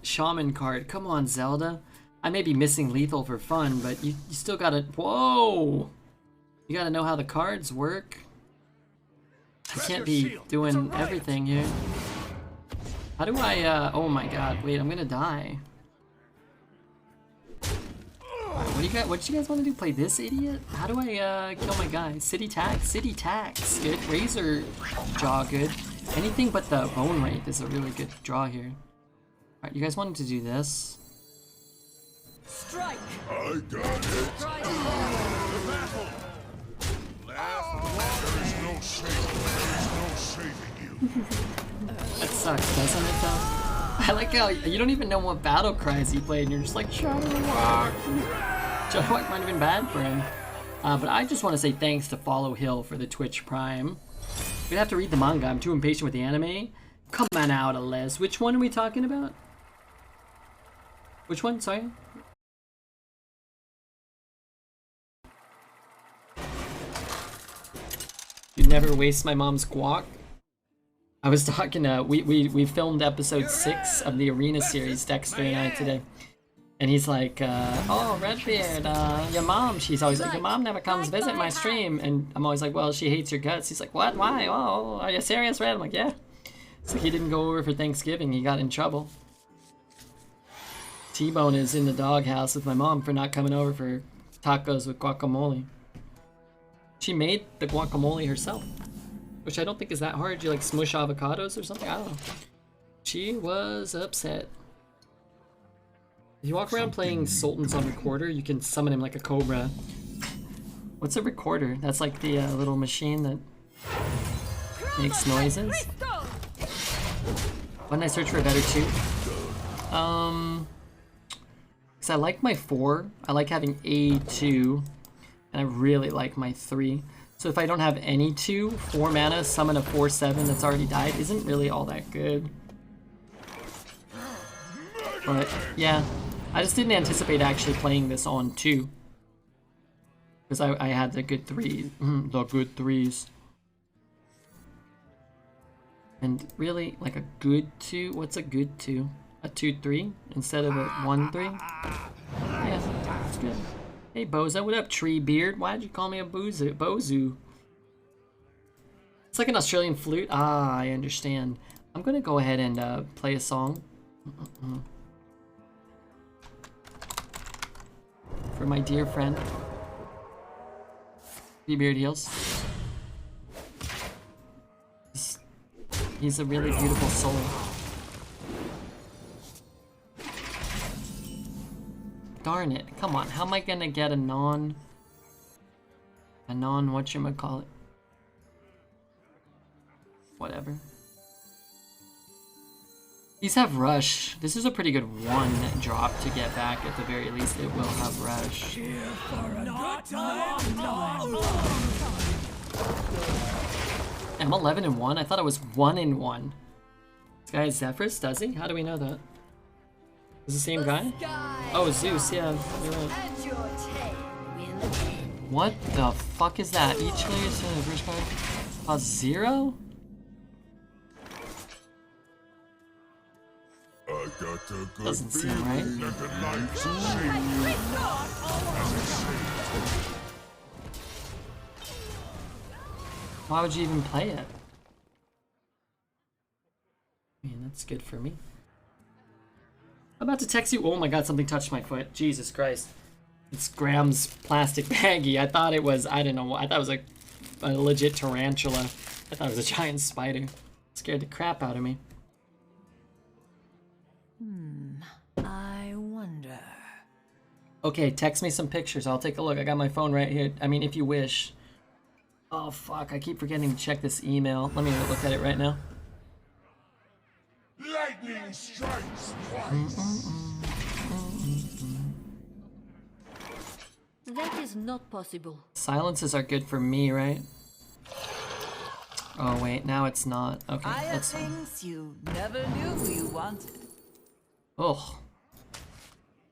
Shaman card. Come on, Zelda. I may be missing Lethal for fun, but you still gotta... Whoa! You gotta know how the cards work. I can't be doing everything here. How do I, oh my god, wait, I'm gonna die. What do you guys want to do? Play this idiot? How do I kill my guy? City tax, good. Razor Jaw, good. Anything but the Bone Wraith is a really good draw here. Alright, you guys wanted to do this. Strike! I got it. There is no saving you. That sucks, doesn't it though? I like how you don't even know what battle cries he played and you're just like, Shadowwalk. Shadowwalk might have been bad for him. But I just want to say thanks to Follow Hill for the Twitch Prime. We'd have to read the manga, I'm too impatient with the anime. Come on out, Les. Which one are we talking about? Which one? Sorry? You'd never waste my mom's guac? I was talking to, we filmed episode 6 of the Arena series, Dexter and I, today. And he's like, oh, Redbeard, your mom, she's always like, your mom never comes visit my stream. And I'm always like, well, she hates your guts. He's like, what? Why? Oh, are you serious, Red? I'm like, yeah. So he didn't go over for Thanksgiving. He got in trouble. T-Bone is in the doghouse with my mom for not coming over for tacos with guacamole. She made the guacamole herself, which I don't think is that hard. You like smush avocados or something? I don't know. She was upset. If you walk around playing Sultans on recorder, you can summon him like a cobra. What's a recorder? That's like the little machine that makes noises. Why didn't I search for a better 2? Because I like my 4. I like having a 2. And I really like my 3. So if I don't have any 2, 4 mana, summon a 4/7 that's already died isn't really all that good. But yeah, I just didn't anticipate actually playing this on 2. Because I had the good 3s. The good 3s. And really, like a good 2? What's a good 2? A 2/3 instead of a 1/3? Yeah, that's good. Hey Bozo, what up, Tree Beard? Why'd you call me a Bozu? It's like an Australian flute. Ah, I understand. I'm gonna go ahead and play a song. For my dear friend. Tree Beard heals. He's a really beautiful soul. Darn it. Come on, how am I gonna get a non whatchamacallit? Whatever. These have rush. This is a pretty good one drop to get back at the very least. It will have rush. Here for a good time. I'm 11-1. I thought I was 1-1. This guy is Zephyrus, does he? How do we know that? Is the same guy? Oh, Zeus, yeah, you're right. What the fuck is that? Each player is in the first card costs 0? I got a good Doesn't seem right. Let the light shine you. Why would you even play it? I mean, that's good for me. I'm about to text you. Oh my god, something touched my foot. Jesus Christ. It's Graham's plastic baggie. I thought it was, I don't know, I thought it was like a legit tarantula. I thought it was a giant spider. It scared the crap out of me. I wonder. Okay, text me some pictures. I'll take a look. I got my phone right here. I mean, if you wish. Oh fuck, I keep forgetting to check this email. Let me look at it right now. Lightning strikes twice. That is not possible. Silences are good for me, right? Oh wait, now it's not. Okay, I have that's fine. things you never knew you wanted. Oh,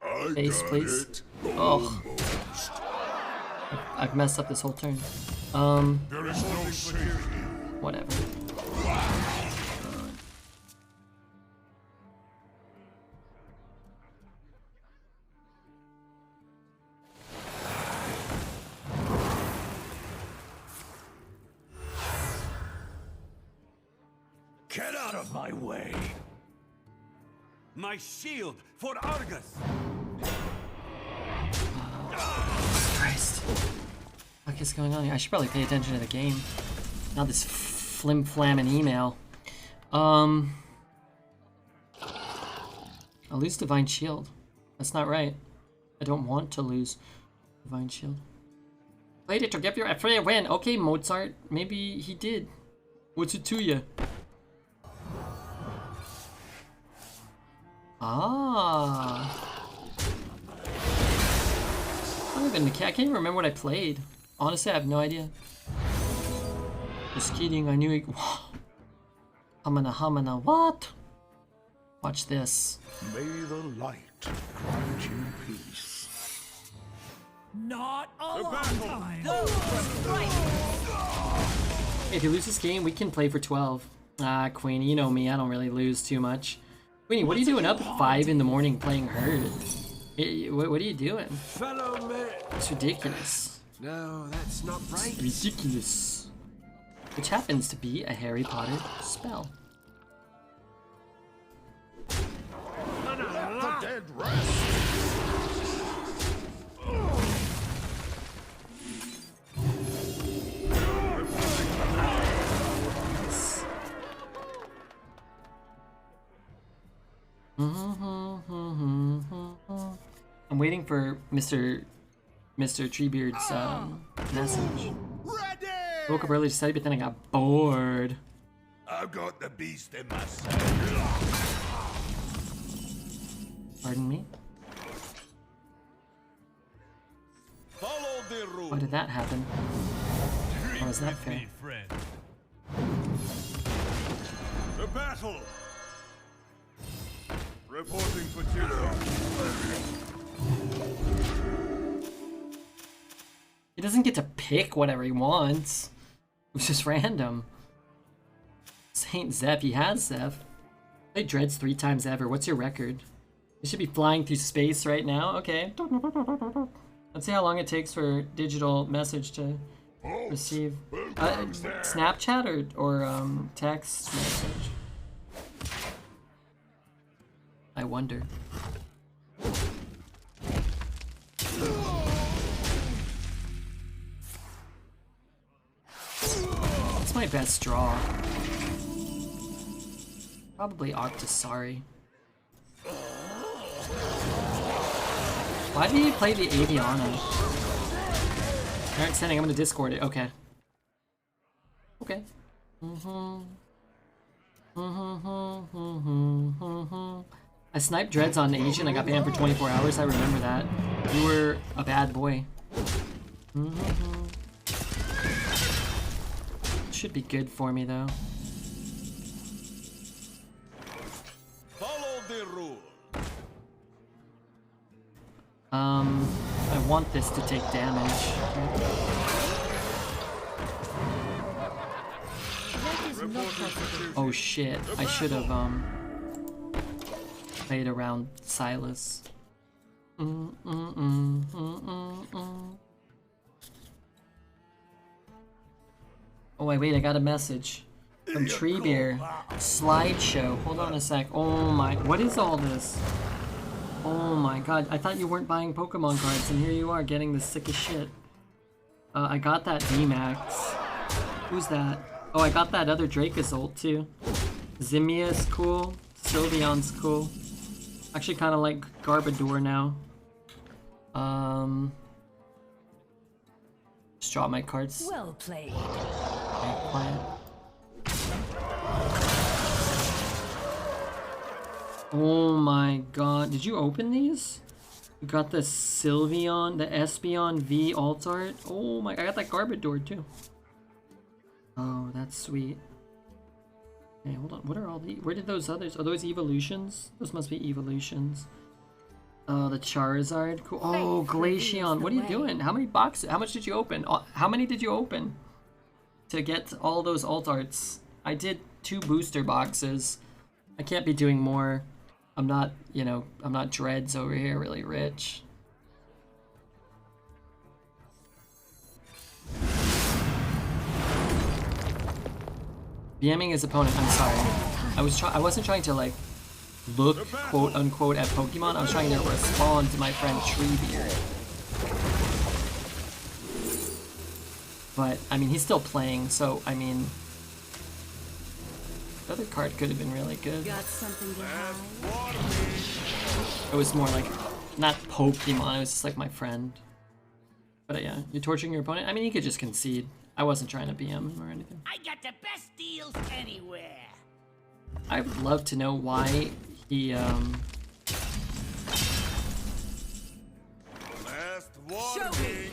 I face, got please. it. Oh, I've messed up this whole turn. There is no safety. Whatever. Get out of my way. My shield for Argus! Christ. What is going on here? I should probably pay attention to the game. Not this flim-flam email. I'll lose Divine Shield. That's not right. I don't want to lose Divine Shield. Played it to give your FA a win. Okay, Mozart. Maybe he did. What's it to you? Ah. I can't even remember what I played. Honestly, I have no idea. Just kidding, I knew it. Hamana, what? Watch this. May the light grant you peace. Not a long battle. time. If you lose this game, we can play for 12. Ah, Queenie, you know me, I don't really lose too much. Queenie, what are you doing up at 5 in the morning playing Herd? What are you doing? Fellow man! It's ridiculous. No, that's not right. It's ridiculous. Which happens to be a Harry Potter spell. Let the dead rest. I'm waiting for Mr. Treebeard's message. Ready! I woke up early to study, but then I got bored. I've got the beast in myself. Pardon me? Follow the rule. Why did that happen? How is that fair? friend. The battle. Reporting for duty. He doesn't get to pick whatever he wants. It's just random. Saint Zeph, he has Zeph. Played Dreads 3 times ever. What's your record? You should be flying through space right now. Okay. Let's see how long it takes for digital message to receive. Snapchat or text message? I wonder. What's my best draw? Probably Octosari. Why did he play the Aviana? Alright, sending. I'm gonna Discord it. Okay. Okay. I sniped Dreads on Asian. I got banned for 24 hours. I remember that. You were a bad boy. Should be good for me though. Follow the rule. I want this to take damage. Oh shit, I should have played around Silas. Oh wait, I got a message from Treebeer. Slideshow. Hold on a sec. Oh my, what is all this? Oh my god, I thought you weren't buying Pokemon cards, and here you are getting the sickest shit. I got that VMAX. Who's that? Oh, I got that other Dracozolt too. Zimia's cool. Sylveon's cool. Actually kind of like Garbodor now. Just draw my cards. Well played. Okay, quiet. Oh my god, did you open these? You got the Sylveon, the Espeon V alt art. Oh my, I got that Garbodor too. Oh, that's sweet. Okay, hold on, what are all these? Where did those others? Are those evolutions? Those must be evolutions. Oh, the Charizard, cool. Oh, Glaceon, what are you doing? How many boxes? How much did you open? How many did you open to get all those alt arts? I did 2 booster boxes. I can't be doing more. I'm not, you know, I'm not Dreads over here, really rich. BMing his opponent, I'm sorry. I wasn't trying to like look quote unquote at Pokemon. I was trying to respond to my friend Treebeard. But I mean, he's still playing, so I mean, the other card could have been really good. Got something to hide? It was more like, not Pokemon, it was just like my friend. But yeah, you're torturing your opponent? I mean, he could just concede. I wasn't trying to BM him or anything. I got the best deals anywhere. I would love to know why he, Last warning.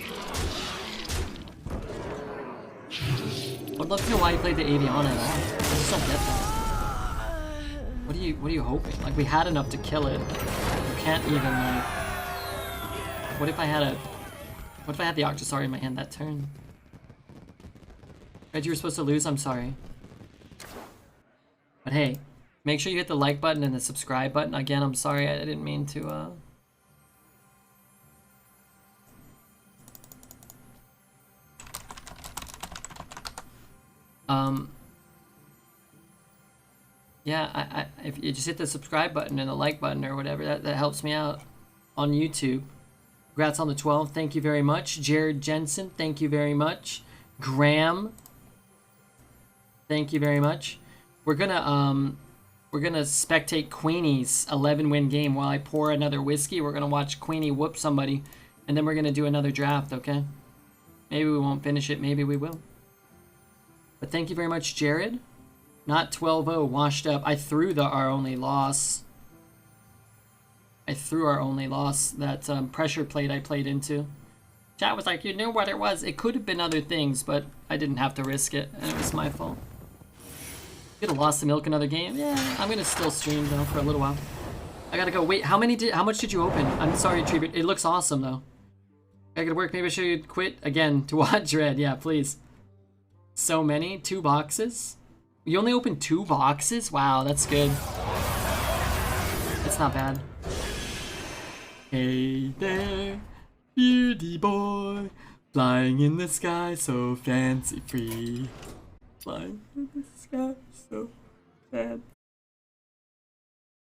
I'd love to know why he played the Aviana at all. I just don't get that. What are you hoping? Like, we had enough to kill it. You can't even like. What if I had the Octosari in my hand that turn? Red, you were supposed to lose. I'm sorry. But hey, make sure you hit the like button and the subscribe button. Again, I'm sorry. I didn't mean to. Yeah, if you just hit the subscribe button and the like button or whatever, that helps me out on YouTube. Congrats on the 12. Thank you very much. Jared Jensen, thank you very much. Graham, thank you very much. We're gonna spectate Queenie's 11-win game while I pour another whiskey. We're gonna watch Queenie whoop somebody, and then we're gonna do another draft, okay? Maybe we won't finish it, maybe we will. But thank you very much, Jared. Not 12-0, washed up. I threw our only loss. That pressure plate I played into. Chat was like, you knew what it was. It could have been other things, but I didn't have to risk it, and it was my fault. Could have lost the milk another game. Yeah, I'm gonna still stream though for a little while. I gotta go. Wait, how much did you open? I'm sorry, Tribute. It looks awesome though. I gotta work. Maybe I should quit again to watch Red. Yeah, please. So many? 2 boxes? You only opened 2 boxes? Wow, that's good. That's not bad. Hey there, Beardy boy, flying in the sky so fancy free. Flying in the sky so fancy